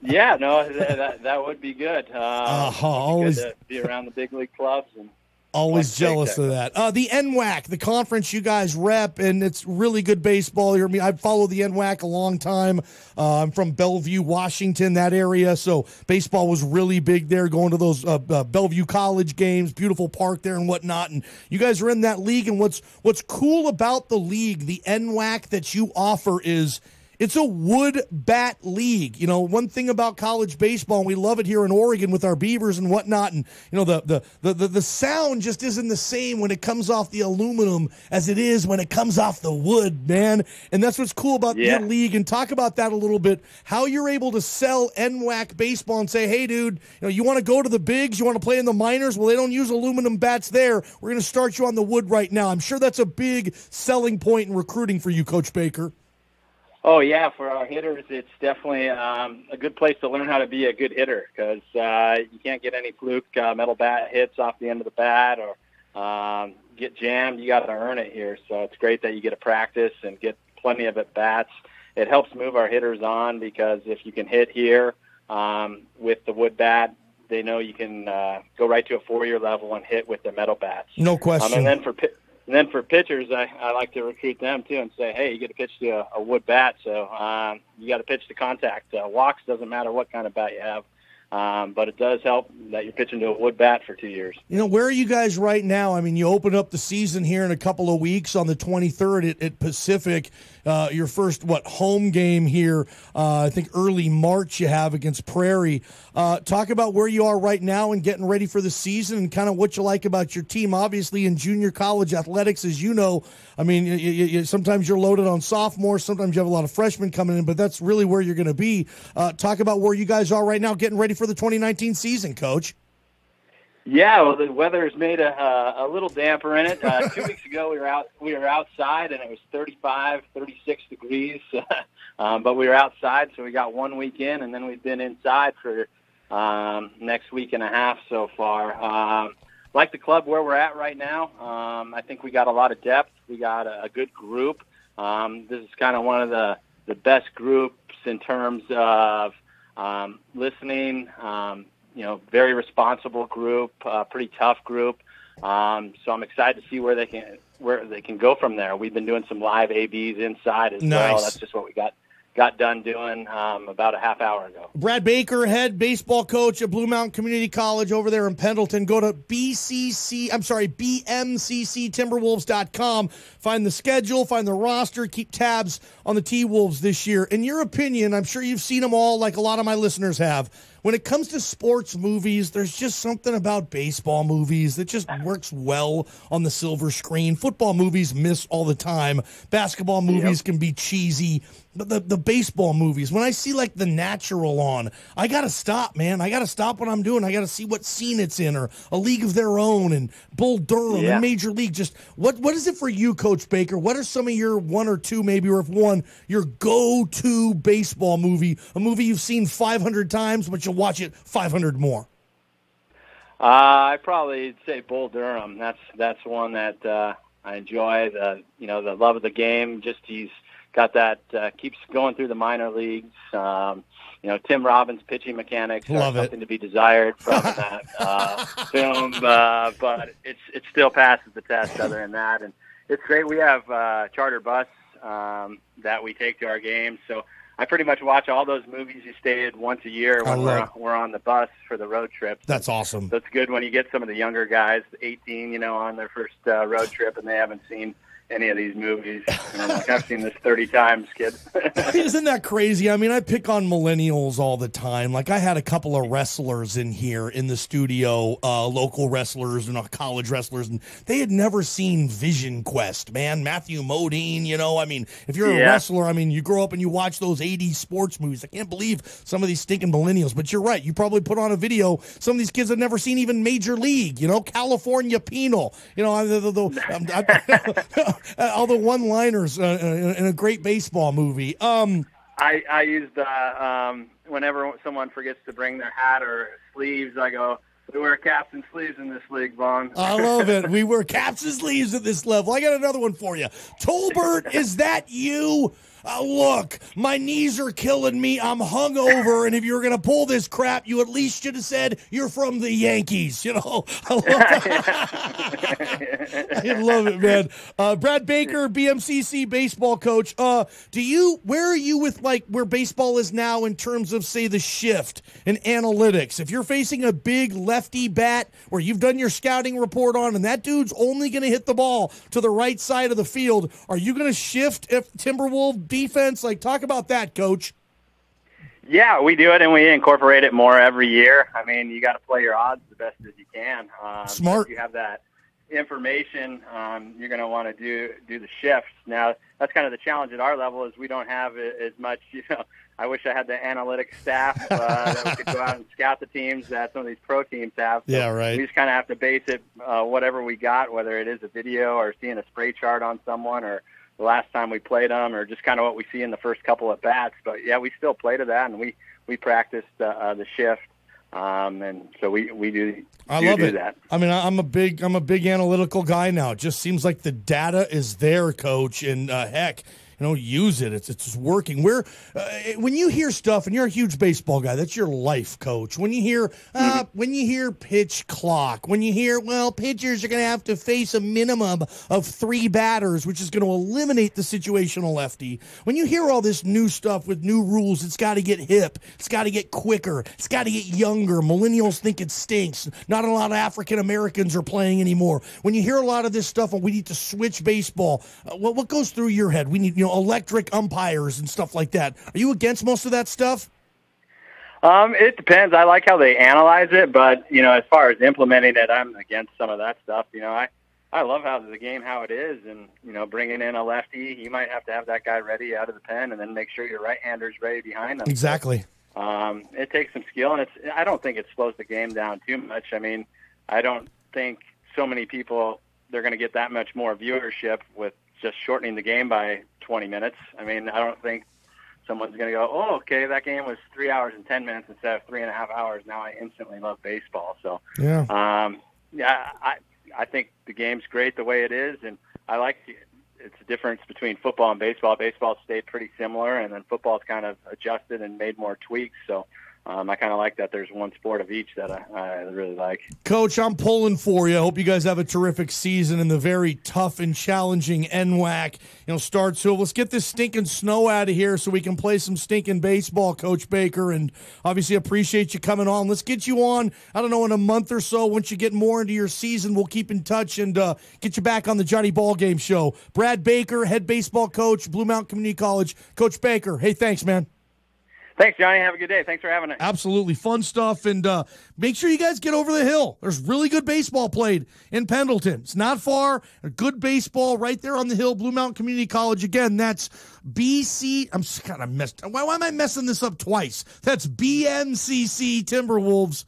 Yeah, no, that would be good. Always good to be around the big league clubs and. Always jealous of that. The NWAC, the conference you guys rep, and it's really good baseball here. I mean, I've followed the NWAC a long time. I'm from Bellevue, Washington, that area, so baseball was really big there, going to those Bellevue College games, beautiful park there and whatnot. And you guys are in that league, and what's cool about the league, the NWAC that you offer is it's a wood bat league. You know, one thing about college baseball, and we love it here in Oregon with our Beavers and whatnot, and the sound just isn't the same when it comes off the aluminum as it is when it comes off the wood, man. And that's what's cool about your league. And talk about that a little bit, how you're able to sell NWAC baseball and say, hey, dude, you want to go to the bigs, you want to play in the minors? Well, they don't use aluminum bats there. We're going to start you on the wood right now. I'm sure that's a big selling point in recruiting for you, Coach Baker. Oh, yeah, for our hitters, it's definitely a good place to learn how to be a good hitter because you can't get any fluke metal bat hits off the end of the bat or get jammed. You got to earn it here. So it's great that you get to practice and get plenty of at-bats. It helps move our hitters on because if you can hit here with the wood bat, they know you can go right to a 4-year level and hit with the metal bats. No question. And then for pitchers, I like to recruit them, too, and say, hey, you get to pitch to a wood bat, so you got to pitch to contact. Walks doesn't matter what kind of bat you have, but it does help that you're pitching to a wood bat for 2 years. Where are you guys right now? I mean, you open up the season here in a couple of weeks on the 23rd at Pacific. your first home game here. I think early March you have against Prairie. Talk about where you are right now and getting ready for the season, and kind of what you like about your team. Obviously, in junior college athletics, as you know, I mean, sometimes you're loaded on sophomores, sometimes you have a lot of freshmen coming in, but that's really where you're going to be. Talk about where you guys are right now, getting ready for the 2019 season, Coach. Yeah, well, the weather's made a little damper in it. 2 weeks ago, we were outside, and it was 35, 36 degrees. But we were outside, so we got 1 week in, and then we've been inside for next week and a half so far. Like the club where we're at right now, I think we got a lot of depth. We got a good group. This is kind of one of the best groups in terms of listening. Very responsible group, pretty tough group. So I'm excited to see where they can go from there. We've been doing some live ABs inside as well. That's just what we got done doing about a half hour ago. Brad Baker, head baseball coach at Blue Mountain Community College over there in Pendleton. Go to BMCCTimberwolves.com. Find the schedule, find the roster, keep tabs on the T-Wolves this year. In your opinion, I'm sure you've seen them all like a lot of my listeners have. When it comes to sports movies, there's just something about baseball movies that just works well on the silver screen. Football movies miss all the time. Basketball movies can be cheesy. But the baseball movies, when I see like The Natural on, I got to stop, man. I got to stop what I'm doing. I got to see what scene it's in, or A League of Their Own and Bull Durham and Major League. Just what is it for you, Coach Baker? What are some of your one or two, maybe, or if one, your go-to baseball movie, a movie you've seen 500 times, but you'll watch it 500 more? I'd probably say Bull Durham. That's one that I enjoy. The love of the game. Just he's got that, keeps going through the minor leagues. Tim Robbins' pitching mechanics are something to be desired from that film, but it still passes the test other than that. And it's great. We have charter bus that we take to our games, so I pretty much watch all those movies you stated once a year when we're on the bus for the road trip. That's awesome. So it's good when you get some of the younger guys, 18, on their first road trip, and they haven't seen any of these movies. I've seen this 30 times, kid. Isn't that crazy? I mean, I pick on millennials all the time. Like, I had a couple of wrestlers in here in the studio, local wrestlers and college wrestlers, and they had never seen Vision Quest, man. Matthew Modine, I mean, if you're a wrestler, I mean, you grow up and you watch those 80s sports movies. I can't believe some of these stinking millennials, but you're right. You probably put on a video. Some of these kids have never seen even Major League, California Penal, all the one-liners in a great baseball movie. I used whenever someone forgets to bring their hat or sleeves, I go, we wear caps and sleeves in this league, Vaughn. I love it. We wear caps and sleeves at this level. I got another one for you. Tolbert, is that you? Look, my knees are killing me. I'm hungover, and if you were going to pull this crap, you at least should have said you're from the Yankees. I love it, man. Brad Baker, BMCC baseball coach. Where are you with where baseball is now in terms of, say, the shift and analytics? If you're facing a big lefty bat where you've done your scouting report on, and that dude's only going to hit the ball to the right side of the field, are you going to shift if Timberwolves defense? Talk about that, Coach. Yeah, we do it, and we incorporate it more every year. I mean, you got to play your odds the best as you can. Smart. If you have that information, you're going to want to do the shifts. Now, that's kind of the challenge at our level, is we don't have as much. I wish I had the analytics staff that we could go out and scout the teams that some of these pro teams have. So yeah, right. We just kind of have to base it whatever we got, whether it is a video or seeing a spray chart on someone, or the last time we played them, or just kind of what we see in the first couple at bats. But yeah, we still play to that, and we practice the shift, and so we do. I love it. That. I mean, I'm a big analytical guy now. It just seems like the data is there, Coach, and heck, use it. It's working. When you hear stuff, and you're a huge baseball guy, that's your life, Coach. When you hear pitch clock, when you hear, pitchers are going to have to face a minimum of 3 batters, which is going to eliminate the situational lefty. When you hear all this new stuff with new rules, it's got to get hip. It's got to get quicker. It's got to get younger. Millennials think it stinks. Not a lot of African Americans are playing anymore. When you hear a lot of this stuff, and we need to switch baseball, what goes through your head? We need, electric umpires and stuff like that. Are you against most of that stuff? It depends. I like how they analyze it, but, as far as implementing it, I'm against some of that stuff. I love how it is, and, bringing in a lefty, you might have to have that guy ready out of the pen and then make sure your right-hander's ready behind them. Exactly. It takes some skill, and I don't think it slows the game down too much. I mean, I don't think so many people, they're going to get that much more viewership with just shortening the game by 20 minutes. I mean, I don't think someone's going to go, oh, okay, that game was 3 hours and 10 minutes instead of 3.5 hours. Now I instantly love baseball. So, I think the game's great the way it is, and I like it's a difference between football and baseball. Baseball stayed pretty similar, and then football's kind of adjusted and made more tweaks. So I kind of like that there's one sport of each that I really like. Coach, I'm pulling for you. I hope you guys have a terrific season in the very tough and challenging NWAC. Start soon. Let's get this stinking snow out of here so we can play some stinking baseball, Coach Baker, and obviously appreciate you coming on. Let's get you on, I don't know, in a month or so. Once you get more into your season, we'll keep in touch and get you back on the Johnny Ballgame show. Brad Baker, head baseball coach, Blue Mountain Community College. Coach Baker, hey, thanks, man. Thanks, Johnny. Have a good day. Thanks for having us. Absolutely. Fun stuff. And make sure you guys get over the hill. There's really good baseball played in Pendleton. It's not far. A good baseball right there on the hill, Blue Mountain Community College. Again, that's BC. I'm just kind of messed. Why am I messing this up twice? That's BMCC Timberwolves.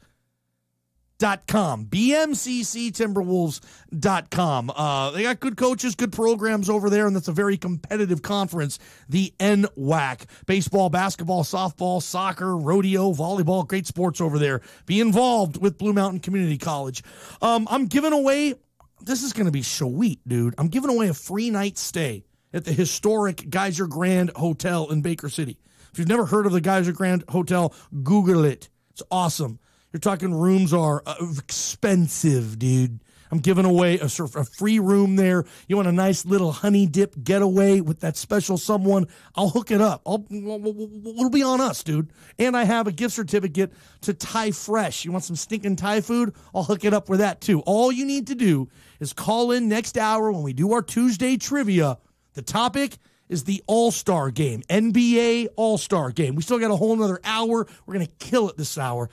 BMCCTimberwolves.com. They got good coaches, good programs over there, and that's a very competitive conference, the NWAC. Baseball, basketball, softball, soccer, rodeo, volleyball, great sports over there. Be involved with Blue Mountain Community College. I'm giving away, this is going to be sweet, dude. I'm giving away a free night stay at the historic Geyser Grand Hotel in Baker City. If you've never heard of the Geyser Grand Hotel, Google it. It's awesome. You're talking rooms are expensive, dude. I'm giving away a free room there. You want a nice little honey dip getaway with that special someone? I'll hook it up. It'll be on us, dude. And I have a gift certificate to Thai Fresh. You want some stinking Thai food? I'll hook it up with that, too. All you need to do is call in next hour when we do our Tuesday trivia. The topic is the All-Star Game, NBA All-Star Game. We still got a whole another hour. We're going to kill it this hour.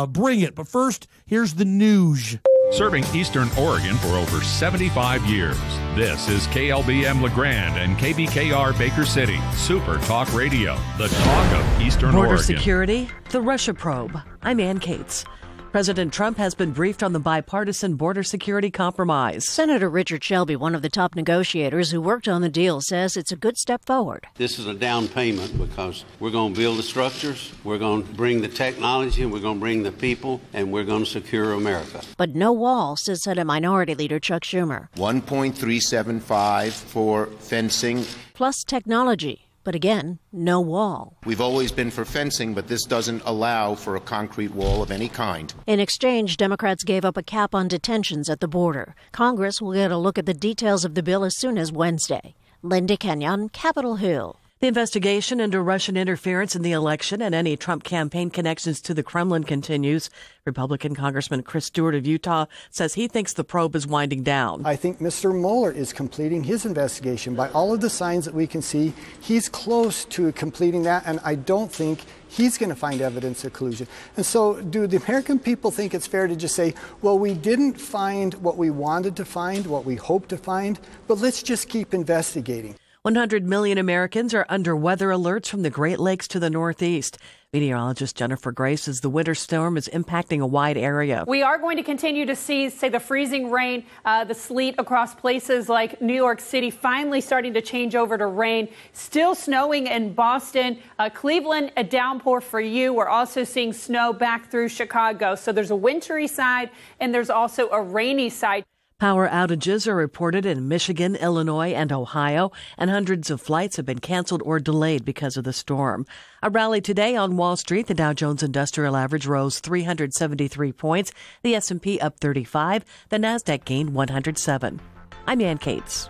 Bring it. But first, here's the news. Serving Eastern Oregon for over 75 years. This is KLBM LeGrand and KBKR Baker City. Super Talk Radio, the talk of Eastern Border Oregon. security, the Russia probe. I'm Ann Cates. President Trump has been briefed on the bipartisan border security compromise. Senator Richard Shelby, one of the top negotiators who worked on the deal, says it's a good step forward. This is a down payment because we're going to build the structures, we're going to bring the technology, and we're going to bring the people, and we're going to secure America. But no wall, says Senate Minority Leader Chuck Schumer. $1.375 for fencing. Plus technology. But again, no wall. We've always been for fencing, but this doesn't allow for a concrete wall of any kind. In exchange, Democrats gave up a cap on detentions at the border. Congress will get a look at the details of the bill as soon as Wednesday. Linda Kenyon, Capitol Hill. The investigation into Russian interference in the election and any Trump campaign connections to the Kremlin continues. Republican Congressman Chris Stewart of Utah says he thinks the probe is winding down. I think Mr. Mueller is completing his investigation. By all of the signs that we can see, he's close to completing that, and I don't think he's going to find evidence of collusion. And so do the American people think it's fair to just say, well, we didn't find what we wanted to find, what we hoped to find, but let's just keep investigating. 100 million Americans are under weather alerts from the Great Lakes to the Northeast. Meteorologist Jennifer Gray says the winter storm is impacting a wide area. We are going to continue to see, the freezing rain, the sleet across places like New York City, finally starting to change over to rain. Still snowing in Boston. Cleveland, a downpour for you. We're also seeing snow back through Chicago. So there's a wintry side and there's also a rainy side. Power outages are reported in Michigan, Illinois, and Ohio, and hundreds of flights have been canceled or delayed because of the storm. A rally today on Wall Street. The Dow Jones Industrial Average rose 373 points. The S&P up 35. The Nasdaq gained 107. I'm Ann Cates.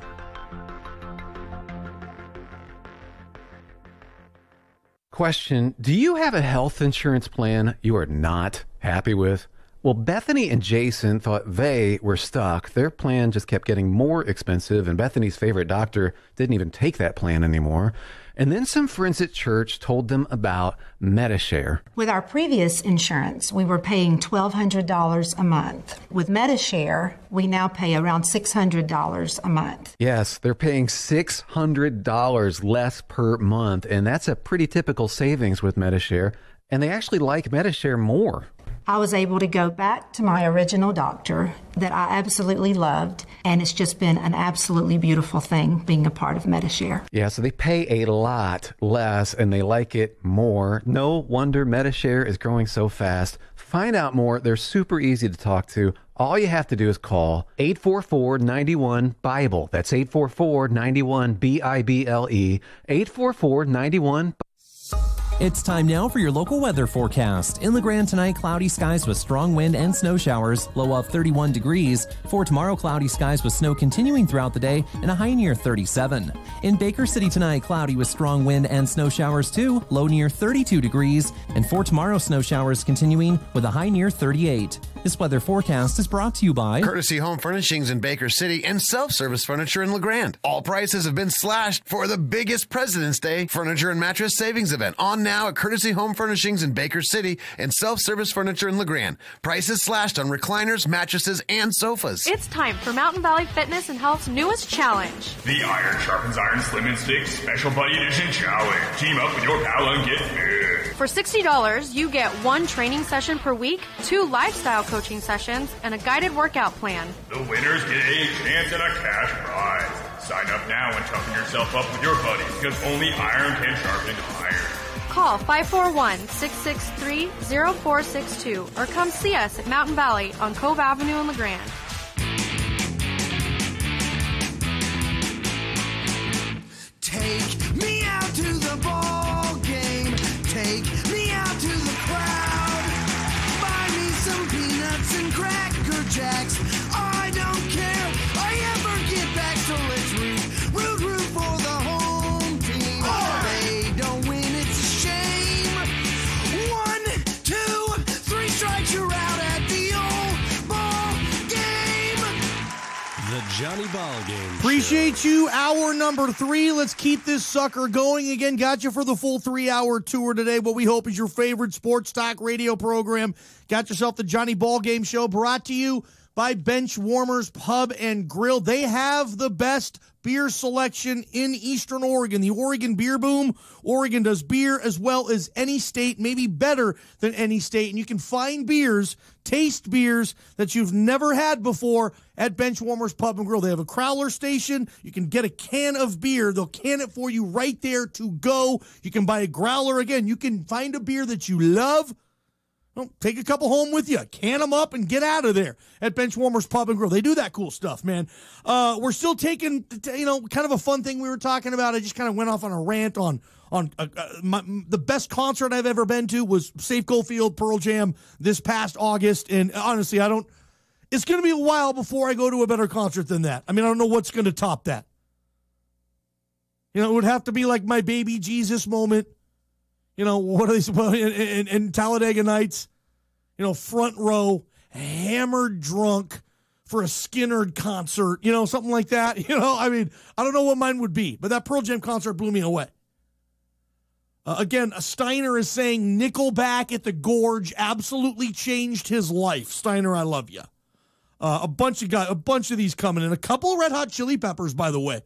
Question: do you have a health insurance plan you are not happy with? Well, Bethany and Jason thought they were stuck. Their plan just kept getting more expensive, and Bethany's favorite doctor didn't even take that plan anymore. And then some friends at church told them about Medishare. With our previous insurance, we were paying $1,200 a month. With Medishare, we now pay around $600 a month. Yes, they're paying $600 less per month, and that's a pretty typical savings with Medishare. And they actually like Medishare more. I was able to go back to my original doctor that I absolutely loved, and it's just been an absolutely beautiful thing being a part of Medishare. Yeah, so they pay a lot less and they like it more. No wonder Medishare is growing so fast. Find out more. They're super easy to talk to. All you have to do is call 844-91-BIBLE. That's 844-91-BIBLE. 844-91-BIBLE. It's time now for your local weather forecast. In LeGrand tonight, cloudy skies with strong wind and snow showers, low of 31 degrees. For tomorrow, cloudy skies with snow continuing throughout the day and a high near 37. In Baker City tonight, cloudy with strong wind and snow showers too, low near 32 degrees. And for tomorrow, snow showers continuing with a high near 38. This weather forecast is brought to you by Courtesy Home Furnishings in Baker City and Self-Service Furniture in LeGrand. All prices have been slashed for the biggest President's Day furniture and mattress savings event on now at Courtesy Home Furnishings in Baker City and Self-Service Furniture in LeGrand. Prices slashed on recliners, mattresses, and sofas. It's time for Mountain Valley Fitness and Health's newest challenge. The Iron Sharpens Iron Slim and Stick Special Buddy Edition Challenge. Team up with your pal and get fit. For $60, you get 1 training session per week, 2 lifestyle coaching sessions, and a guided workout plan. The winners get a chance at a cash prize. Sign up now and toughen yourself up with your buddies, because only iron can sharpen iron. Call 541-663-0462 or come see us at Mountain Valley on Cove Avenue in LeGrand. Take me out to the ball game. Take me out to the crowd. Buy me some peanuts and Cracker Jacks. I don't care. I ever get back, so let's root for the home team. They don't win, it's a shame. 1, 2, 3 strikes, you're out at the old ball game. The Johnny Ballgame. Appreciate you. Hour number 3. Let's keep this sucker going. Again, got you for the full 3-hour tour today. What we hope is your favorite sports talk radio program. Got yourself the Johnny Ballgame Show, brought to you by Bench Warmers Pub and Grill. They have the best beer selection in Eastern Oregon. The Oregon Beer Boom. Oregon does beer as well as any state, maybe better than any state. And you can find beers, taste beers that you've never had before at Bench Warmers Pub and Grill. They have a crowler station. You can get a can of beer. They'll can it for you right there to go. You can buy a growler. Again, you can find a beer that you love. Take a couple home with you, can them up, and get out of there at Benchwarmers Pub and Grill. They do that cool stuff, man. We're still taking, kind of a fun thing we were talking about. I just kind of went off on a rant on the best concert I've ever been to was Safeco Field Pearl Jam this past August, and honestly, it's going to be a while before I go to a better concert than that. I mean, I don't know what's going to top that. It would have to be like my baby Jesus moment. What are these in Talladega Nights? Front row, hammered drunk for a Skynyrd concert, something like that. I mean, I don't know what mine would be, but that Pearl Jam concert blew me away. Again, Steiner is saying Nickelback at the Gorge absolutely changed his life. Steiner, I love you. A bunch of these coming in. A couple of Red Hot Chili Peppers, by the way.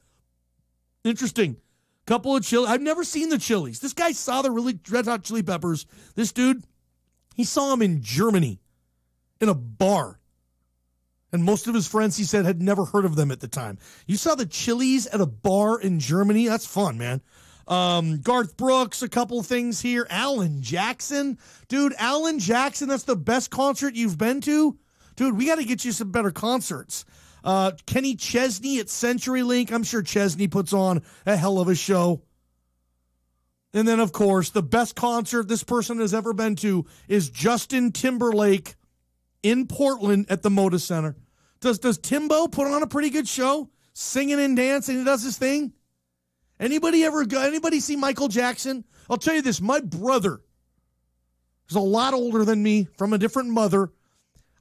Interesting. Couple of Chili. I've never seen the Chili's. This guy saw the really Red Hot Chili Peppers. This dude, he saw them in Germany in a bar. And most of his friends, he said, had never heard of them at the time. You saw the Chili's at a bar in Germany? That's fun, man. Garth Brooks, a couple of things here. Alan Jackson. Dude, Alan Jackson, that's the best concert you've been to? Dude, we got to get you some better concerts. Kenny Chesney at CenturyLink. I'm sure Chesney puts on a hell of a show. And then, of course, the best concert this person has ever been to is Justin Timberlake in Portland at the Moda Center. Does Timbo put on a pretty good show? Singing and dancing, he does his thing? Anybody see Michael Jackson? I'll tell you this, my brother, who's a lot older than me, from a different mother,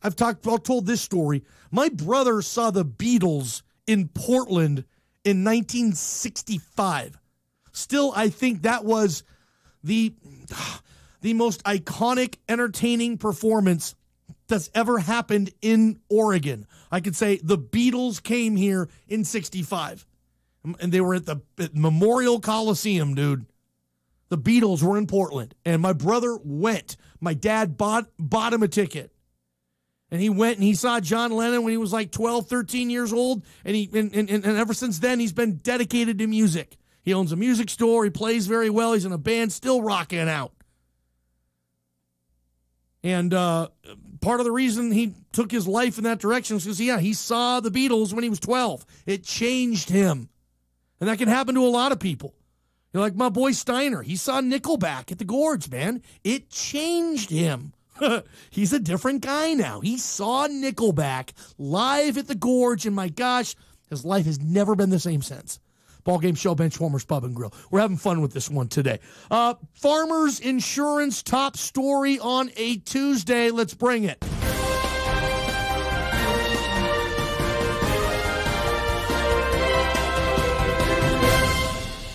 I've told this story. My brother saw the Beatles in Portland in 1965. Still, I think that was the most iconic, entertaining performance that's ever happened in Oregon. I could say the Beatles came here in 65. And they were at Memorial Coliseum, dude. The Beatles were in Portland. And my brother went. My dad bought him a ticket. And he went and he saw John Lennon when he was like 12, 13 years old. And ever since then, he's been dedicated to music. He owns a music store. He plays very well. He's in a band, still rocking out. And part of the reason he took his life in that direction is because, he saw the Beatles when he was 12. It changed him. And that can happen to a lot of people. Like my boy Steiner. He saw Nickelback at the Gorge, man. It changed him. He's a different guy now. He saw Nickelback live at the Gorge, and my gosh, his life has never been the same since. Ballgame Show, Benchwarmers Pub and Grill. We're having fun with this one today. Farmers Insurance top story on a Tuesday. Let's bring it.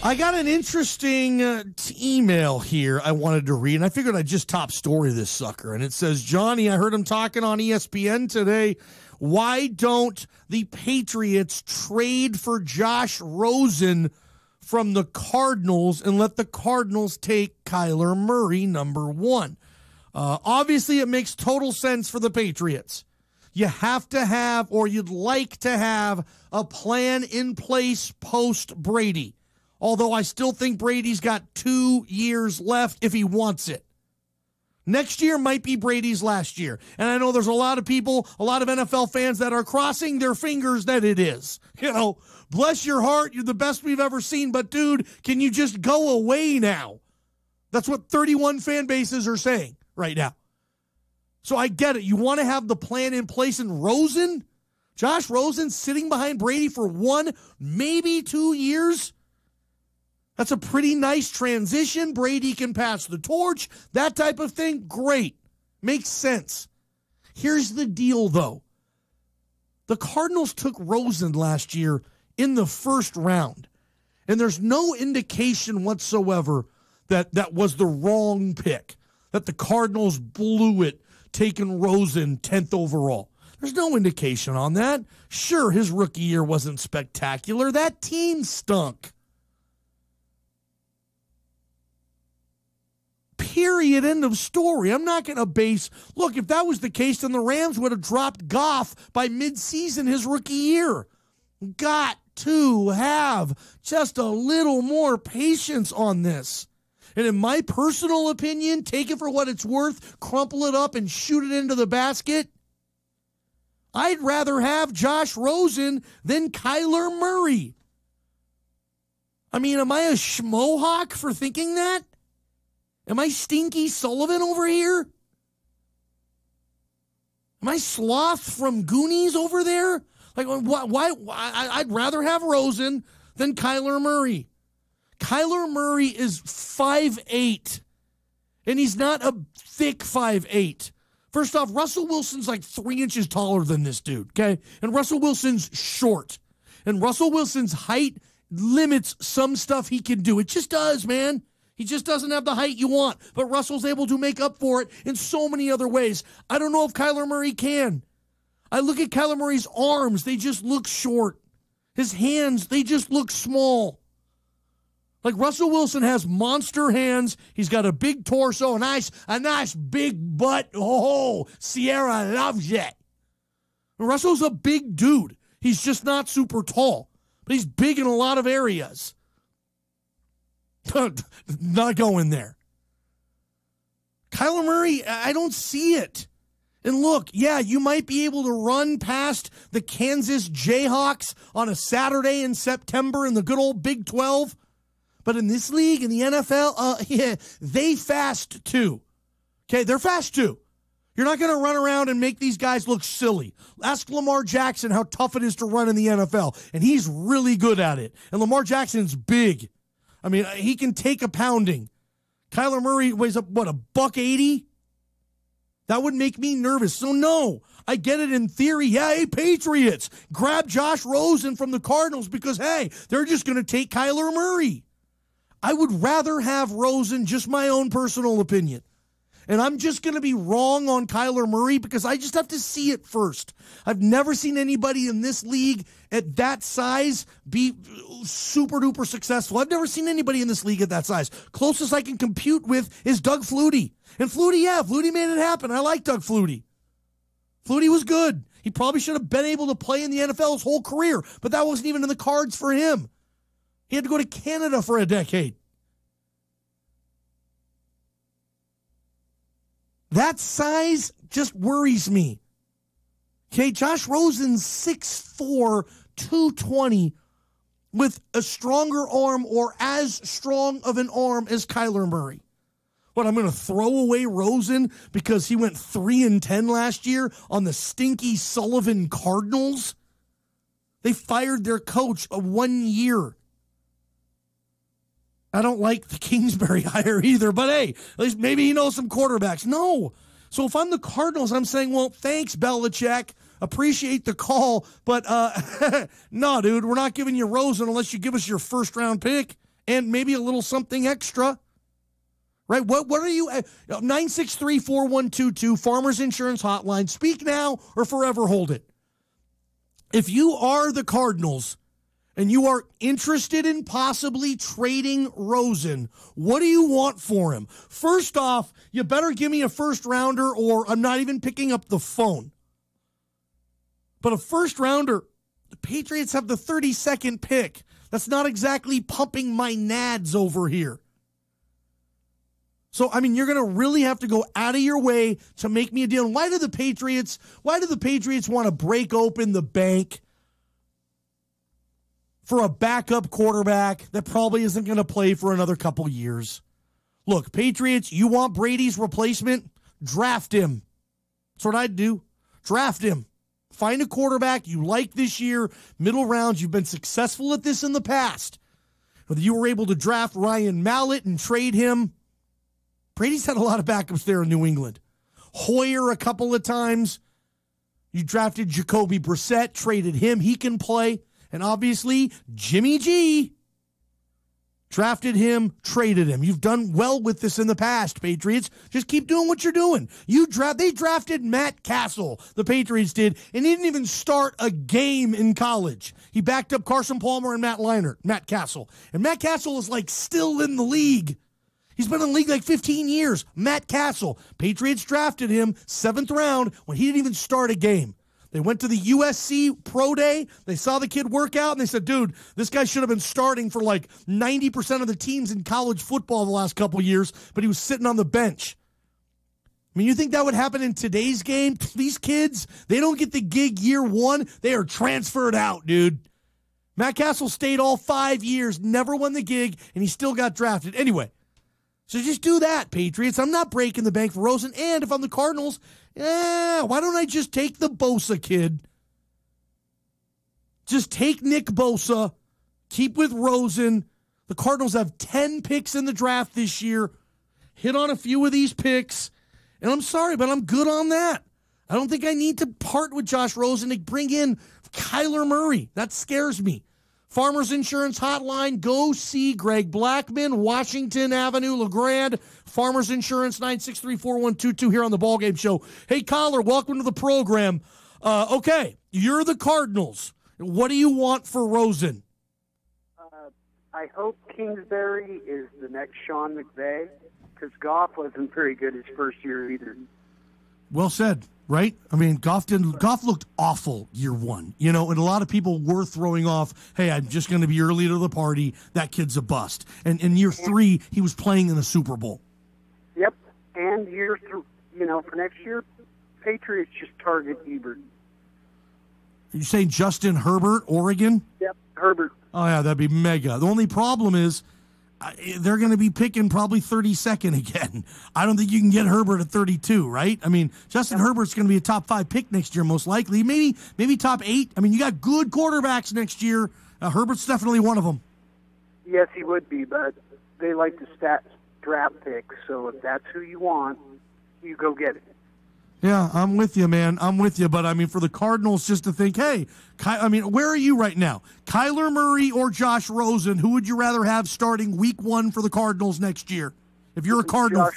I got an interesting email here I wanted to read, and I figured I'd just top story this sucker. And it says, Johnny, I heard him talking on ESPN today. Why don't the Patriots trade for Josh Rosen from the Cardinals and let the Cardinals take Kyler Murray, number one? Obviously, it makes total sense for the Patriots. You have to have, or you'd like to have, a plan in place post-Brady. Although I still think Brady's got 2 years left if he wants it. Next year might be Brady's last year. And I know there's a lot of people, a lot of NFL fans that are crossing their fingers that it is. Bless your heart, you're the best we've ever seen. But, dude, can you just go away now? That's what 31 fan bases are saying right now. So I get it. You want to have the plan in place, and Rosen, Josh Rosen, sitting behind Brady for 1, maybe 2 years? That's a pretty nice transition. Brady can pass the torch. That type of thing, great. Makes sense. Here's the deal, though. The Cardinals took Rosen last year in the first round, and there's no indication whatsoever that that was the wrong pick, that the Cardinals blew it taking Rosen 10th overall. There's no indication on that. Sure, his rookie year wasn't spectacular. That team stunk. Period. End of story. I'm not going to base. Look, if that was the case, then the Rams would have dropped Goff by midseason his rookie year. Got to have just a little more patience on this. And in my personal opinion, take it for what it's worth, crumple it up and shoot it into the basket. I'd rather have Josh Rosen than Kyler Murray. I mean, am I a schmohawk for thinking that? Am I Stinky Sullivan over here? Am I Sloth from Goonies over there? Like, why? I'd rather have Rosen than Kyler Murray. Kyler Murray is 5'8", and he's not a thick 5'8". First off, Russell Wilson's like 3 inches taller than this dude, okay? And Russell Wilson's short. And Russell Wilson's height limits some stuff he can do. It just does, man. He just doesn't have the height you want. But Russell's able to make up for it in so many other ways. I don't know if Kyler Murray can. I look at Kyler Murray's arms. They just look short. His hands, they just look small. Like Russell Wilson has monster hands. He's got a big torso, a nice big butt. Oh, Sierra loves it. And Russell's a big dude. He's just not super tall. But he's big in a lot of areas. Not going there. Kyler Murray, I don't see it. And look, yeah, you might be able to run past the Kansas Jayhawks on a Saturday in September in the good old Big 12. But in this league, in the NFL, they fast too. Okay, they're fast too. You're not going to run around and make these guys look silly. Ask Lamar Jackson how tough it is to run in the NFL, and he's really good at it. And Lamar Jackson's big. I mean, he can take a pounding. Kyler Murray weighs up, what, $180? That would make me nervous. So, no, I get it in theory. Yeah, hey, Patriots, grab Josh Rosen from the Cardinals because, hey, they're just going to take Kyler Murray. I would rather have Rosen, just my own personal opinion. And I'm just going to be wrong on Kyler Murray because I just have to see it first. I've never seen anybody in this league at that size be super duper successful. I've never seen anybody in this league at that size. Closest I can compute with is Doug Flutie. And Flutie made it happen. I like Doug Flutie. Flutie was good. He probably should have been able to play in the NFL his whole career, but that wasn't even in the cards for him. He had to go to Canada for a decade. That size just worries me. Okay, Josh Rosen's 6'4", 220 with a stronger arm or as strong of an arm as Kyler Murray. What, I'm going to throw away Rosen because he went 3-10 last year on the stinky Sullivan Cardinals? They fired their coach 1 year. I don't like the Kingsbury hire either, but hey, at least maybe he knows some quarterbacks. No. So if I'm the Cardinals, I'm saying, well, thanks, Belichick. Appreciate the call, but no, dude, we're not giving you Rosen unless you give us your first-round pick and maybe a little something extra. Right? What are you? 963-4122, Farmers Insurance Hotline. Speak now or forever hold it. If you are the Cardinals and you are interested in possibly trading Rosen, what do you want for him? First off, you better give me a first-rounder or I'm not even picking up the phone. But a first-rounder, the Patriots have the 32nd pick. That's not exactly pumping my nads over here. So, I mean, you're going to really have to go out of your way to make me a deal. And why do the Patriots want to break open the bank for a backup quarterback that probably isn't going to play for another couple years? Look, Patriots, you want Brady's replacement? Draft him. That's what I'd do. Draft him. Find a quarterback you like this year, middle rounds. You've been successful at this in the past. Whether you were able to draft Ryan Mallett and trade him. Brady's had a lot of backups there in New England. Hoyer a couple of times. You drafted Jacoby Brissett, traded him. He can play. And obviously, Jimmy G. Drafted him, traded him. You've done well with this in the past, Patriots. Just keep doing what you're doing. They drafted Matt Castle, the Patriots did, and he didn't even start a game in college. He backed up Carson Palmer and Matt Castle. And Matt Castle is like still in the league. He's been in the league like 15 years. Matt Castle. Patriots drafted him 7th round when he didn't even start a game. They went to the USC Pro Day. They saw the kid work out, and they said, dude, this guy should have been starting for like 90% of the teams in college football the last couple of years, but he was sitting on the bench. I mean, you think that would happen in today's game? These kids, they don't get the gig year one. They are transferred out, dude. Matt Castle stayed all 5 years, never won the gig, and he still got drafted. Anyway, so just do that, Patriots. I'm not breaking the bank for Rosen. And if I'm the Cardinals, why don't I just take the Bosa kid? Just take Nick Bosa. Keep with Rosen. The Cardinals have 10 picks in the draft this year. Hit on a few of these picks. And I'm sorry, but I'm good on that. I don't think I need to part with Josh Rosen to bring in Kyler Murray. That scares me. Farmers Insurance Hotline, go see Greg Blackman, Washington Avenue, LeGrand. Farmers Insurance, 963-4122 here on the Ballgame Show. Hey, caller, welcome to the program. Okay, you're the Cardinals. What do you want for Rosen? I hope Kingsbury is the next Sean McVay, because Goff wasn't very good his first year either. Well said, right? I mean, Goff looked awful year one, and a lot of people were throwing off, hey, I'm just going to be early to the party. That kid's a bust. And in year three, he was playing in the Super Bowl. Yep. And year three, for next year, Patriots just target Ebert. Are you saying Justin Herbert, Oregon? Yep, Herbert. Oh, yeah, that'd be mega. The only problem is they're going to be picking probably 32nd again. I don't think you can get Herbert at 32, right? I mean, Justin Herbert's going to be a top 5 pick next year, most likely. Maybe top 8. I mean, you got good quarterbacks next year. Herbert's definitely one of them. Yes, he would be, but they like to draft picks. So if that's who you want, you go get it. Yeah, I'm with you, man. I'm with you. But, I mean, for the Cardinals just to think, hey, where are you right now? Kyler Murray or Josh Rosen? Who would you rather have starting week 1 for the Cardinals next year? If you're a Cardinal.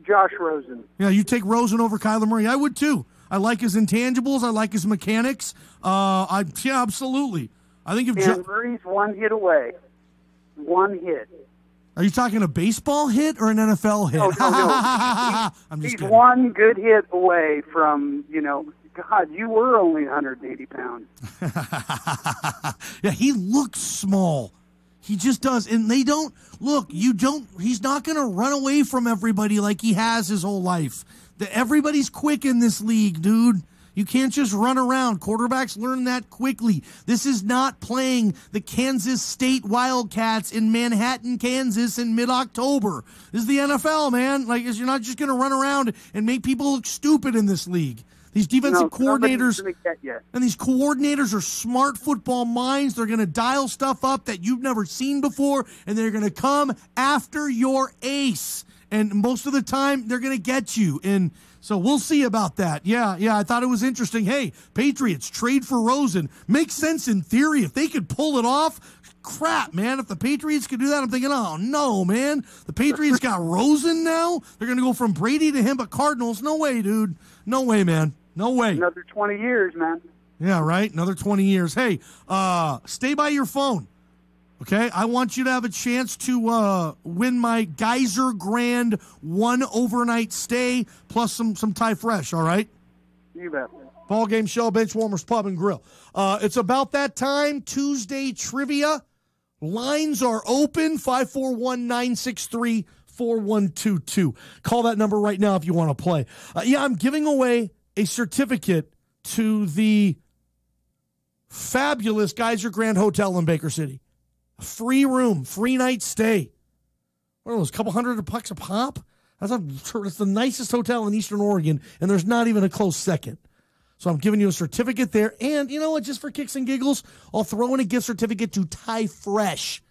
Josh Rosen. Yeah, you take Rosen over Kyler Murray. I would, too. I like his intangibles. I like his mechanics. Yeah, absolutely. I think if Murray's one hit away. One hit. Are you talking a baseball hit or an NFL hit? No. I'm just He's kidding. one good hit away from, God, you were only 180 pounds. Yeah, he looks small. He just does. And they don't, he's not going to run away from everybody like he has his whole life. Everybody's quick in this league, dude. You can't just run around. Quarterbacks learn that quickly. This is not playing the Kansas State Wildcats in Manhattan, Kansas in mid-October. This is the NFL, man. You're not just going to run around and make people look stupid in this league. These defensive coordinators and these coordinators are smart football minds. They're going to dial stuff up that you've never seen before, and they're going to come after your ace. And most of the time, they're going to get you. And so we'll see about that. Yeah, I thought it was interesting. Hey, Patriots, trade for Rosen. Makes sense in theory. If they could pull it off, crap, man. If the Patriots could do that, I'm thinking, oh, no, man. The Patriots got Rosen now? They're going to go from Brady to him, but Cardinals, no way, dude. No way, man. No way. Another 20 years, man. Yeah, right? Another 20 years. Hey, stay by your phone. Okay, I want you to have a chance to win my Geyser Grand 1 overnight stay plus some Thai Fresh, all right? You bet. Ballgame Show, Benchwarmers Pub and Grill. It's about that time, Tuesday trivia. Lines are open, 541-963-4122. Call that number right now if you want to play. I'm giving away a certificate to the fabulous Geyser Grand Hotel in Baker City. Free room, free night stay. What are those, couple $100 a pop? It's the nicest hotel in Eastern Oregon, and there's not even a close second. So I'm giving you a certificate there. And you know what? Just for kicks and giggles, I'll throw in a gift certificate to Thai Fresh.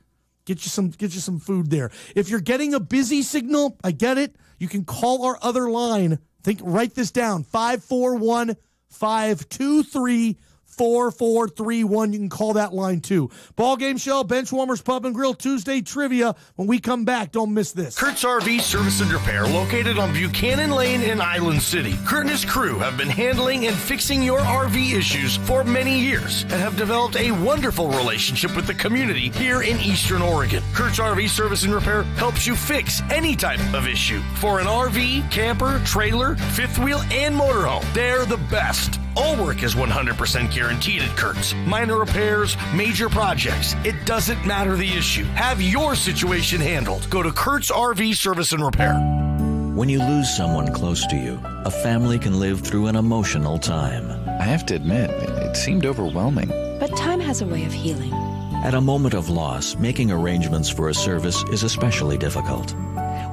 Get you some food there. If you're getting a busy signal, I get it. You can call our other line. Write this down, 541-523-4431. You can call that line too. Ballgame Show, Benchwarmers Pub and Grill, Tuesday trivia. When we come back, don't miss this. Kurt's RV Service and Repair, located on Buchanan Lane in Island City. Kurt and his crew have been handling and fixing your RV issues for many years and have developed a wonderful relationship with the community here in Eastern Oregon. Kurt's RV Service and Repair helps you fix any type of issue for an RV, camper, trailer, fifth wheel, and motorhome. They're the best. All work is 100% guaranteed at Kurt's. Minor repairs, major projects. It doesn't matter the issue. Have your situation handled. Go to Kurt's RV Service and Repair. When you lose someone close to you, a family can live through an emotional time. I have to admit, it seemed overwhelming. But time has a way of healing. At a moment of loss, making arrangements for a service is especially difficult.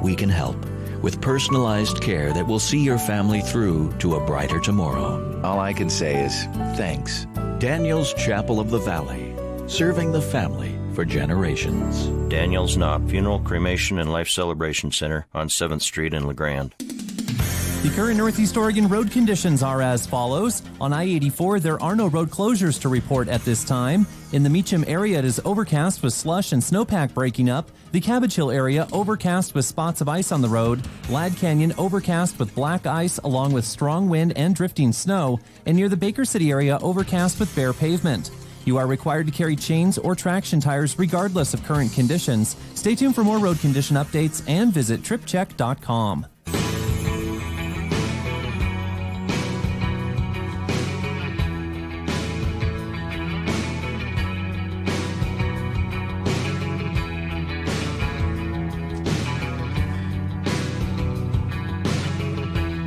We can help with personalized care that will see your family through to a brighter tomorrow. All I can say is thanks. Daniel's Chapel of the Valley, serving the family for generations. Daniel's Knob Funeral, Cremation, and Life Celebration Center on 7th Street in LeGrand. The current Northeast Oregon road conditions are as follows. On I-84, there are no road closures to report at this time. In the Meacham area, it is overcast with slush and snowpack breaking up. The Cabbage Hill area, overcast with spots of ice on the road. Ladd Canyon, overcast with black ice along with strong wind and drifting snow. And near the Baker City area, overcast with bare pavement. You are required to carry chains or traction tires regardless of current conditions. Stay tuned for more road condition updates and visit tripcheck.com.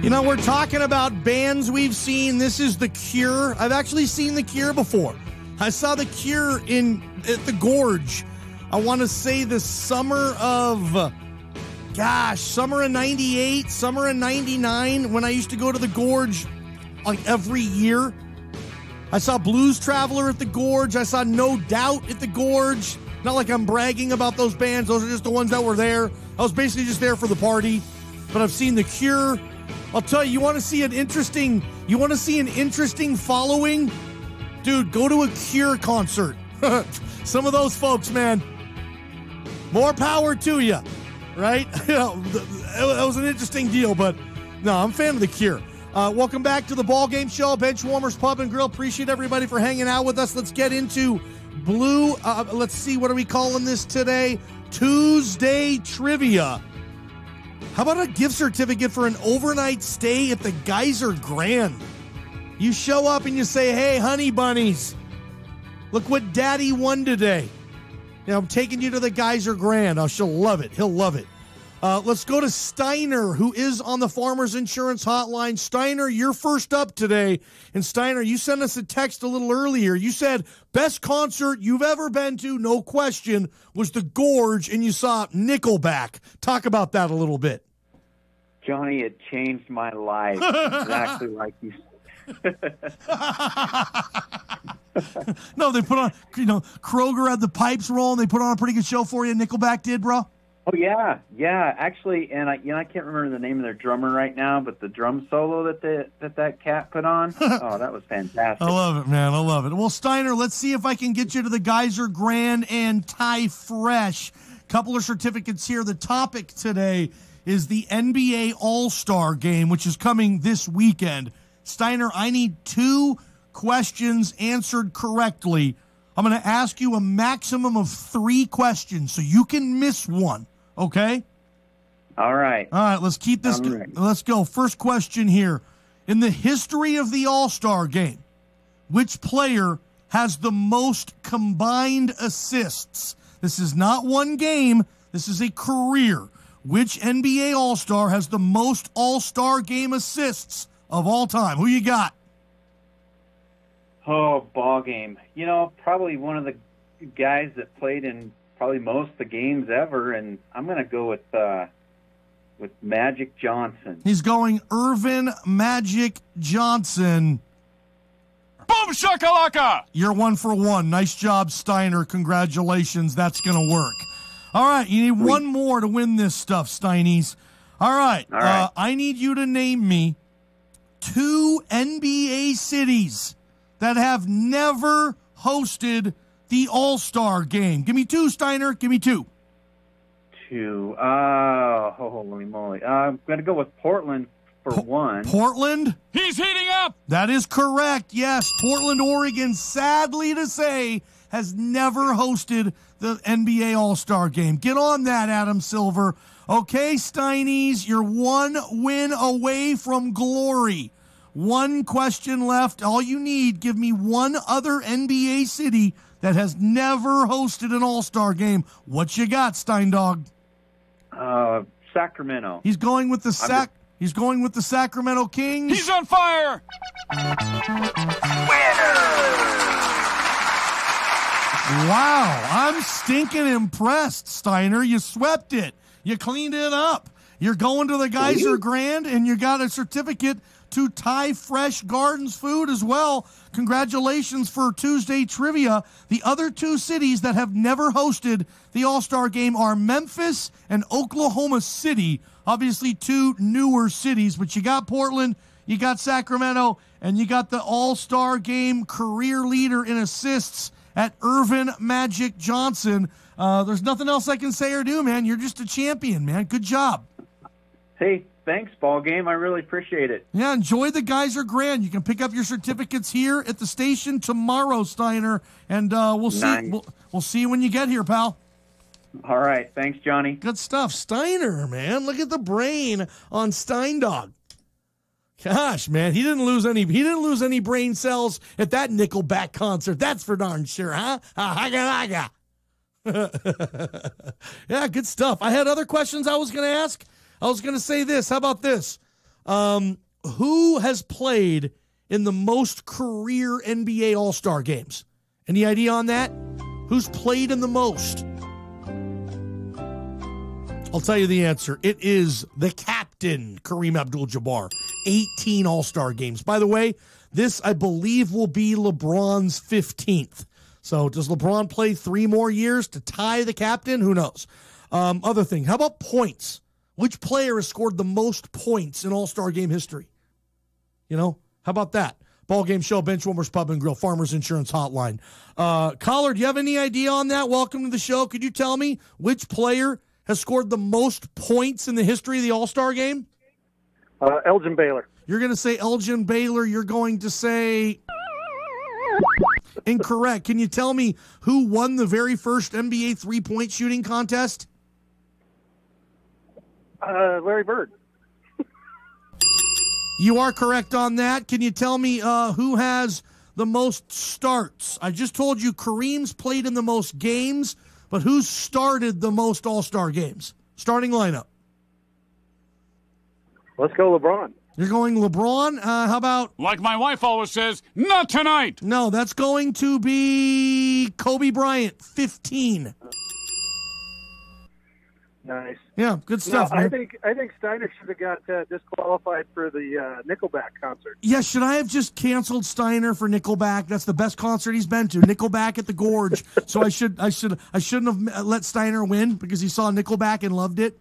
You know, we're talking about bands we've seen. This is The Cure. I've actually seen The Cure before. I saw The Cure at the Gorge. I want to say the summer of 98, summer of 99, when I used to go to the Gorge like every year. I saw Blues Traveler at the Gorge. I saw No Doubt at the Gorge. Not like I'm bragging about those bands. Those are just the ones that were there. I was basically just there for the party. But I've seen The Cure. I'll tell you, you want to see an interesting following? Dude, go to a Cure concert. Some of those folks, man. More power to you, right? That was an interesting deal, but no, I'm a fan of the Cure. Welcome back to the Ball Game Show, Benchwarmers Pub and Grill. Appreciate everybody for hanging out with us. Let's get into Blue. Let's see, what are we calling this today? Tuesday Trivia. How about a gift certificate for an overnight stay at the Geyser Grand? You show up and you say, hey, honey bunnies, look what daddy won today. I'm taking you to the Geyser Grand. Oh, she'll love it. He'll love it. Let's go to Steiner, who is on the Farmers Insurance Hotline. Steiner, you're first up today. And Steiner, you sent us a text a little earlier. You said, best concert you've ever been to, no question, was the Gorge, and you saw Nickelback. Talk about that a little bit. Johnny, it changed my life. Exactly like you said. No, they put on, Kroger had the pipes rolling. They put on a pretty good show for you. Nickelback did, bro. Oh, yeah. Actually, and I can't remember the name of their drummer right now, but the drum solo that cat put on, oh, that was fantastic. I love it, man. I love it. Well, Steiner, let's see if I can get you to the Geyser Grand and Thai Fresh. Couple of certificates here. The topic today is the NBA All-Star Game, which is coming this weekend. Steiner, I need 2 questions answered correctly. I'm going to ask you a maximum of 3 questions, so you can miss one. Okay? All right. Let's keep this. Let's go. First question here. In the history of the All-Star Game, which player has the most combined assists? This is not one game. This is a career. Which NBA All-Star has the most All-Star Game assists of all time? Who you got? Oh, ball game. Probably one of the guys that played in probably most of the games ever, and I'm going to go with Magic Johnson. He's going Irvin Magic Johnson. Boom shakalaka! You're 1 for 1. Nice job, Steiner. Congratulations. That's going to work. All right, you need one more to win this stuff, Steinies. All right. I need you to name me 2 NBA cities that have never hosted the All-Star Game. Give me 2, Steiner. Give me 2. 2. Holy moly. I'm going to go with Portland for 1. Portland? He's heating up! That is correct. Yes, Portland, Oregon, sadly to say, has never hosted the NBA All-Star Game. Get on that, Adam Silver. Okay, Steinies, you're 1 win away from glory. 1 question left. All you need, give me 1 other NBA city that has never hosted an All-Star Game. What you got, Steindog? Sacramento. He's going with the He's going with the Sacramento Kings. He's on fire. Wow, I'm stinking impressed, Steiner. You swept it. You cleaned it up. You're going to the Geyser Grand, and you got a certificate to Thai Fresh Gardens food as well. Congratulations for Tuesday Trivia. The other 2 cities that have never hosted the All-Star Game are Memphis and Oklahoma City. Obviously 2 newer cities, but you got Portland, you got Sacramento, and you got the All-Star Game career leader in assists at Irvin Magic Johnson. There's nothing else I can say or do, man. You're just a champion, man. Good job. Hey, thanks, ball game. I really appreciate it. Yeah, enjoy the Geyser Grand. You can pick up your certificates here at the station tomorrow, Steiner, and we'll see. We'll see you when you get here, pal. All right, thanks, Johnny. Good stuff, Steiner. Man, look at the brain on Steindog. Gosh, man, he didn't lose any brain cells at that Nickelback concert. That's for darn sure, huh? Haga. Yeah, good stuff. I had other questions I was going to ask. I was going to say this. How about this? Who has played in the most career NBA All-Star games? Any idea on that? Who's played in the most? I'll tell you the answer. It is the captain, Kareem Abdul-Jabbar. 18 All-Star games. By the way, this, I believe, will be LeBron's 15th. So does LeBron play 3 more years to tie the captain? Who knows? Other thing, how about points? Which player has scored the most points in All-Star Game history? You know, how about that? Ballgame Show, Benchwarmers Pub and Grill, Farmers Insurance Hotline. Caller, do you have any idea on that? Welcome to the show. Could you tell me which player has scored the most points in the history of the All-Star Game? Elgin Baylor. You're going to say Elgin Baylor. You're going to say incorrect. Can you tell me who won the very first NBA three-point shooting contest? Larry Bird. You are correct on that. Can you tell me who has the most starts? I just told you Kareem's played in the most games, but who's started the most All-Star games? Starting lineup. Let's go LeBron. You're going LeBron. How about... Like my wife always says, not tonight. No, that's going to be Kobe Bryant, 15. Nice. Yeah, good stuff, no, man. I think Steiner should have got disqualified for the Nickelback concert. Yeah, should I have just canceled Steiner for Nickelback? That's the best concert he's been to. Nickelback at the Gorge. So I shouldn't have let Steiner win because he saw Nickelback and loved it.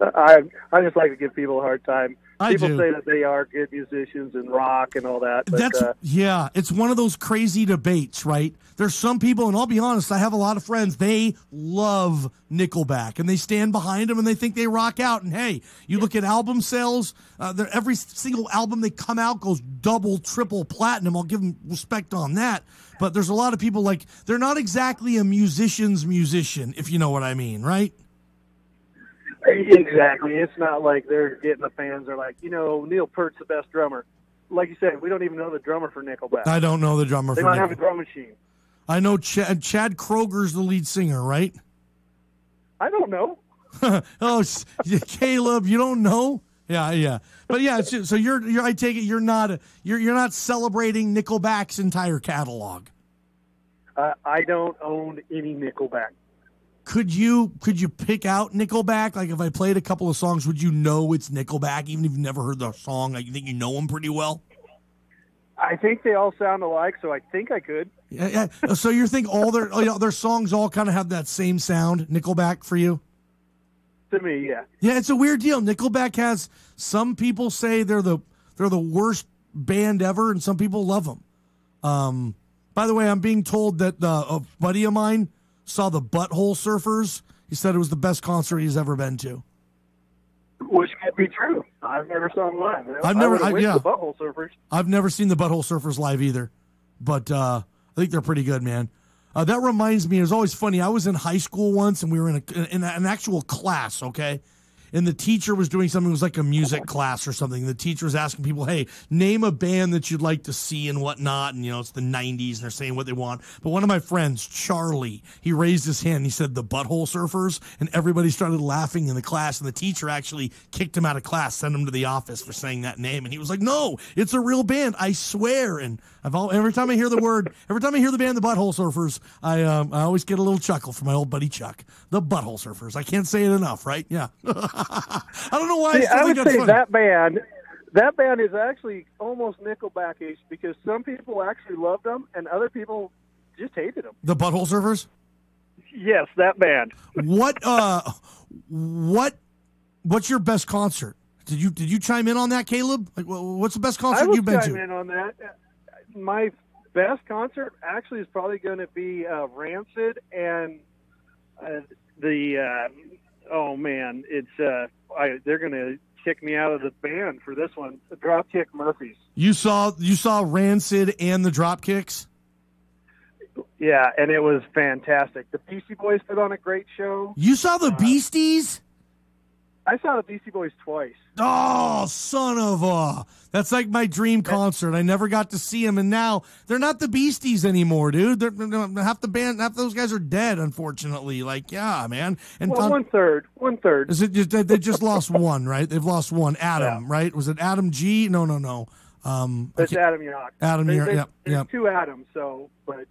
I just like to give people a hard time. People do. say that they are good musicians and rock and all that. But, it's one of those crazy debates, right? There's some people, and I'll be honest, I have a lot of friends, they love Nickelback, and they stand behind them, and they think they rock out. And, hey, you look at album sales, every single album they come out goes double, triple platinum. I'll give them respect on that. But there's a lot of people, like, they're not exactly a musician's musician, if you know what I mean, right? Exactly. It's not like they're getting the fans. They're like, Neil Peart's the best drummer. Like you said, we don't even know the drummer for Nickelback. I don't know the drummer for Nickelback. They might have a drum machine. I know Chad Kroger's the lead singer, right? I don't know. Oh, Caleb, you don't know? Yeah. But yeah, so you're. I take it you're not celebrating Nickelback's entire catalog. I don't own any Nickelback. Could you pick out Nickelback? Like if I played a couple of songs, would you know it's Nickelback even if you've never heard the song? Like you think you know them pretty well? I think they all sound alike, so I think I could. Yeah. So you think all their songs all kind of have that same sound, Nickelback, for you? To me, yeah. Yeah, it's a weird deal. Nickelback has some people say they're the worst band ever, and some people love them. By the way, I'm being told that a buddy of mine saw the Butthole Surfers. He said it was the best concert he's ever been to. Which could be true. I've never saw them live. I've never the Butthole Surfers. I've never seen the Butthole Surfers live either, but I think they're pretty good, man. That reminds me, it was always funny. I was in high school once, and we were in an actual class, okay? And the teacher was doing something, it was like a music class or something. The teacher was asking people, hey, name a band that you'd like to see and whatnot. And, it's the 90s, and they're saying what they want. But one of my friends, Charlie, he raised his hand. He said, the Butthole Surfers. And everybody started laughing in the class. And the teacher actually kicked him out of class, sent him to the office for saying that name. And he was like, no, it's a real band, I swear. And every time I hear the band, the Butthole Surfers, I always get a little chuckle from my old buddy Chuck. The Butthole Surfers. I can't say it enough, right? Yeah. I don't know why. I would say that band is actually almost Nickelback-ish because some people actually loved them and other people just hated them. The Butthole Surfers? Yes, that band. What's your best concert? Did you chime in on that, Caleb? Like, what's the best concert you've been to? I would chime in on that. My best concert actually is probably going to be Rancid and oh man, it's they're going to kick me out of the band for this one. The Dropkick Murphys. You saw Rancid and the Dropkicks? Yeah, and it was fantastic. The Beastie Boys put on a great show. You saw the Beasties? I saw the Beastie Boys twice. Oh, son of a... That's like my dream concert. I never got to see them, and now they're not the Beasties anymore, dude. Half those guys are dead, unfortunately. Like, yeah, man. And one third. Is it just, they just lost one, right? They've lost one. Adam, right? Was it Adam G? No. It's Adam Yauch. Adam Yauch. There's two Adams, but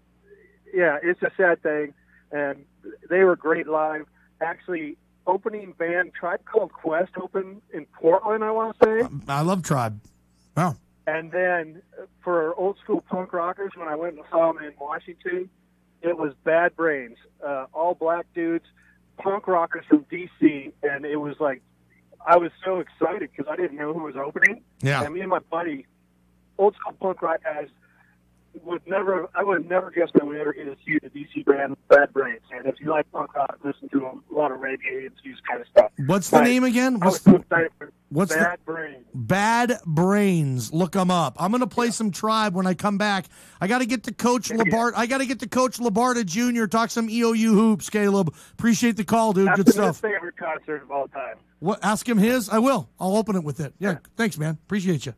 yeah, it's a sad thing, and they were great live. Actually, opening band Tribe Called Quest opened in Portland, I want to say. I love Tribe. Wow. And then for old school punk rockers, when I went and saw them in Washington, it was Bad Brains, all black dudes. punk rockers from D.C., and it was like, I was so excited because I didn't know who was opening. Yeah. And me and my buddy, old school punk rock guys, I would never guess that we'd ever get to see the DC band Bad Brains. And if you like punk rock, listen to them, a lot of reggae and kind of stuff. What's the name again? What's Bad Brains? Bad Brains. Look them up. I'm going to play some Tribe when I come back. I got to get to Coach Labarda. I got to get to Coach Labarda Jr. Talk some EOU hoops. Caleb, appreciate the call, dude. That's Good his stuff. favorite concert of all time. What? Ask him his. I will. I'll open it with it. Yeah. Thanks, man. Appreciate you.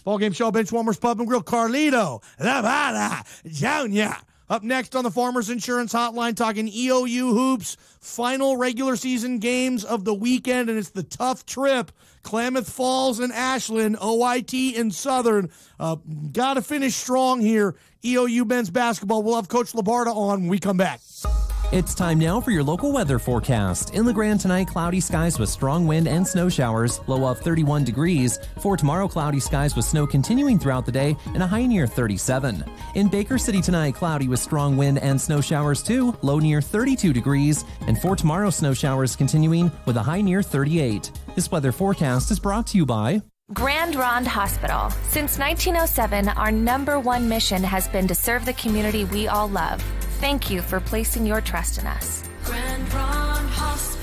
Ballgame Show, Benchwarmers Pub and Grill, Carlito, Labarda, Jr. Up next on the Farmers Insurance Hotline, talking EOU hoops, final regular season games of the weekend, and it's the tough trip. Klamath Falls and Ashland, OIT and Southern. Got to finish strong here. EOU men's basketball. We'll have Coach Labarda on when we come back. It's time now for your local weather forecast. In LeGrand tonight, cloudy skies with strong wind and snow showers, low of 31 degrees. For tomorrow, cloudy skies with snow continuing throughout the day and a high near 37. In Baker City tonight, cloudy with strong wind and snow showers too, low near 32 degrees. And for tomorrow, snow showers continuing with a high near 38. This weather forecast is brought to you by Grand Ronde Hospital. Since 1907, our #1 mission has been to serve the community we all love. Thank you for placing your trust in us. Grand Ronde Hospital.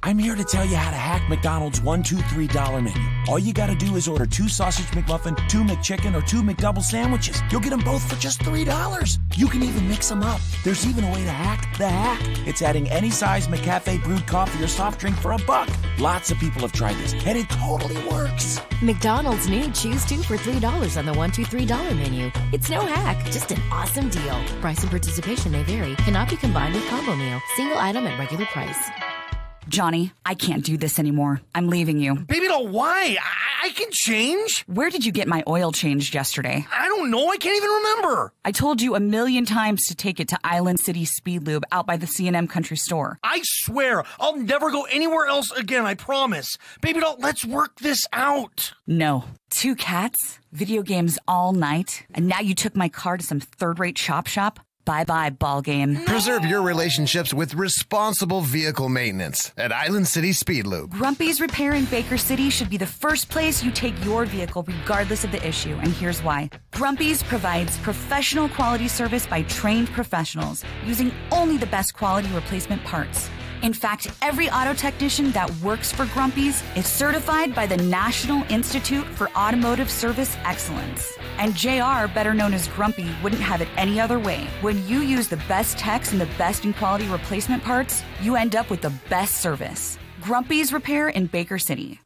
I'm here to tell you how to hack McDonald's $1, $2, $3 menu. All you gotta do is order 2 sausage McMuffin, 2 McChicken, or 2 McDouble sandwiches. You'll get them both for just $3. You can even mix them up. There's even a way to hack the hack. It's adding any size McCafe brewed coffee or soft drink for $1. Lots of people have tried this, and it totally works. McDonald's new Choose 2 for $3 on the $1, $2, $3 menu. It's no hack, just an awesome deal. Price and participation may vary. Cannot be combined with combo meal. Single item at regular price. Johnny, I can't do this anymore. I'm leaving you. Baby doll, why? I can change. Where did you get my oil changed yesterday? I don't know. I can't even remember. I told you 1,000,000 times to take it to Island City Speed Lube out by the C&M Country Store. I swear, I'll never go anywhere else again, I promise. Baby doll, let's work this out. No. 2 cats, video games all night, and now you took my car to some third-rate shop? Bye-bye, Ballgame. Preserve your relationships with responsible vehicle maintenance at Island City Speed Lube. Grumpy's Repair in Baker City should be the first place you take your vehicle regardless of the issue, and here's why. Grumpy's provides professional quality service by trained professionals using only the best quality replacement parts. In fact, every auto technician that works for Grumpy's is certified by the National Institute for Automotive Service Excellence. And JR, better known as Grumpy, wouldn't have it any other way. When you use the best techs and the best in quality replacement parts, you end up with the best service. Grumpy's Repair in Baker City.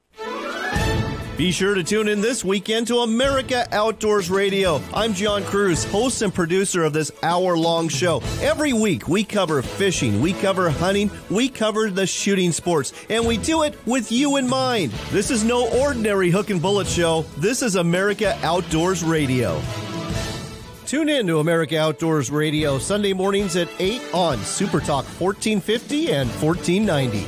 Be sure to tune in this weekend to America Outdoors Radio. I'm John Cruz, host and producer of this hour-long show. Every week, we cover fishing, we cover hunting, we cover the shooting sports, and we do it with you in mind. This is no ordinary hook and bullet show. This is America Outdoors Radio. Tune in to America Outdoors Radio Sunday mornings at 8 on Super Talk 1450 and 1490.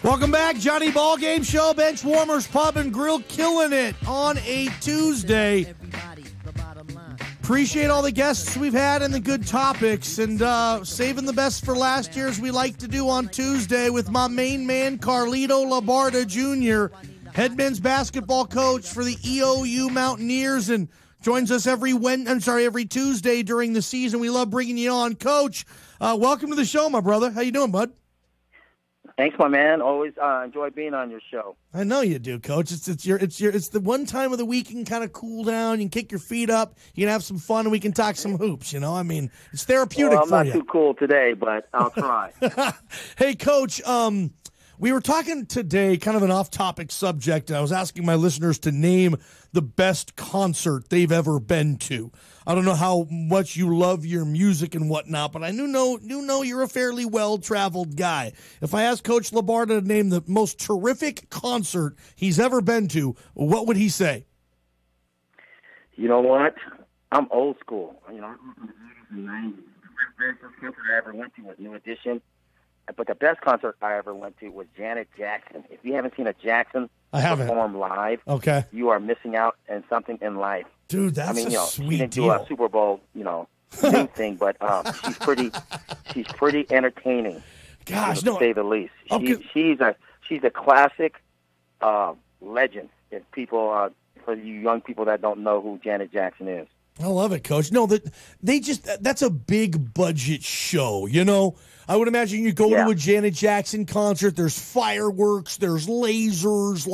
Welcome back, Johnny Ballgame Show, Benchwarmers Pub and Grill, killing it on a Tuesday. Appreciate all the guests we've had and the good topics, and saving the best for last year, as we like to do on Tuesday, with my main man, Carlito Labarda Jr., head men's basketball coach for the EOU Mountaineers, and joins us every Tuesday during the season. We love bringing you on. Coach, welcome to the show, my brother. How you doing, bud? Thanks, my man. Always enjoy being on your show. I know you do, Coach. It's the one time of the week you can kind of cool down, you can kick your feet up, you can have some fun, and we can talk some hoops. You know, I mean, it's therapeutic for you. I'm not too cool today, but I'll try. Hey, Coach. We were talking today, kind of an off-topic subject. I was asking my listeners to name the best concert they've ever been to. I don't know how much you love your music and whatnot, but I do know you're a fairly well-traveled guy. If I asked Coach Labarda to name the most terrific concert he's ever been to, what would he say? You know what? I'm old school. You know, I'm from the 80s and 90s. The very first concert I ever went to was New Edition. But the best concert I ever went to was Janet Jackson. If you haven't seen a Jackson perform live, you are missing out on something in life. Dude, that's I mean, a she sweet didn't deal. do a Super Bowl, new thing, but she's pretty entertaining. Gosh, to say the least. She's a classic legend. If people, for you young people that don't know who Janet Jackson is. I love it, Coach. No, that's a big budget show, you know? I would imagine you go to a Janet Jackson concert, there's fireworks, there's lasers,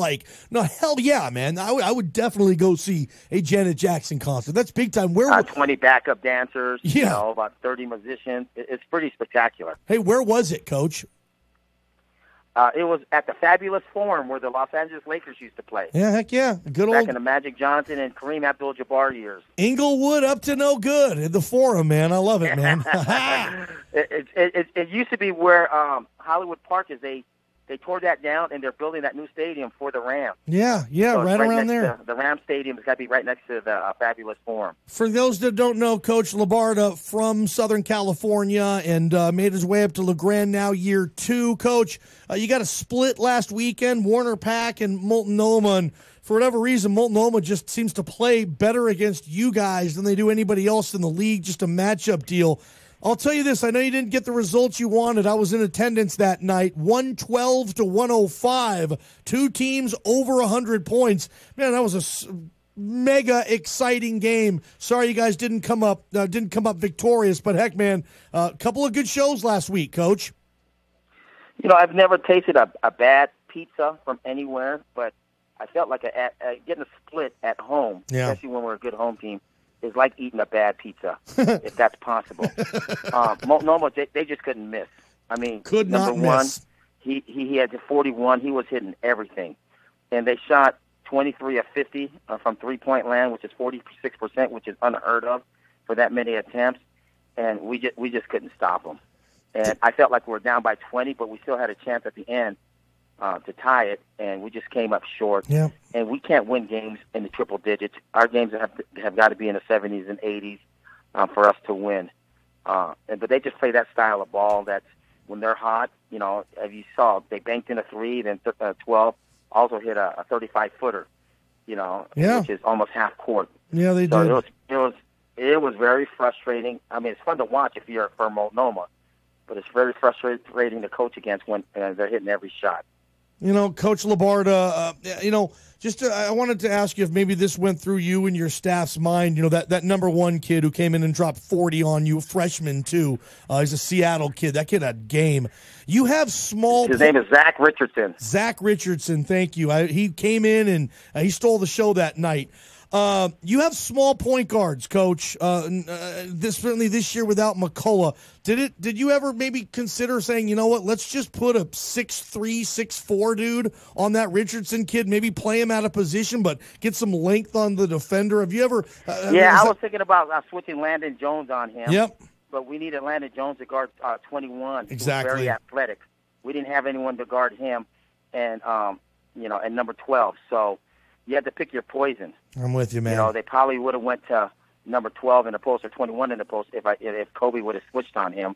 hell yeah, man. I would definitely go see a Janet Jackson concert. That's big time. 20 backup dancers, about 30 musicians. It's pretty spectacular. Hey, where was it, Coach? It was at the Fabulous Forum where the Los Angeles Lakers used to play. Yeah, heck yeah. Good old... Back in the Magic Johnson and Kareem Abdul-Jabbar years. Inglewood up to no good at the Forum, man. I love it, man. It used to be where Hollywood Park is. They tore that down, and they're building that new stadium for the Rams. Yeah, so right around there. The Rams Stadium has got to be right next to the Fabulous Forum. For those that don't know, Coach Labarda from Southern California and made his way up to LeGrand now year 2. Coach, you got a split last weekend, Warner Pack and Multnomah, and for whatever reason, Multnomah just seems to play better against you guys than they do anybody else in the league, just a matchup deal. I'll tell you this, I know you didn't get the results you wanted. I was in attendance that night, 112 to 105, 2 teams over 100 points. Man, that was a mega exciting game. Sorry you guys didn't come up victorious, but heck, man, a couple of good shows last week, Coach. I've never tasted a bad pizza from anywhere, but I felt like getting a split at home, especially when we're a good home team, is like eating a bad pizza, if that's possible. Multnomah, they just couldn't miss. I mean, number one, he had 41. He was hitting everything. And they shot 23 of 50 from three-point land, which is 46%, which is unheard of for that many attempts. And we just couldn't stop them. And I felt like we were down by 20, but we still had a chance at the end to tie it, and we just came up short. Yeah. And we can't win games in the triple digits. Our games have got to be in the 70s and 80s for us to win. But they just play that style of ball that's when they're hot, as you saw, they banked in a 3, then 12, also hit a 35-footer, which is almost half court. Yeah, they did. So it was very frustrating. I mean, it's fun to watch if you're from Multnomah, but it's very frustrating to coach against when they're hitting every shot. Coach Labarda, I wanted to ask you if maybe this went through you and your staff's mind. That number 1 kid who came in and dropped 40 on you, a freshman too. He's a Seattle kid. That kid had game. You have small. His name is Zach Richardson. Zach Richardson, thank you. He came in and he stole the show that night. You have small point guards, Coach. Certainly this year without McCullough. Did you ever maybe consider saying, you know what, let's just put a 6'3", 6'4" dude on that Richardson kid, maybe play him out of position, but get some length on the defender? Have you ever? I was thinking about switching Landon Jones on him. Yep. But we needed Landon Jones to guard 21. Exactly. He was very athletic. We didn't have anyone to guard him, and and number 12. So you had to pick your poison. I'm with you, man. They probably would have went to number 12 in the post or 21 in the post if Kobe would have switched on him.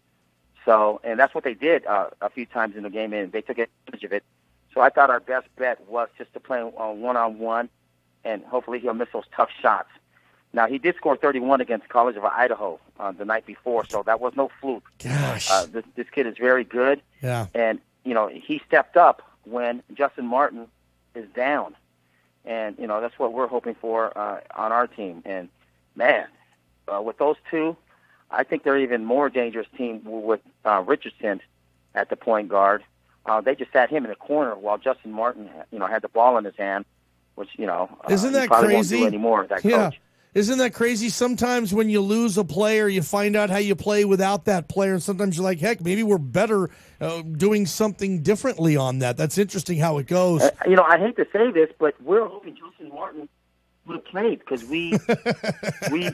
So, and that's what they did a few times in the game, and they took advantage of it. So I thought our best bet was just to play one-on-one, and hopefully he'll miss those tough shots. Now, he did score 31 against College of Idaho the night before, so that was no fluke. Gosh. This kid is very good. Yeah. And, he stepped up when Justin Martin is down. And, that's what we're hoping for on our team. And, man, with those two, I think they're even more dangerous team with Richardson at the point guard. They just sat him in the corner while Justin Martin, had the ball in his hand, which, isn't that probably crazy? Won't do anymore, that coach. Isn't that crazy? Sometimes when you lose a player, you find out how you play without that player, and sometimes you're like, heck, maybe we're better doing something differently on that. That's interesting how it goes. I hate to say this, but we're hoping Justin Martin would have played because we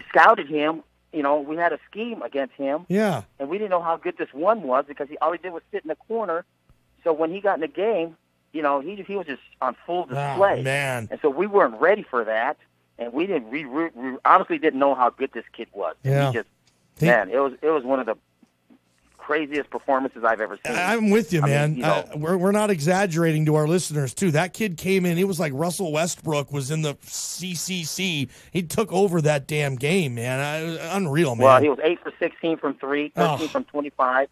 scouted him. We had a scheme against him. Yeah. And we didn't know how good this one was because all he did was sit in the corner. So when he got in the game, he was just on full display. Oh, man. And so we weren't ready for that. and we honestly didn't know how good this kid was. Yeah. It was one of the craziest performances I've ever seen. I'm with you, man. I mean, we're not exaggerating to our listeners, too. That kid came in. It was like Russell Westbrook was in the CCC. He took over that damn game, man. Unreal, man. Well, he was 8 for 16 from 3, 13 from 25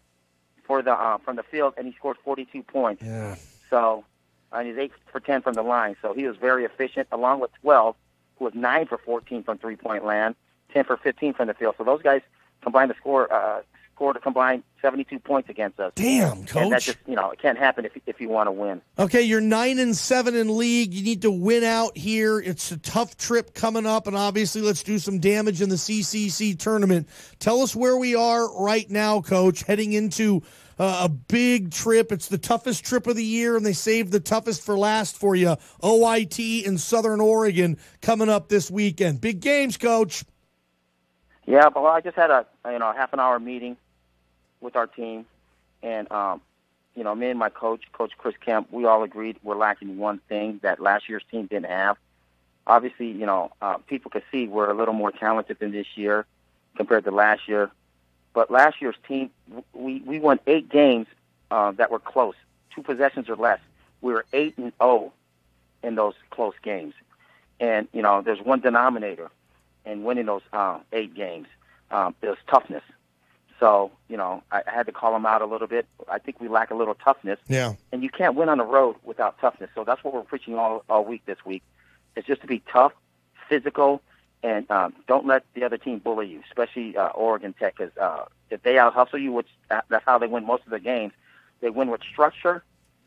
from the field, and he scored 42 points. Yeah. So, and he's 8 for 10 from the line. So he was very efficient, along with 12, who was 9 for 14 from three-point land, 10 for 15 from the field. So those guys combined to scored a combined 72 points against us. Damn, Coach. And that just, it can't happen if you want to win. Okay, you're 9-7 in league. You need to win out here. It's a tough trip coming up, and obviously let's do some damage in the CCC tournament. Tell us where we are right now, Coach, heading into a big trip. It's the toughest trip of the year, and they saved the toughest for last for you. OIT in Southern Oregon coming up this weekend. Big games, Coach. Yeah, well, I just had a half an hour meeting with our team, and me and my coach, Coach Chris Kemp, we all agreed we're lacking one thing that last year's team didn't have. Obviously, people could see we're a little more talented than this year compared to last year. But last year's team, we won 8 games that were close, 2 possessions or less. We were 8-0 in those close games, and there's one denominator in winning those 8 games. It was toughness. So, I had to call them out a little bit. I think we lack a little toughness. Yeah. And you can't win on the road without toughness. So that's what we're preaching all week this week. It's just to be tough, physical, and don't let the other team bully you, especially Oregon Tech. Because if they out-hustle you, which that's how they win most of the games, they win with structure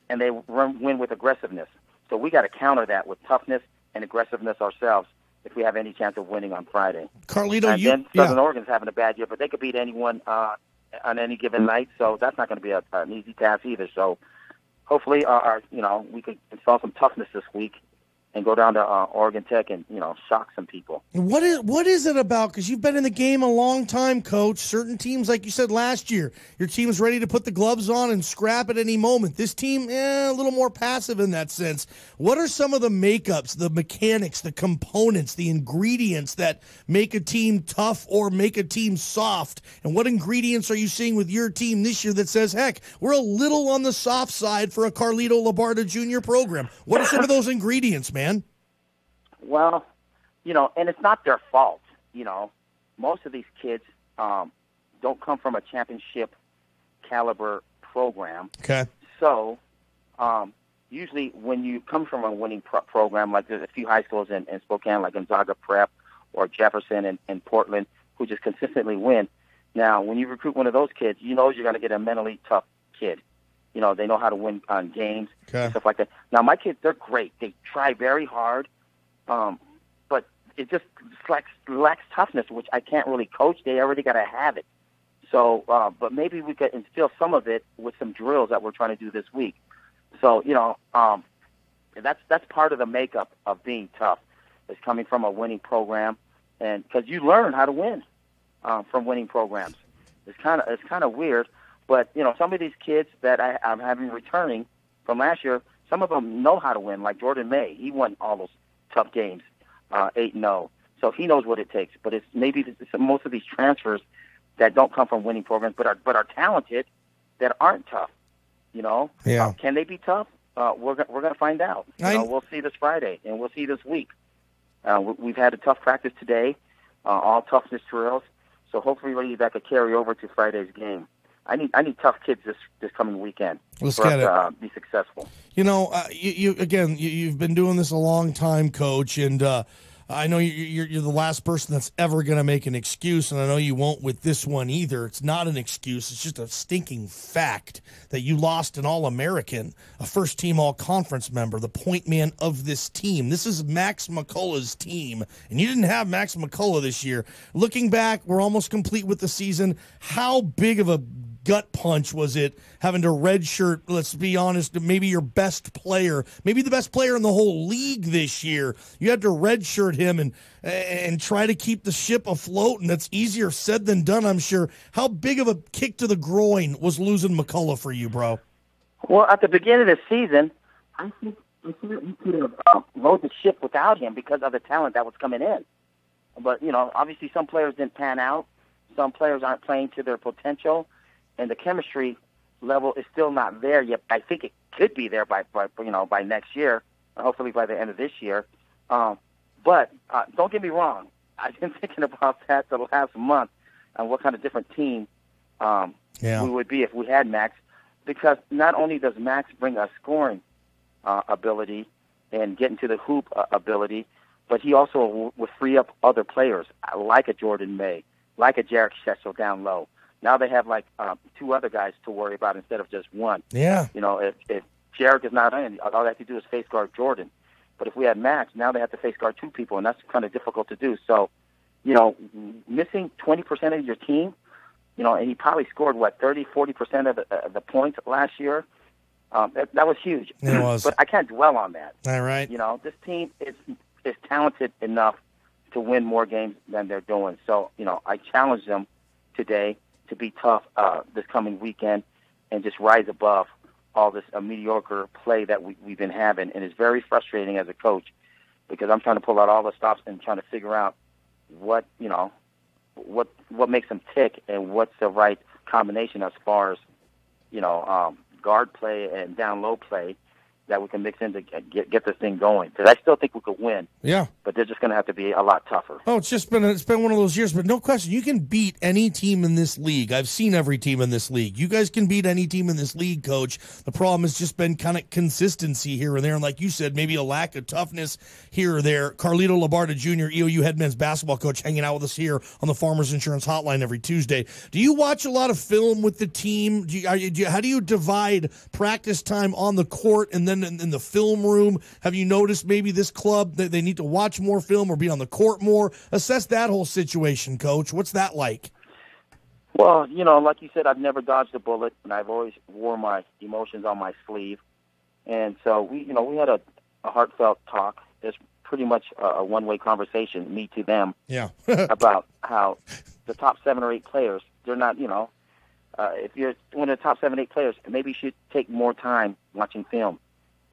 and they win with aggressiveness. So we got to counter that with toughness and aggressiveness ourselves if we have any chance of winning on Friday. Carlito, and then Southern Oregon's having a bad year, but they could beat anyone on any given night, so that's not going to be an easy task either. So hopefully we can install some toughness this week and go down to Oregon Tech and, shock some people. What is it about? Because you've been in the game a long time, Coach. Certain teams, like you said last year, your team's ready to put the gloves on and scrap at any moment. This team, a little more passive in that sense. What are some of the makeups, the mechanics, the components, the ingredients that make a team tough or make a team soft? And what ingredients are you seeing with your team this year that says, heck, we're a little on the soft side for a Carlito Labarda Jr. program? What are some of those ingredients, man? Well, and it's not their fault. Most of these kids don't come from a championship caliber program. Okay. So usually when you come from a winning program, like there's a few high schools in Spokane, like Gonzaga Prep or Jefferson and Portland, who just consistently win. Now, when you recruit one of those kids, you're going to get a mentally tough kid. They know how to win on games, stuff like that. Now, my kids, they're great. They try very hard, but it just lacks toughness, which I can't really coach. They already got to have it. So, but maybe we could instill some of it with some drills that we're trying to do this week. So, that's part of the makeup of being tough, is coming from a winning program, and because you learn how to win from winning programs. It's kind of weird. But, some of these kids that I'm having returning from last year, some of them know how to win, like Jordan May. He won all those tough games, 8-0. So he knows what it takes. But it's maybe most of these transfers that don't come from winning programs but are talented that aren't tough, Yeah. Can they be tough? We're going to find out. We'll see this Friday, and we'll see this week. We've had a tough practice today, all toughness drills. So hopefully that could carry over to Friday's game. I need tough kids this coming weekend for us to be successful. You've been doing this a long time, Coach, and I know you're the last person that's ever going to make an excuse, and I know you won't with this one either. It's not an excuse. It's just a stinking fact that you lost an All-American, a first-team All-Conference member, the point man of this team. This is Max McCullough's team, and you didn't have Max McCullough this year. Looking back, we're almost complete with the season. How big of a gut punch was it having to redshirt, let's be honest, maybe your best player, maybe the best player in the whole league this year? You had to redshirt him and try to keep the ship afloat, and that's easier said than done, I'm sure. How big of a kick to the groin was losing McCullough for you, bro? Well, at the beginning of the season, I think you could have rode the ship without him because of the talent that was coming in. But, obviously some players didn't pan out. Some players aren't playing to their potential, and the chemistry level is still not there yet. I think it could be there by next year, hopefully by the end of this year. But don't get me wrong. I've been thinking about that the last month and what kind of different team we would be if we had Max, because not only does Max bring us scoring ability and get into the hoop ability, but he also will free up other players like a Jordan May, like a Jarek Shechel down low. Now they have like two other guys to worry about instead of just one. Yeah. If Jarek is not in, all they have to do is face guard Jordan. But if we had Max, now they have to face guard two people, and that's kind of difficult to do. So, missing 20% of your team, and he probably scored, 40% of the points last year. That was huge. It was. But I can't dwell on that. All right. This team is talented enough to win more games than they're doing. So, I challenge them today to be tough this coming weekend and just rise above all this mediocre play that we've been having. And it's very frustrating as a coach because I'm trying to pull out all the stops and trying to figure out what makes them tick and what's the right combination as far as, guard play and down low play that we can mix in to get this thing going. Because I still think we could win. Yeah. But they're just going to have to be a lot tougher. Oh, it's been one of those years, but no question, you can beat any team in this league. I've seen every team in this league. You guys can beat any team in this league, Coach. The problem has just been kind of consistency here and there, and like you said, maybe a lack of toughness here or there. Carlito Labarda Jr., EOU head men's basketball coach, hanging out with us here on the Farmers Insurance Hotline every Tuesday. Do you watch a lot of film with the team? How do you divide practice time on the court and then in the film room? Have you noticed maybe this club that they need to watch more film or be on the court more? Assess that whole situation, Coach. What's that like? Well, like you said, I've never dodged a bullet, and I've always wore my emotions on my sleeve. And so we had a heartfelt talk. It's pretty much a one-way conversation, me to them, about how the top 7 or 8 players, they're not, if you're one of the top 7, 8 players, maybe you should take more time watching film,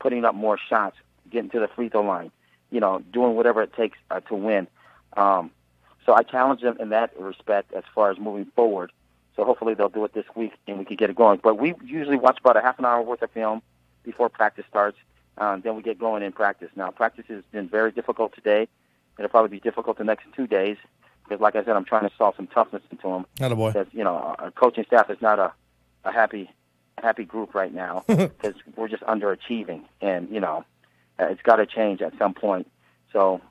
putting up more shots, getting to the free throw line, doing whatever it takes to win. So I challenge them in that respect as far as moving forward. So hopefully they'll do it this week and we can get it going. But we usually watch about a half an hour worth of film before practice starts. Then we get going in practice. Now, practice has been very difficult today. It'll probably be difficult the next 2 days because, like I said, I'm trying to solve some toughness into them. Attaboy. Because, our coaching staff is not a happy group right now because we're just underachieving. And, it's got to change at some point. So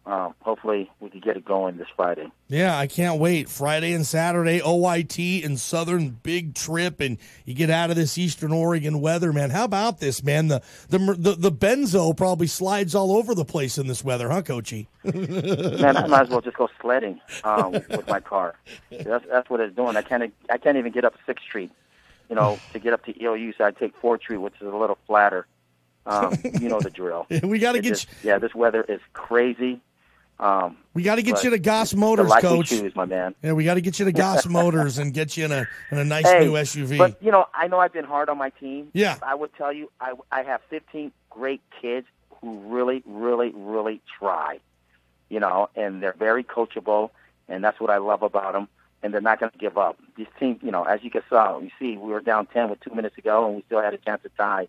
hopefully we can get it going this Friday. Yeah, I can't wait. Friday and Saturday, OIT and Southern, big trip, and you get out of this Eastern Oregon weather, man. How about this, man? The benzo probably slides all over the place in this weather, huh, Coachy? Man, I might as well just go sledding with my car. That's what it's doing. I can't even get up 6th Street, to get up to EOU, so I take 4th Street, which is a little flatter. You know the drill. We got to get this weather is crazy. We got to get you to Goss Motors, Coach. We choose, my man. Yeah, we got to get you to Goss Motors and get you in a nice new SUV. But I know I've been hard on my team. Yeah, I would tell you, I have 15 great kids who really, really, really try. And they're very coachable, and that's what I love about them. And they're not going to give up. This team, as you see, we were down 10 with 2 minutes to go, and we still had a chance to tie.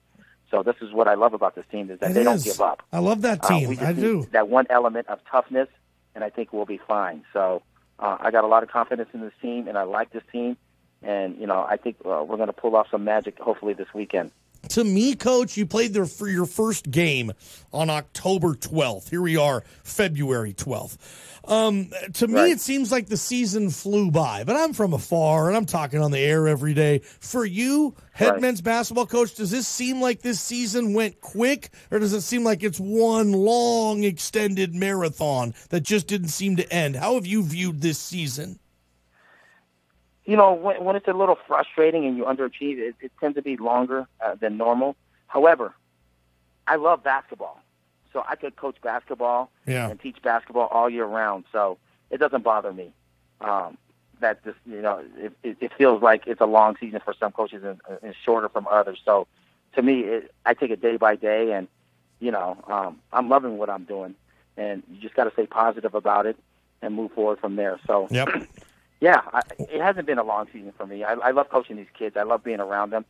So this is what I love about this team is that they don't give up. I love that team. I do. That one element of toughness, and I think we'll be fine. So I got a lot of confidence in this team, and I like this team. And, I think we're going to pull off some magic hopefully this weekend. To me, Coach, you played there for your first game on October 12th. Here we are, February 12th. To me, it seems like the season flew by, but I'm from afar, and I'm talking on the air every day. For you, head men's basketball coach, does this seem like this season went quick, or does it seem like it's one long, extended marathon that just didn't seem to end? How have you viewed this season? When it's a little frustrating and you underachieve, it tends to be longer than normal. However, I love basketball. So I could coach basketball and teach basketball all year round. So it doesn't bother me that this, it feels like it's a long season for some coaches and shorter from others. So to me, I take it day by day. And, I'm loving what I'm doing, and you just got to stay positive about it and move forward from there. So, yep. It hasn't been a long season for me. I love coaching these kids. I love being around them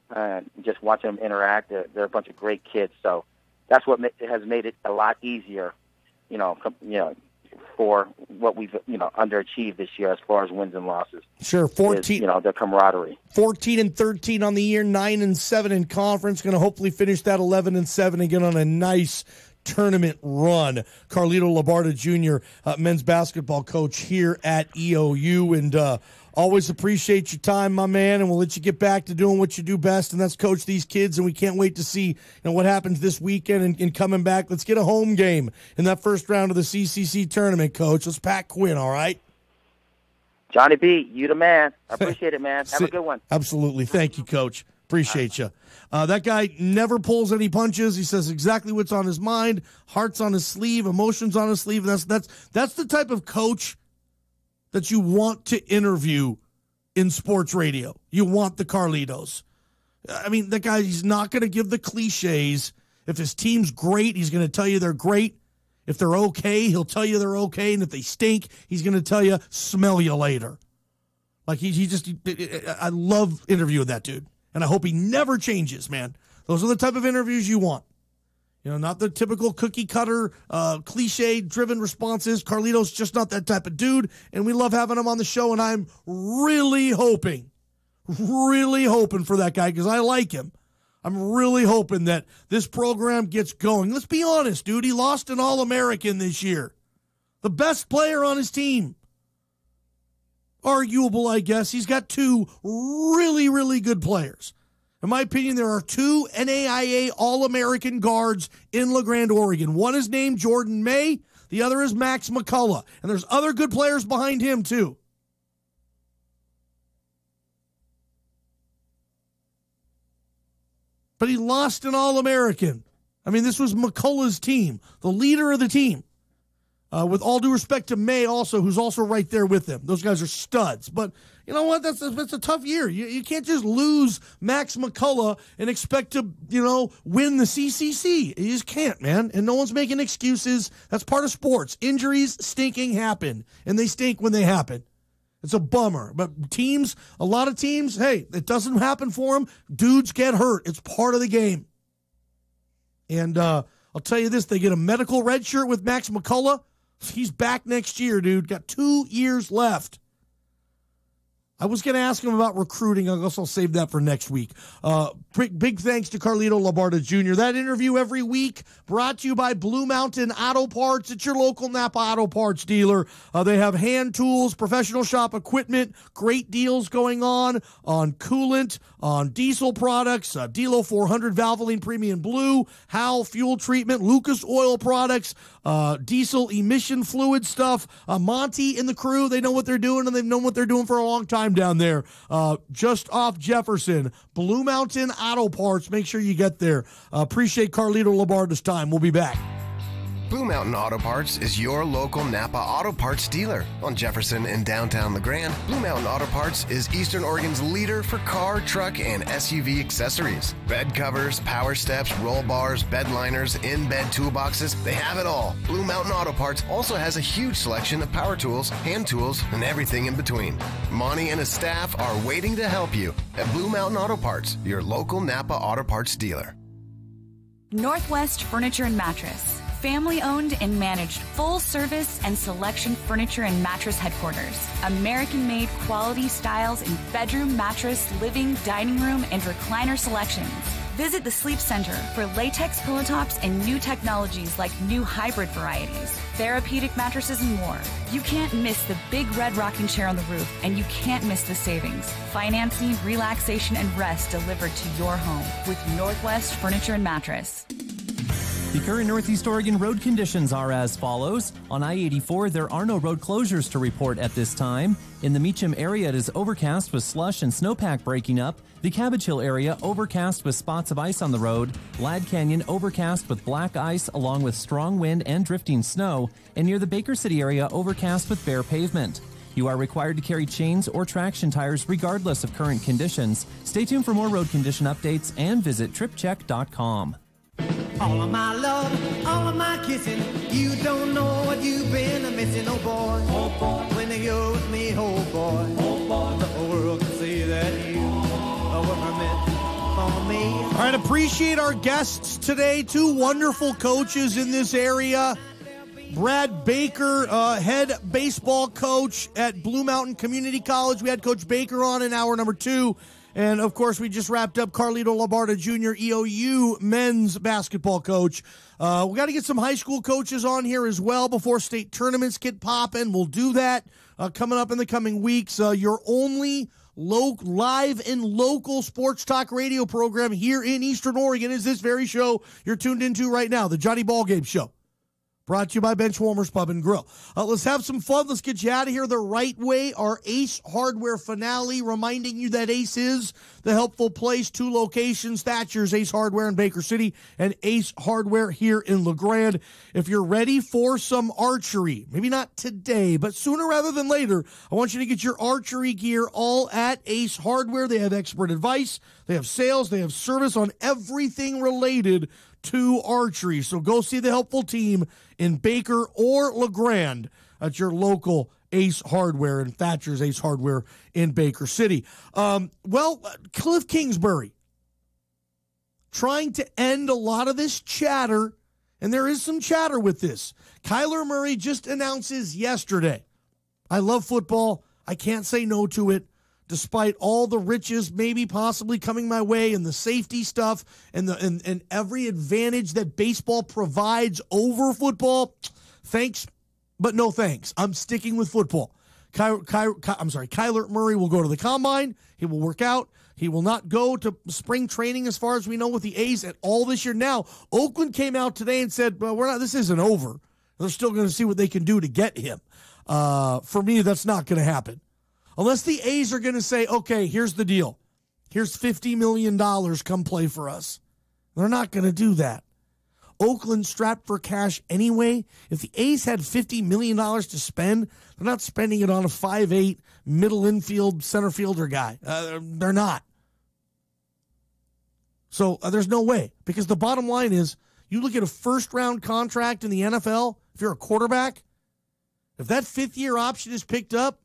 and just watching them interact. They're a bunch of great kids, so that's what has made it a lot easier, for what we've underachieved this year as far as wins and losses. Sure, 14. Is, the camaraderie. 14-13 on the year, 9-7 in conference. Going to hopefully finish that 11-7 and get on a nice tournament run. Carlito Labarda Jr., men's basketball coach here at EOU, and always appreciate your time, my man, and we'll let you get back to doing what you do best, and that's coach these kids, and we can't wait to see what happens this weekend and coming back. Let's get a home game in that first round of the CCC tournament, Coach. Let's pack Quinn, all right? Johnny B., you the man. I appreciate it, man. Have a good one. Absolutely. Thank you, Coach. Appreciate you. That guy never pulls any punches. He says exactly what's on his mind, heart's on his sleeve, emotions on his sleeve. That's the type of coach that you want to interview in sports radio. You want the Carlitos. I mean, that guy, he's not going to give the cliches. If his team's great, he's going to tell you they're great. If they're okay, he'll tell you they're okay. And if they stink, he's going to tell you, smell you later. Like, I love interviewing that dude. And I hope he never changes, man. Those are the type of interviews you want. Not the typical cookie-cutter, cliche-driven responses. Carlito's just not that type of dude, and we love having him on the show, and I'm really hoping for that guy because I like him. I'm really hoping that this program gets going. Let's be honest, dude. He lost an All-American this year. The best player on his team. Arguable, I guess. He's got two really, really good players. In my opinion, there are two NAIA All-American guards in LeGrand, Oregon. One is named Jordan May. The other is Max McCullough. And there's other good players behind him, too. But he lost an All-American. I mean, this was McCullough's team, the leader of the team. With all due respect to May also, who's also right there with him. Those guys are studs. But you know what? That's a tough year. You can't just lose Max McCullough and expect to, win the CCC. You just can't, man. And no one's making excuses. That's part of sports. Injuries stinking happen, and they stink when they happen. It's a bummer. But a lot of teams, hey, it doesn't happen for them. Dudes get hurt. It's part of the game. And I'll tell you this, they get a medical red shirt with Max McCullough. He's back next year, dude. Got 2 years left. I was going to ask him about recruiting. I guess I'll save that for next week. Big thanks to Carlito Labarda Jr. That interview every week brought to you by Blue Mountain Auto Parts. It's your local Napa Auto Parts dealer. They have hand tools, professional shop equipment, great deals going on coolant, on diesel products, Delo 400 Valvoline Premium Blue, Hal Fuel Treatment, Lucas Oil Products, diesel emission fluid stuff. Monty and the crew, they know what they're doing, and they've known what they're doing for a long time down there. Just off Jefferson, Blue Mountain Auto Parts. Make sure you get there. Appreciate Carlito Labarda's time. We'll be back. Blue Mountain Auto Parts is your local Napa Auto Parts dealer. On Jefferson in downtown LeGrand, Blue Mountain Auto Parts is Eastern Oregon's leader for car, truck, and SUV accessories. Bed covers, power steps, roll bars, bed liners, in-bed toolboxes, they have it all. Blue Mountain Auto Parts also has a huge selection of power tools, hand tools, and everything in between. Monty and his staff are waiting to help you at Blue Mountain Auto Parts, your local Napa Auto Parts dealer. Northwest Furniture and Mattress. Family-owned and managed full-service and selection furniture and mattress headquarters. American-made quality styles in bedroom, mattress, living, dining room, and recliner selections. Visit the Sleep Center for latex pillow tops and new technologies like new hybrid varieties, therapeutic mattresses, and more. You can't miss the big red rocking chair on the roof, and you can't miss the savings, financing, relaxation, and rest delivered to your home with Northwest Furniture and Mattress. The current Northeast Oregon road conditions are as follows. On I-84, there are no road closures to report at this time. In the Meacham area, it is overcast with slush and snowpack breaking up. The Cabbage Hill area, overcast with spots of ice on the road. Ladd Canyon, overcast with black ice along with strong wind and drifting snow. And near the Baker City area, overcast with bare pavement. You are required to carry chains or traction tires regardless of current conditions. Stay tuned for more road condition updates and visit tripcheck.com. All of my love, all of my kissing. You don't know what you've been missing, oh boy. Oh boy. When you're with me, oh boy. Oh boy. The whole world can see that you were meant for me. All right, appreciate our guests today. Two wonderful coaches in this area. Brad Baker, head baseball coach at Blue Mountain Community College. We had Coach Baker on in hour number 2. And, of course, we just wrapped up Carlito Labarda Jr., EOU men's basketball coach. We got to get some high school coaches on here as well before state tournaments get popping. We'll do that coming up in the coming weeks. Your only live and local sports talk radio program here in Eastern Oregon is this very show you're tuned into right now, the Johnny Ballgame Show. Brought to you by Benchwarmers Pub and Grill. Let's have some fun. Let's get you out of here the right way. Our Ace Hardware finale, reminding you that Ace is the helpful place. 2 locations, Thatcher's Ace Hardware in Baker City and Ace Hardware here in LeGrand. If you're ready for some archery, maybe not today, but sooner rather than later, I want you to get your archery gear all at Ace Hardware. They have expert advice, they have sales, they have service on everything related to archery. So go see the helpful team in Baker or LeGrand at your local Ace Hardware and Thatcher's Ace Hardware in Baker City. Cliff Kingsbury trying to end a lot of this chatter, and there is some chatter with this. Kyler Murray just announces yesterday, I love football. I can't say no to it. Despite all the riches maybe possibly coming my way and the safety stuff and every advantage that baseball provides over football, thanks, but no thanks. I'm sticking with football. Kyler Murray will go to the combine. He will work out. He will not go to spring training as far as we know with the A's at all this year. Now, Oakland came out today and said, well, this isn't over. They're still going to see what they can do to get him. For me, that's not going to happen. Unless the A's are going to say, okay, here's the deal. Here's $50 million. Come play for us. They're not going to do that. Oakland strapped for cash anyway. If the A's had $50 million to spend, they're not spending it on a 5'8", middle infield center fielder guy. They're not. So there's no way. Because the bottom line is, you look at a first-round contract in the NFL, if you're a quarterback, if that fifth-year option is picked up,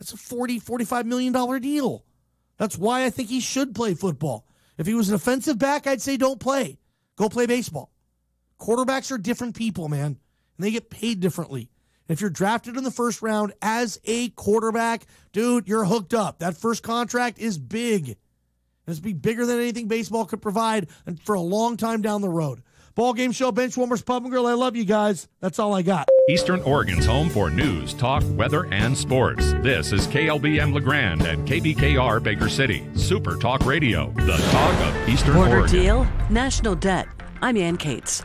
it's a $45 million deal. That's why I think he should play football. If he was an offensive back, I'd say don't play. Go play baseball. Quarterbacks are different people, man, and they get paid differently. If you're drafted in the first round as a quarterback, dude, you're hooked up. That first contract is big. It's bigger than anything baseball could provide and for a long time down the road. Ball Game Show, Benchwarmers Pub and Grill. I love you guys. That's all I got. Eastern Oregon's home for news, talk, weather, and sports. This is KLBM LeGrand and KBKR Baker City. Super Talk Radio, the talk of Eastern Border Oregon. deal, national debt. I'm Ann Cates.